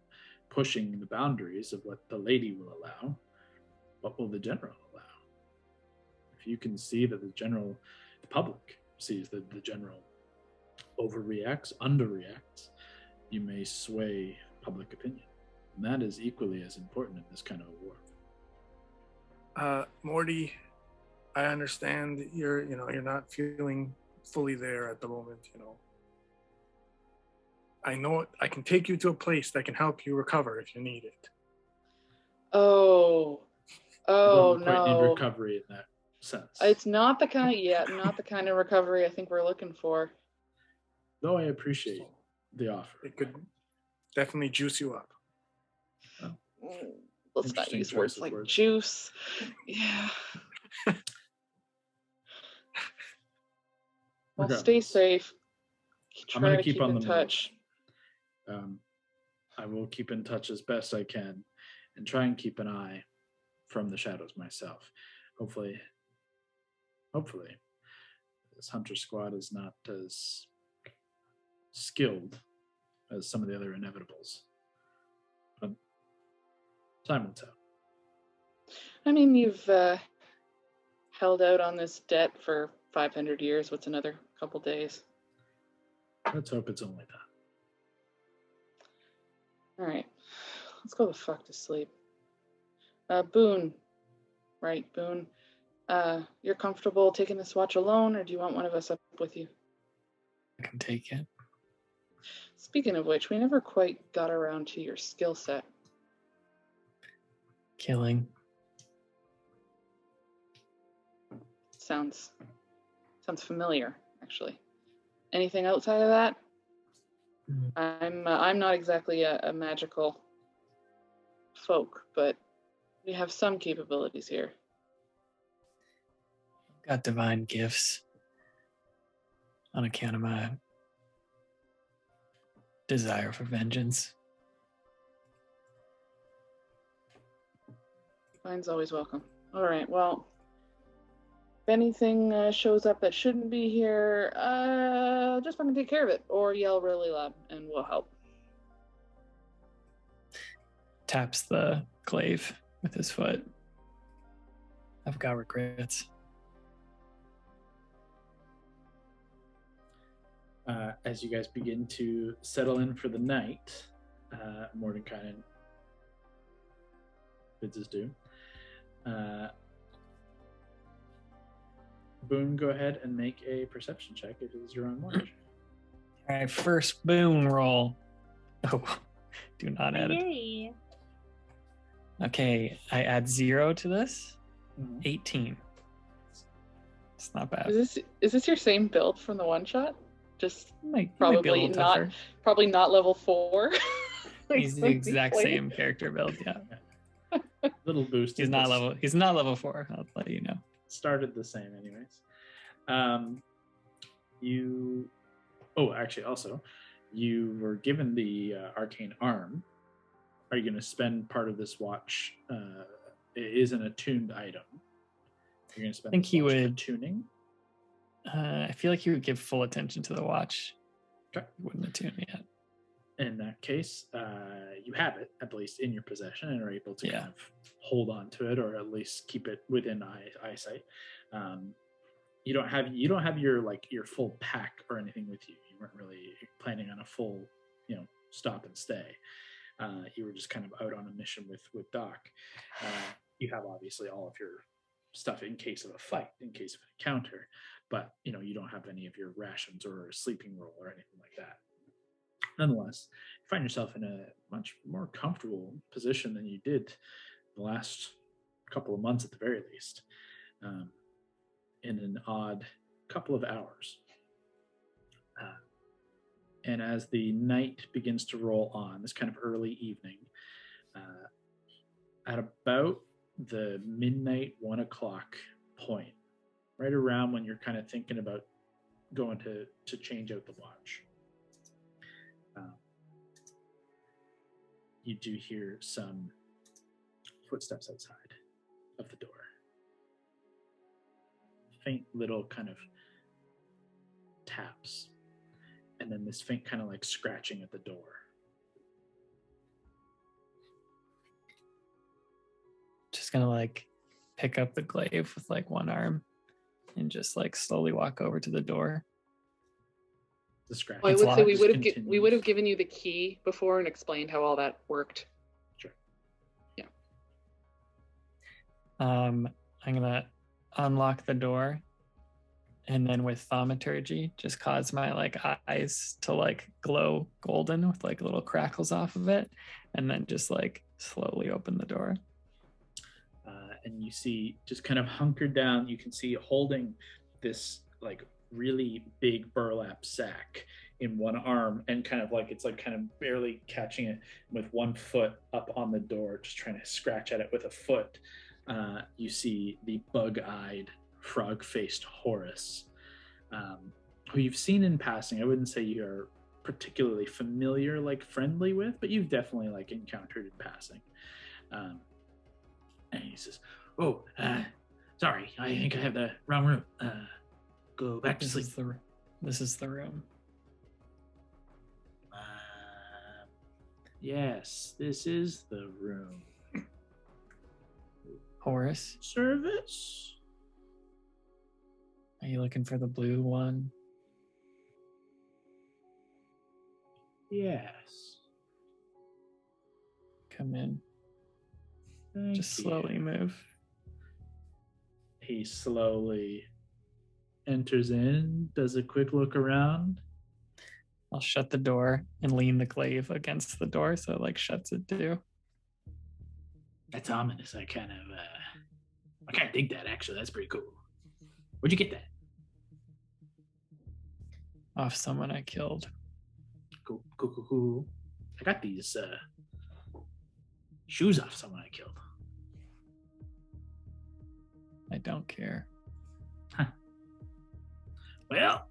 pushing the boundaries of what the lady will allow. What will the general allow? If you can see that the public sees that the general overreacts, underreacts, you may sway public opinion. And that is equally as important in this kind of war.
Morty, I understand you're not feeling fully there at the moment, I know I can take you to a place that can help you recover if you need it.
Oh
quite need
no.
recovery in that sense.
It's not the kind of recovery I think we're looking for.
Though I appreciate the offer.
It could definitely juice you up.
Let's not use words like juice. Yeah. Well, stay safe.
I'm going to keep on
in touch.
I will keep in touch as best I can and try and keep an eye from the shadows myself. Hopefully, this hunter squad is not as skilled as some of the other inevitables. But time will tell.
I mean, you've held out on this debt for 500 years. What's another couple days?
Let's hope it's only that.
All right. Let's go the fuck to sleep. Boone. Right, Boone. You're comfortable taking this watch alone, or do you want one of us up with you?
I can take it.
Speaking of which, we never quite got around to your skill set.
Killing.
Sounds familiar, actually. Anything outside of that? I'm not exactly a magical folk, but we have some capabilities here.
Got divine gifts on account of my desire for vengeance.
Divine's always welcome. All right, well, if anything shows up that shouldn't be here, just fucking take care of it, or yell really loud, and we'll help.
Taps the glaive with his foot. I've got regrets.
As you guys begin to settle in for the night, Mordenkainen bids his due. Boone, go ahead and make a perception check if it is your own watch.
All right, first Boone roll. Oh, do not add it.
Yay.
Okay, I add 0 to this.
Mhm.
18. It's not bad.
Is this your same build from the one shot? Just
Might be a
probably
little tougher.
not level 4.
He's the exact same character build, yeah.
Little boost.
He's not level 4, I'll let you know.
Started the same anyways. Also, you were given the arcane arm are you going to spend part of this watch? It is an attuned item. You're going to spend.
I think he would
attuning.
I feel like he would give full attention to the watch.
Okay.
He wouldn't attune yet.
In that case, you have it at least in your possession and are able to kind of hold on to it, or at least keep it within eyesight. You don't have your full pack or anything with you. You weren't really planning on a full, stop and stay. You were just kind of out on a mission with Doc. You have obviously all of your stuff in case of a fight, in case of an encounter, but you don't have any of your rations or sleeping roll or anything like that. Nonetheless, you find yourself in a much more comfortable position than you did the last couple of months at the very least, in an odd couple of hours. And as the night begins to roll on, this kind of early evening, at about the midnight 1 o'clock point, right around when you're kind of thinking about going to change out the watch, you do hear some footsteps outside of the door. Faint little kind of taps, and then this faint kind of like scratching at the door.
Just gonna like pick up the glaive with like one arm and just like slowly walk over to the door.
The scratch.
Well, I would say we would have given you the key before and explained how all that worked.
Sure.
Yeah.
I'm gonna unlock the door, and then with thaumaturgy, just cause my like eyes to like glow golden with like little crackles off of it, and then just like slowly open the door.
And you see, just kind of hunkered down, you can see holding this like really big burlap sack in one arm, and kind of like it's like kind of barely catching it with one foot up on the door, just trying to scratch at it with a foot. You see the bug-eyed, frog-faced Horus, who you've seen in passing. I wouldn't say you're particularly familiar, like friendly with, but you've definitely like encountered in passing. And he says, "Oh, sorry, I think I have the wrong room. Go back to sleep."
This is the room.
Yes, this is the room.
Horus,
Service?
are you looking for the blue one?
Yes.
Come in.
Thank
Just
you.
slowly move.
He slowly enters in, does a quick look around.
I'll shut the door and lean the glaive against the door so it like shuts it too.
That's ominous. I kind of dig that, actually. That's pretty cool. Where'd you get that?
Off someone I killed.
Cool. I got these shoes off someone I killed.
I don't care.
Huh. Well,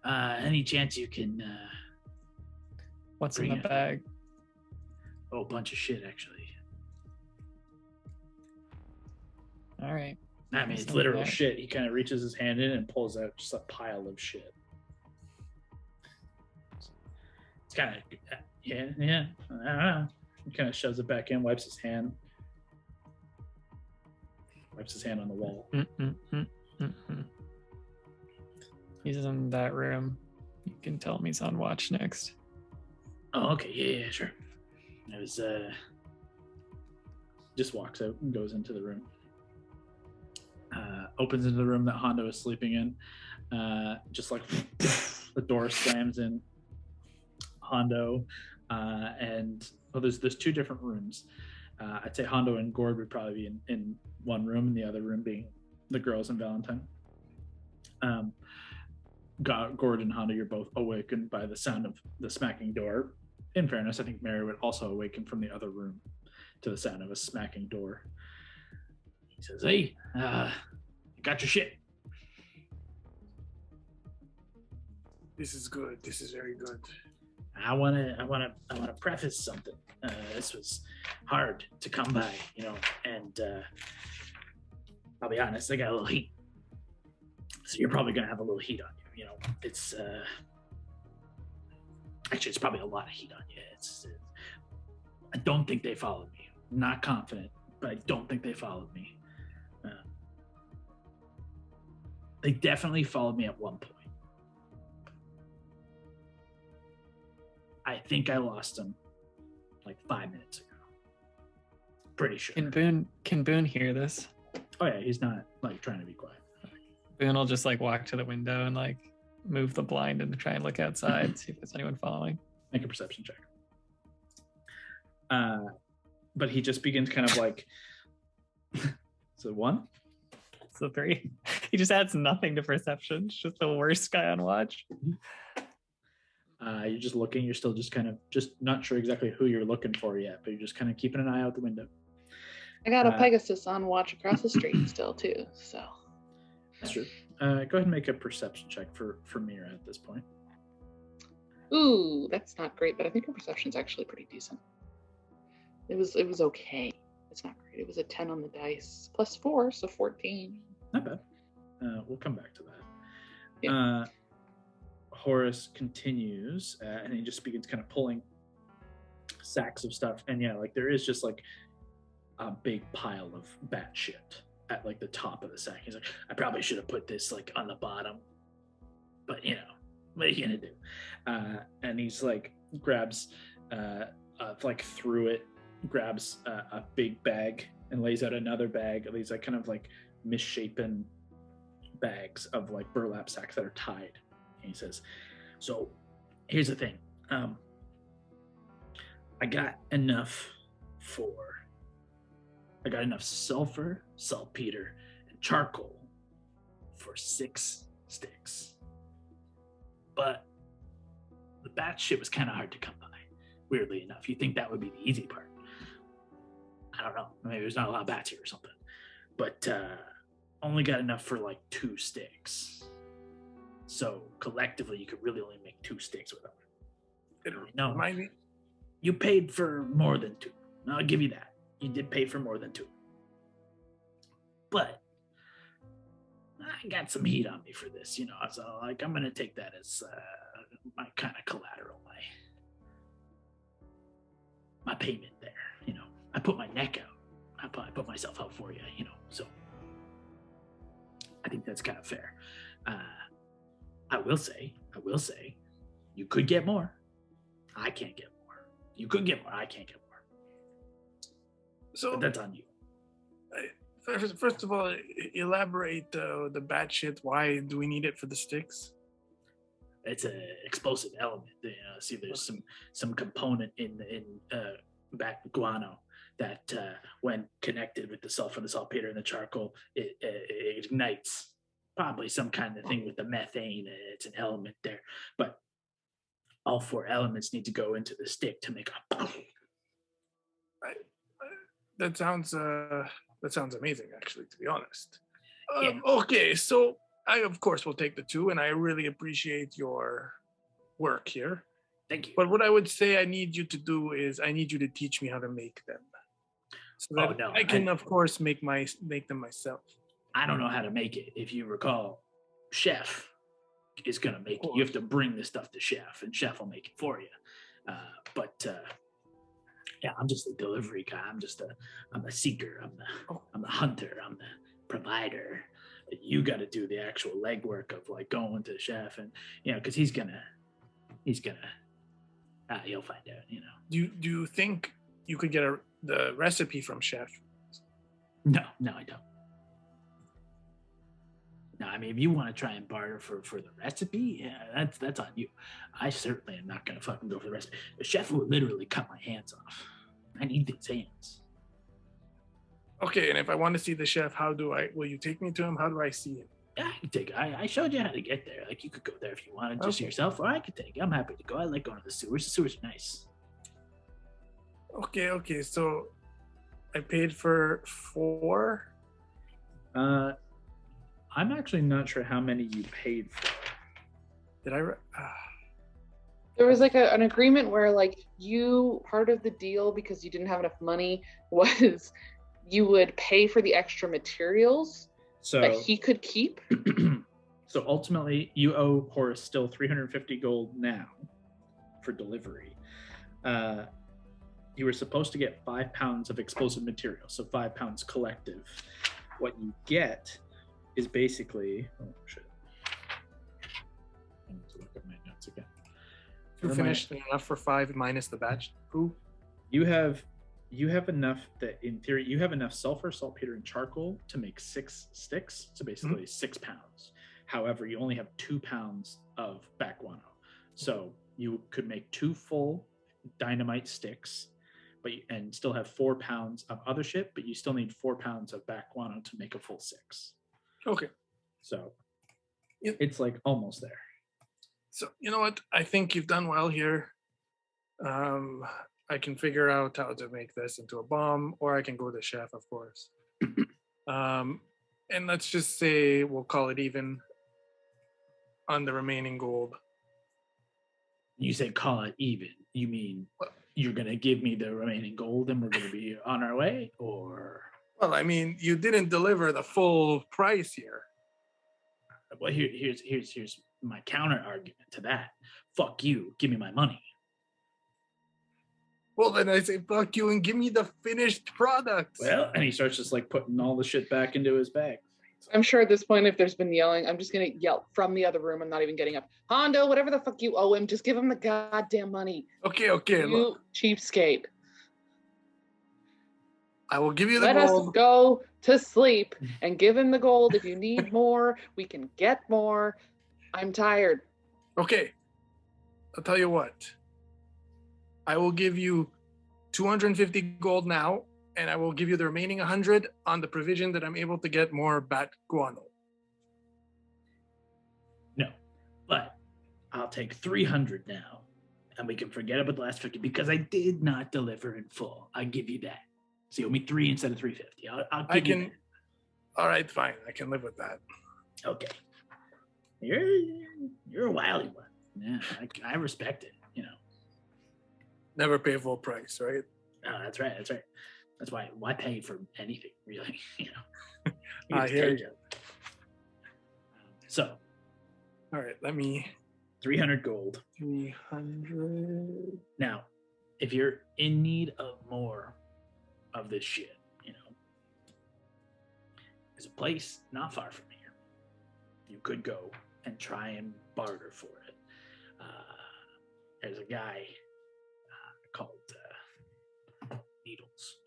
any chance you can...
What's in
bring
the
it?
bag?
Oh, a bunch of shit, actually.
All right.
I mean, it's
Something
literal
there.
shit. He kind of reaches his hand in and pulls out just a pile of shit. It's kind of, yeah. I don't know. He kind of shoves it back in, wipes his hand on the wall.
He's in that room. You can tell him he's on watch next.
Oh, okay. Yeah, sure. I was, just walks out and goes into the room. Opens into the room that Hondo is sleeping in. Just like the door slams in. Hondo and there's two different rooms. I'd say Hondo and Gord would probably be in one room, and the other room being the girls and Valentine. Gord and Hondo, you're both awakened by the sound of the smacking door. In fairness, I think Mary would also awaken from the other room to the sound of a smacking door. He says, "Hey, you got your shit."
This is good. This is very good.
I wanna preface something. This was hard to come by, and I'll be honest, I got a little heat. So you're probably gonna have a little heat on you. It's actually it's probably a lot of heat on you. I don't think they followed me. I'm not confident, but I don't think they followed me. They definitely followed me at one point. I think I lost them like 5 minutes ago. Pretty sure.
Can Boone hear this?
Oh yeah, he's not like trying to be quiet.
Boone will just like walk to the window and like move the blind and try and look outside, see if there's anyone following.
Make a perception check. But he just begins kind of like. So 1?
So 3. He just adds nothing to perception. It's just the worst guy on watch.
You're just looking. You're still just kind of just not sure exactly who you're looking for yet, but you're just kind of keeping an eye out the window.
I got a Pegasus on watch across the street still too. So
that's true. Go ahead and make a perception check for Mira at this point.
Ooh, that's not great, but I think her perception's actually pretty decent. It was okay. It's not great. It was a 10 on the dice plus 4, so 14.
Not bad. We'll come back to that.
Yeah.
Horace continues, and he just begins kind of pulling sacks of stuff. And yeah, like there is just like a big pile of bat shit at like the top of the sack. He's like, I probably should have put this like on the bottom, but what are you gonna do? And he's like grabs like through it, grabs a big bag and lays out another bag of these like kind of like misshapen bags of like burlap sacks that are tied. And he says, so here's the thing. I got enough sulfur, saltpeter, and charcoal for 6 sticks. But the bat shit was kind of hard to come by, weirdly enough. You think that would be the easy part. I don't know. Maybe there's not a lot of bats here or something. But only got enough for like 2 sticks. So collectively, you could really only make 2 sticks with them. No, you paid for more than 2. I'll give you that. You did pay for more than 2. But I got some heat on me for this, So like I'm gonna take that as my kind of collateral, my payment there. I put my neck out. I put myself out for you, So I think that's kind of fair. I will say, you could get more. I can't get more. You could get more. I can't get more.
So
but that's on you.
First of all, elaborate the bat shit. Why do we need it for the sticks?
It's an explosive element. See, there's some component in bat guano that when connected with the sulfur, the saltpeter, and the charcoal, it ignites. Probably some kind of thing with the methane. It's an element there, but all 4 elements need to go into the stick to make a.
That sounds amazing, actually, to be honest.
Yeah.
Okay, so I of course will take the 2, and I really appreciate your work here.
Thank you.
But what I would say I need you to do is I need you to teach me how to make them, so that I can of course make them myself.
I don't know how to make it. If you recall, Chef is going to make it. You have to bring this stuff to Chef, and Chef will make it for you. Yeah, I'm just a delivery guy. I'm a seeker. I'm the hunter. I'm the provider. You got to do the actual legwork of like going to Chef, and because he'll find out.
Do you think you could get the recipe from Chef?
No, I don't. No, I mean, if you want to try and barter for the recipe, yeah, that's on you. I certainly am not going to fucking go for the recipe. The Chef will literally cut my hands off. I need these hands.
Okay, and if I want to see the Chef, will you take me to him? How do I see him?
Yeah, I can take it. I showed you how to get there. Like, you could go there if you wanted just yourself, or I could take it. I'm happy to go. I like going to the sewers. The sewers are nice.
Okay, so I paid for 4?
I'm actually not sure how many you paid for.
Did I?
There was like an agreement where like part of the deal, because you didn't have enough money, was you would pay for the extra materials that he could keep.
So ultimately, you owe Horace still 350 gold now for delivery. You were supposed to get 5 pounds of explosive material, so 5 pounds collective. What you get is basically... Oh, shit. I need to look at my notes again.
You finished enough for 5 minus the batch. Who?
You have enough that, in theory, you have enough sulfur, saltpeter, and charcoal to make 6 sticks, so basically 6 pounds. However, you only have 2 pounds of back guano. So you could make 2 full dynamite sticks, and still have 4 pounds of other shit, but you still need 4 pounds of back guano to make a full 6.
Okay.
So it's like almost there.
So you know what? I think you've done well here. I can figure out how to make this into a bomb, or I can go to the chef, of course. And let's just say we'll call it even on the remaining gold.
You say call it even. You mean you're going to give me the remaining gold and we're going to be on our way? Or...
Well, I mean, you didn't deliver the full price here.
Well, here's my counter argument to that. Fuck you. Give me my money.
Well, then I say fuck you and give me the finished product.
Well, and he starts just like putting all the shit back into his bag.
I'm sure at this point, if there's been yelling, I'm just going to yell from the other room. I'm not even getting up. Hondo, whatever the fuck you owe him, just give him the goddamn money.
Okay.
You
Look.
cheapskate.
I will give you the
Let
gold.
us go to sleep and give him the gold. If you need more, we can get more. I'm tired.
Okay. I'll tell you what. I will give you 250 gold now, and I will give you the remaining 100 on the provision that I'm able to get more bat guano.
No, but I'll take 300 now, and we can forget about the last 50 because I did not deliver in full. I give you that. So you owe me 3 instead of 350. I'll give you that.
All right, fine. I can live with that.
Okay. You're a wily one. Yeah, I respect it. You know.
Never pay full price, right?
No, that's right. That's why pay for anything, really? You know.
I hear you.
So,
all right, let me
300 gold.
300.
Now, if you're in need of more of this shit, you know, there's a place not far from here. You could go and try and barter for it. There's a guy called Needles.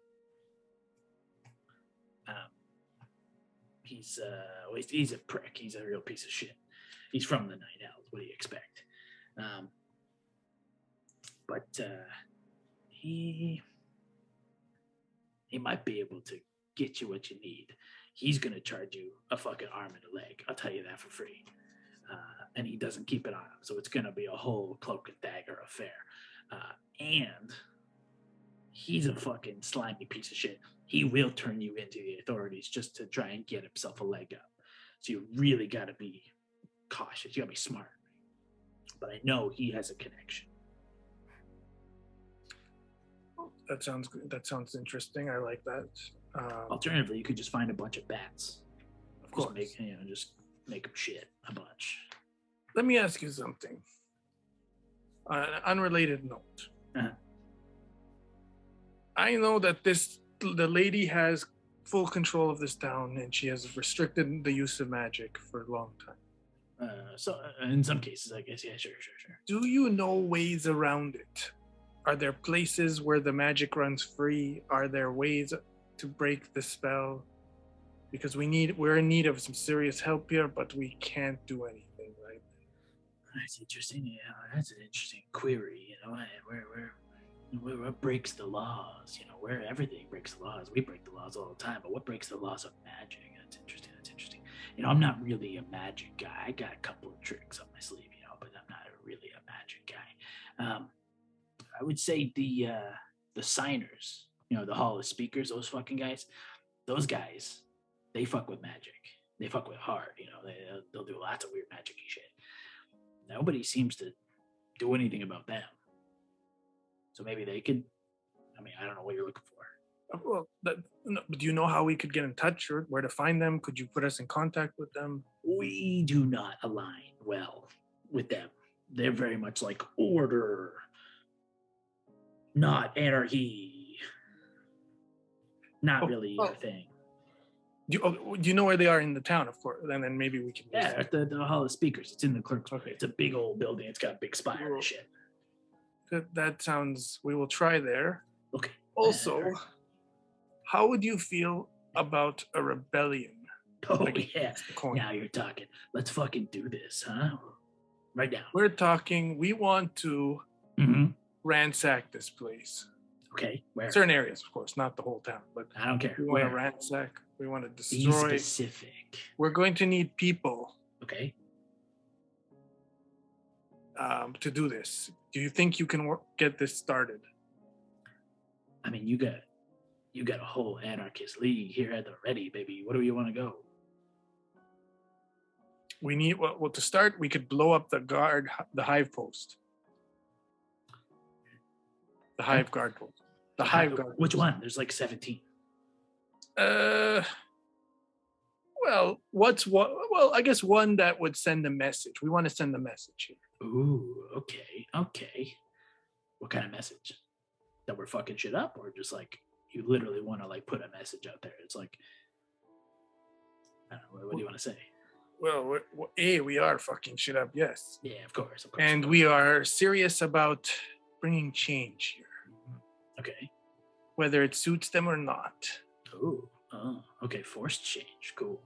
He's a prick. He's a real piece of shit. He's from the Night Owls. What do you expect? But he might be able to get you what you need. He's gonna charge you a fucking arm and a leg. I'll tell you that for free. And he doesn't keep it on him, so it's gonna be a whole cloak and dagger affair. And he's a fucking slimy piece of shit. He will turn you into the authorities just to try and get himself a leg up. So you really got to be cautious. You got to be smart. But I know he has a connection.
That sounds good. That sounds interesting. I like that.
Alternatively, you could just find a bunch of bats.
Of course.
Just make them shit a bunch.
Let me ask you something. On an unrelated note.
Uh-huh.
I know that the lady has full control of this town, and she has restricted the use of magic for a long time.
So in some cases, I guess, yeah, sure.
Do you know ways around it? Are there places where the magic runs free? Are there ways to break the spell? Because we're in need of some serious help here, but we can't do anything, right?
That's interesting. Yeah, that's an interesting query. You know, where breaks the laws? You know, where everything breaks the laws. We break the laws all the time, but what breaks the laws of magic? That's interesting. You know, I'm not really a magic guy. I got a couple of tricks up my sleeve, you know, but I'm not really a magic guy. I would say the signers, you know, the Hall of Speakers, those fucking guys, those guys, they fuck with magic. They fuck with hard, you know. They'll do lots of weird magic-y shit. Nobody seems to
do anything about them. So maybe they could. I mean, I don't know what you're looking for.
Well, no, but do you know how we could get in touch or where to find them? Could you put us in contact with them?
We do not align well with them. They're very much like order, not anarchy. Not really your thing.
Do you know where they are in the town? Of course, and then maybe we can.
Yeah, at the Hall of Speakers. It's in the clerk's. Okay, it's a big old building. It's got a big spire and shit.
That sounds. We will try there.
Okay.
Also, how would you feel about a rebellion?
Oh, yeah. Now you're talking. Let's fucking do this, huh? Right now.
We're talking. We want to ransack this place.
Okay. Where?
Certain areas, of course, not the whole town, but
I don't care.
We want to ransack. We want to destroy.
Be specific.
We're going to need people.
Okay.
To do this. Do you think you can get this started?
I mean, you got a whole anarchist league here at the ready, baby. Where do you want to go?
We need well to start. We could blow up the hive post. The hive guard post. The hive guard.
Which one? There's like 17.
Well, what's what? Well, I guess one that would send a message. We want to send a message here.
Ooh, okay. What kind of message? That we're fucking shit up, or just like you literally want to like put a message out there? It's like, I don't know. What do you want to say?
Well, we are fucking shit up. Yes.
Yeah, of course.
And we are serious about bringing change here.
Okay.
Whether it suits them or not.
Ooh. Oh, okay. Forced change. Cool.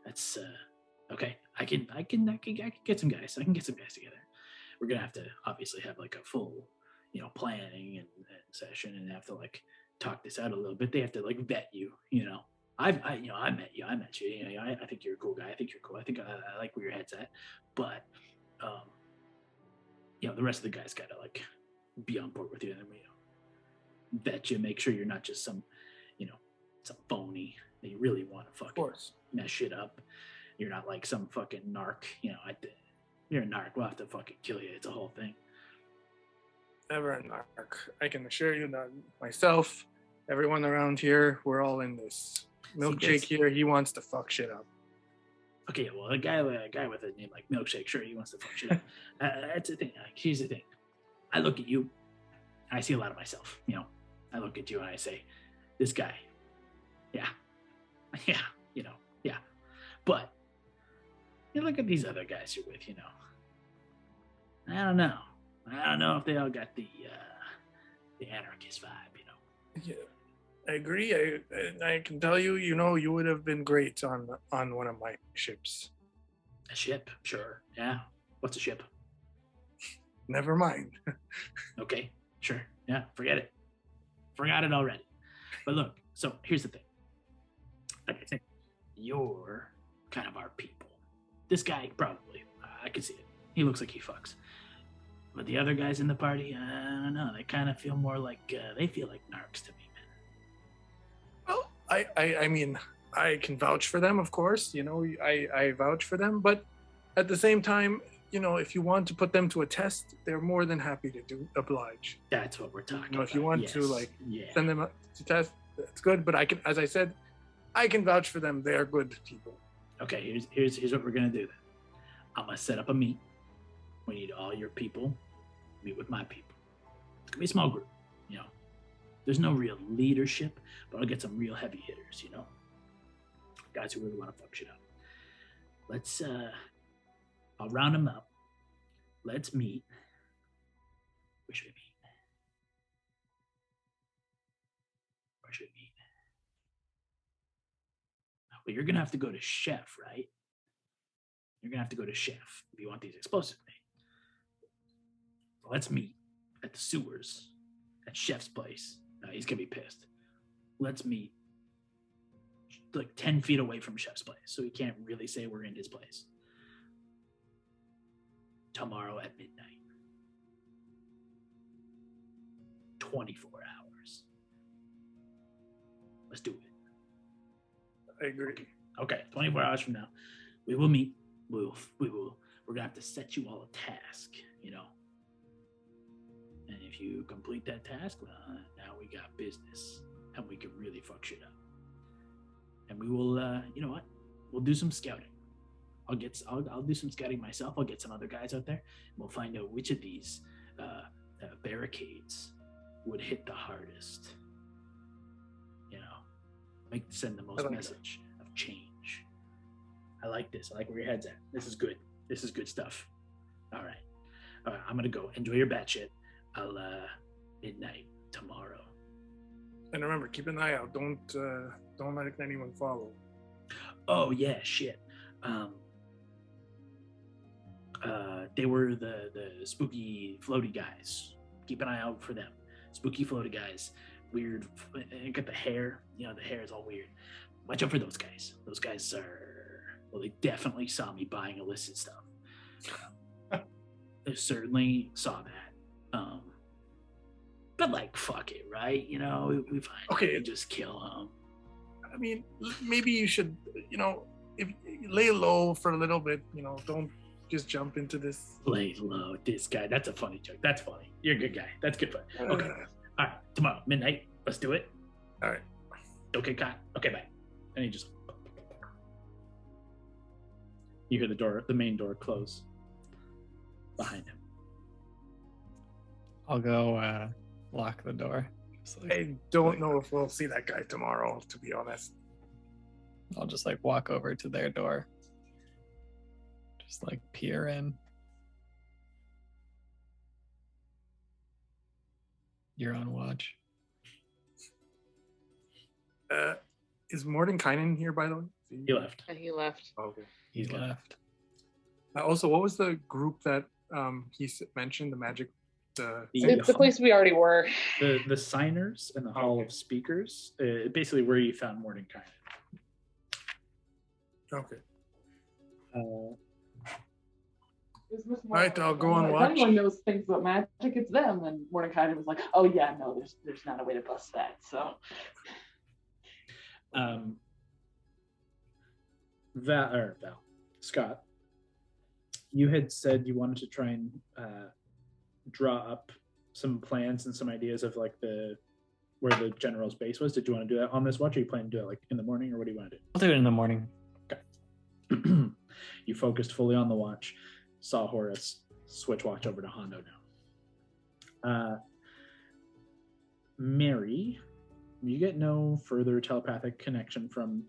That's okay. I can get some guys. I can get some guys together. We're gonna have to obviously have like a full, planning and session, and have to like talk this out a little bit. They have to like vet you. I met you. I think you're a cool guy. I think you're cool. I think I like where your head's at. But the rest of the guys gotta like be on board with you, and then vet you, make sure you're not just some phony that you really want to fucking mess shit up. You're not like some fucking narc, you're a narc. We'll have to fucking kill you. It's a whole thing.
Never a narc. I can assure you that myself, everyone around here, we're all in this. Milkshake here, he wants to fuck shit up.
Okay, well, a guy with a name like Milkshake, sure, he wants to fuck shit up. That's the thing. Like, here's the thing. I look at you, and I see a lot of myself. I look at you and I say, this guy, yeah. But you look at these other guys you're with, I don't know. I don't know if they all got the anarchist vibe,
Yeah, I agree. I can tell you, you would have been great on one of my ships.
A ship, sure. Yeah. What's a ship?
Never mind.
Okay, sure. Yeah, forget it. Forgot it already. But look, so here's the thing. Like I think you're kind of our people. This guy, probably. I can see it. He looks like he fucks. But the other guys in the party, I don't know. They kind of feel more like, they feel like narcs to me, man.
Well, I mean, I can vouch for them, of course. I vouch for them. But at the same time, if you want to put them to a test, they're more than happy to oblige.
That's what we're talking about.
If you want to, send them to test, that's good. But as I said, I can vouch for them. They're good people.
Okay, here's what we're gonna do then. I'm gonna set up a meet. We need all your people meet with my people. It's gonna be a small group. There's no real leadership, but I'll get some real heavy hitters. Guys who really want to fuck shit up. Let's. I'll round them up. Let's meet. Where should we meet? Well, you're gonna have to go to Chef, right? You're gonna have to go to Chef if you want these explosives made. So let's meet at the sewers at Chef's place. He's gonna be pissed. Let's meet like 10 feet away from Chef's place, so he can't really say we're in his place. Tomorrow at midnight. 24 hours. Let's do it.
I agree.
Okay, 24 hours from now, we will meet. We're gonna have to set you all a task. you know. And if you complete that task, well, now we got business, and we can really fuck shit up. And we will, you know what? We'll do some scouting. I'll do some scouting myself. I'll get some other guys out there. And we'll find out which of these barricades would hit the hardest. You know, send the most message of change. I like this. I like where your head's at. This is good. This is good stuff. All right. I'm gonna go. Enjoy your bat shit. I'll midnight tomorrow.
And remember, keep an eye out. Don't let anyone follow.
Oh yeah, shit. They were the spooky floaty guys. Keep an eye out for them. Spooky floaty guys. Weird. Got the hair. You know, the hair is all weird. Watch out for those guys. Those guys are. Well, they definitely saw me buying illicit stuff. They certainly saw that. But like, fuck it, right? You know, we find
okay,
and just kill them.
I mean, maybe you should, you know, if lay low for a little bit. You know, don't just jump into this.
Lay low, this guy. That's a funny joke. That's funny. You're a good guy. That's good fun. Okay. All right. Tomorrow, midnight. Let's do it.
All right.
Don't get caught. Okay, bye. And he just. You hear the main door close behind him.
I'll go lock the door.
I don't know if we'll see that guy tomorrow, to be honest.
I'll just like walk over to their door. Just like peer in. You're on watch.
Is Mordenkainen here, by the way?
He left.
He left.
Oh, okay.
He's left.
Also, what was the group that he mentioned? The magic.
It's the place we already were.
The signers and the Hall of Speakers, basically where you found Mordenkainen.
Okay.
All
right, I'll go on watch.
If anyone knows things about magic, it's them. And Mordecai was like, "Oh yeah, no, there's not a way to bust that." So,
Scott, you had said you wanted to try and draw up some plans and some ideas of like where the general's base was. Did you want to do that on this watch, or you plan to do it like in the morning, or what do you want to do?
I'll do it in the morning.
Okay. You focused fully on the watch, saw Horace, switch watch over to Hondo now. Mary, you get no further telepathic connection from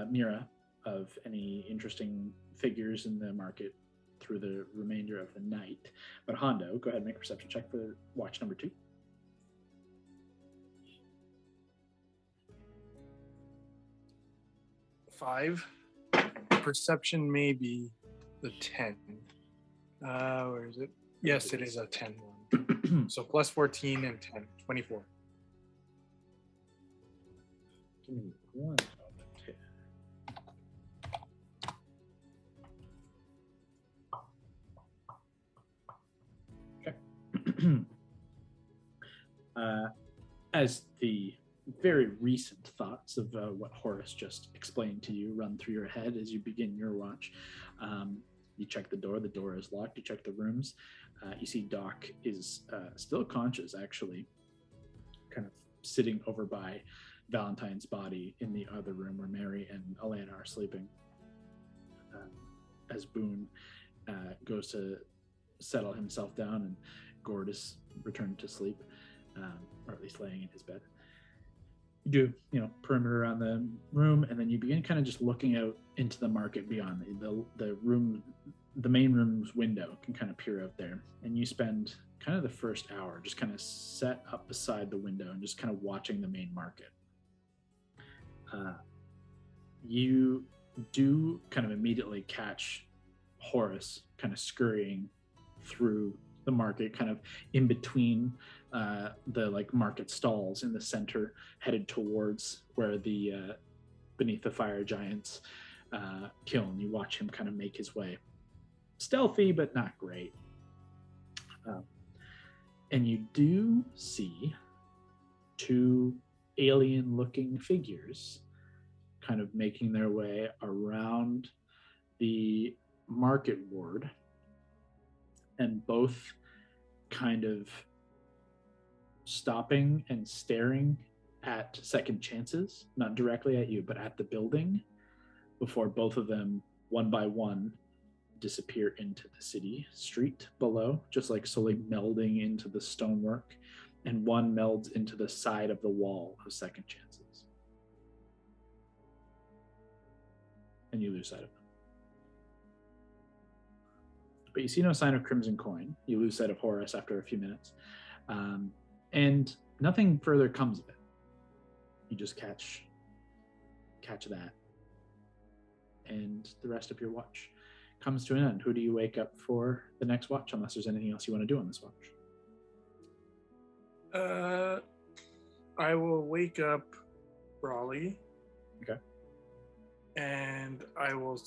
Mira of any interesting figures in the market through the remainder of the night. But Hondo, go ahead and make a perception check for watch number 2.
Five. Perception may be the 10. Where is it? Yes, it is a 10 one. So plus 14 and 10, 24.
Give me one moment. Okay. As the very recent thoughts of what Horace just explained to you run through your head as you begin your watch, you check the door is locked, you check the rooms, you see Doc is still conscious, actually, kind of sitting over by Valentine's body in the other room where Mary and Alana are sleeping. As Boone goes to settle himself down and Gord is returned to sleep, or at least laying in his bed. You do, perimeter around the room, and then you begin kind of just looking out into the market beyond the room. The main room's window can kind of peer out there, and you spend kind of the first hour just kind of set up beside the window and just kind of watching the main market. You do kind of immediately catch Horace kind of scurrying through the market, kind of in between the like market stalls in the center, headed towards where the beneath the fire giants kiln. You watch him kind of make his way, stealthy but not great. And you do see 2 alien-looking figures kind of making their way around the market ward. and both kind of stopping and staring at second chances, not directly at you, but at the building, before both of them, one by one, disappear into the city street below, just like slowly melding into the stonework, and one melds into the side of the wall of second chances. And you lose sight of them. But you see no sign of Crimson Coin. You lose sight of Horus after a few minutes. And nothing further comes of it. You just catch that. And the rest of your watch comes to an end. Who do you wake up for the next watch, unless there's anything else you want to do on this watch?
I will wake up Raleigh.
Okay.
And I will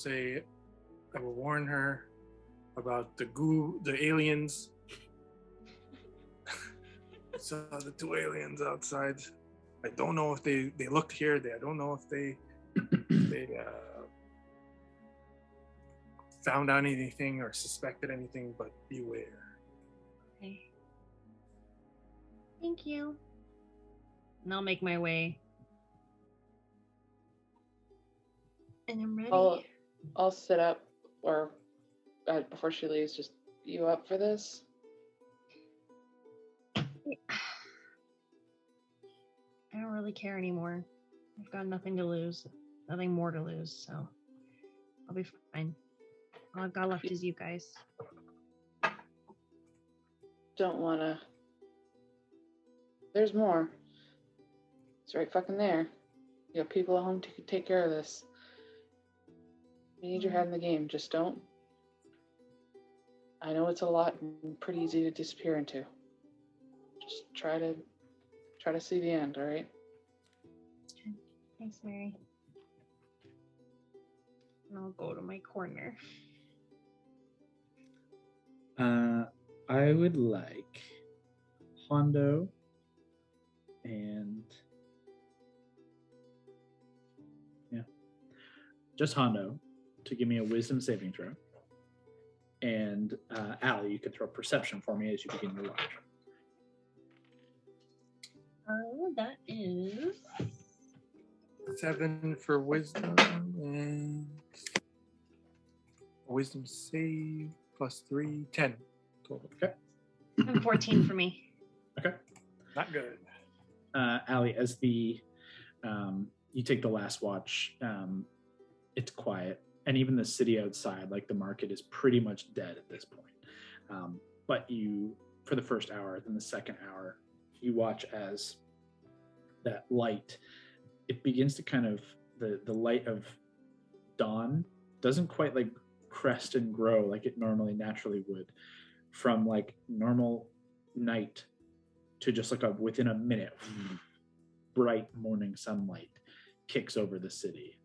warn her about the aliens. Saw the two aliens outside. I don't know if they looked here. I don't know if they found out anything or suspected anything, but beware.
Okay. Thank you. And I'll make my way. And I'm ready.
I'll sit up, or before she leaves, just, you up for this?
I don't really care anymore. I've got nothing to lose. Nothing more to lose, so I'll be fine. All I've got left is you guys.
Don't wanna... There's more. It's right fucking there. You got people at home to take care of this. You need your head in the game. Just don't... I know it's a lot and pretty easy to disappear into. Just try to see the end, all right?
Thanks, Mary. And I'll go to my corner.
I would like Hondo and just Hondo to give me a wisdom saving throw. And Allie, you can throw perception for me as you begin your watch.
That is
7 for wisdom and wisdom save +3, 10 total.
Okay.
and 14 for me.
Okay.
Not good.
Allie, as the you take the last watch, it's quiet, and even the city outside, like the market, is pretty much dead at this point. But you, for the first hour, then the second hour, you watch as that light, it begins to kind of, the light of dawn doesn't quite like crest and grow like it normally naturally would, from like normal night to just like within a minute, bright morning sunlight kicks over the city.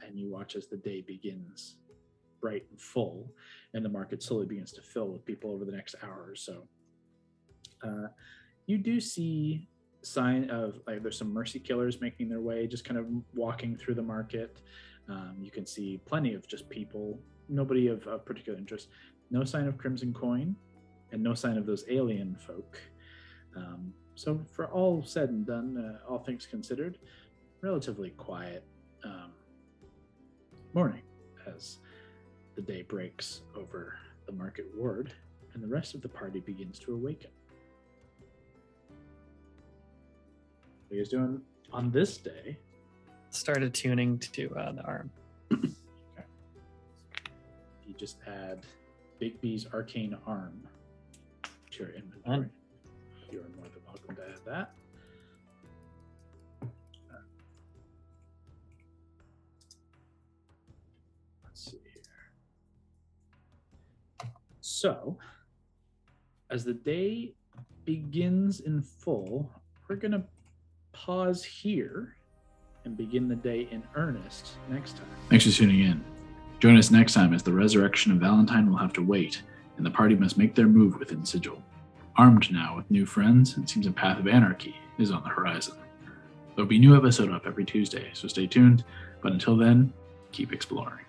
And you watch as the day begins bright and full, and the market slowly begins to fill with people over the next hour or so. You do see sign of, like, there's some mercy killers making their way, just kind of walking through the market. You can see plenty of just people, nobody of particular interest. No sign of Crimson Coin, and no sign of those alien folk. So for all said and done, all things considered, relatively quiet morning as the day breaks over the market ward, and the rest of the party begins to awaken. What are you guys doing on this day?
Started tuning to the arm.
Okay. You just add Big B's arcane arm to your inventory. You're more than welcome to add that. Let's see here. So, as the day begins in full, we're going to pause here and begin the day in earnest next time. Thanks for tuning in. Join us next time as the resurrection of Valentine will have to wait, and the party must make their move within Sigil. Armed now with new friends, it seems a path of anarchy is on the horizon. There'll be a new episode up every Tuesday, so stay tuned. But until then, keep exploring.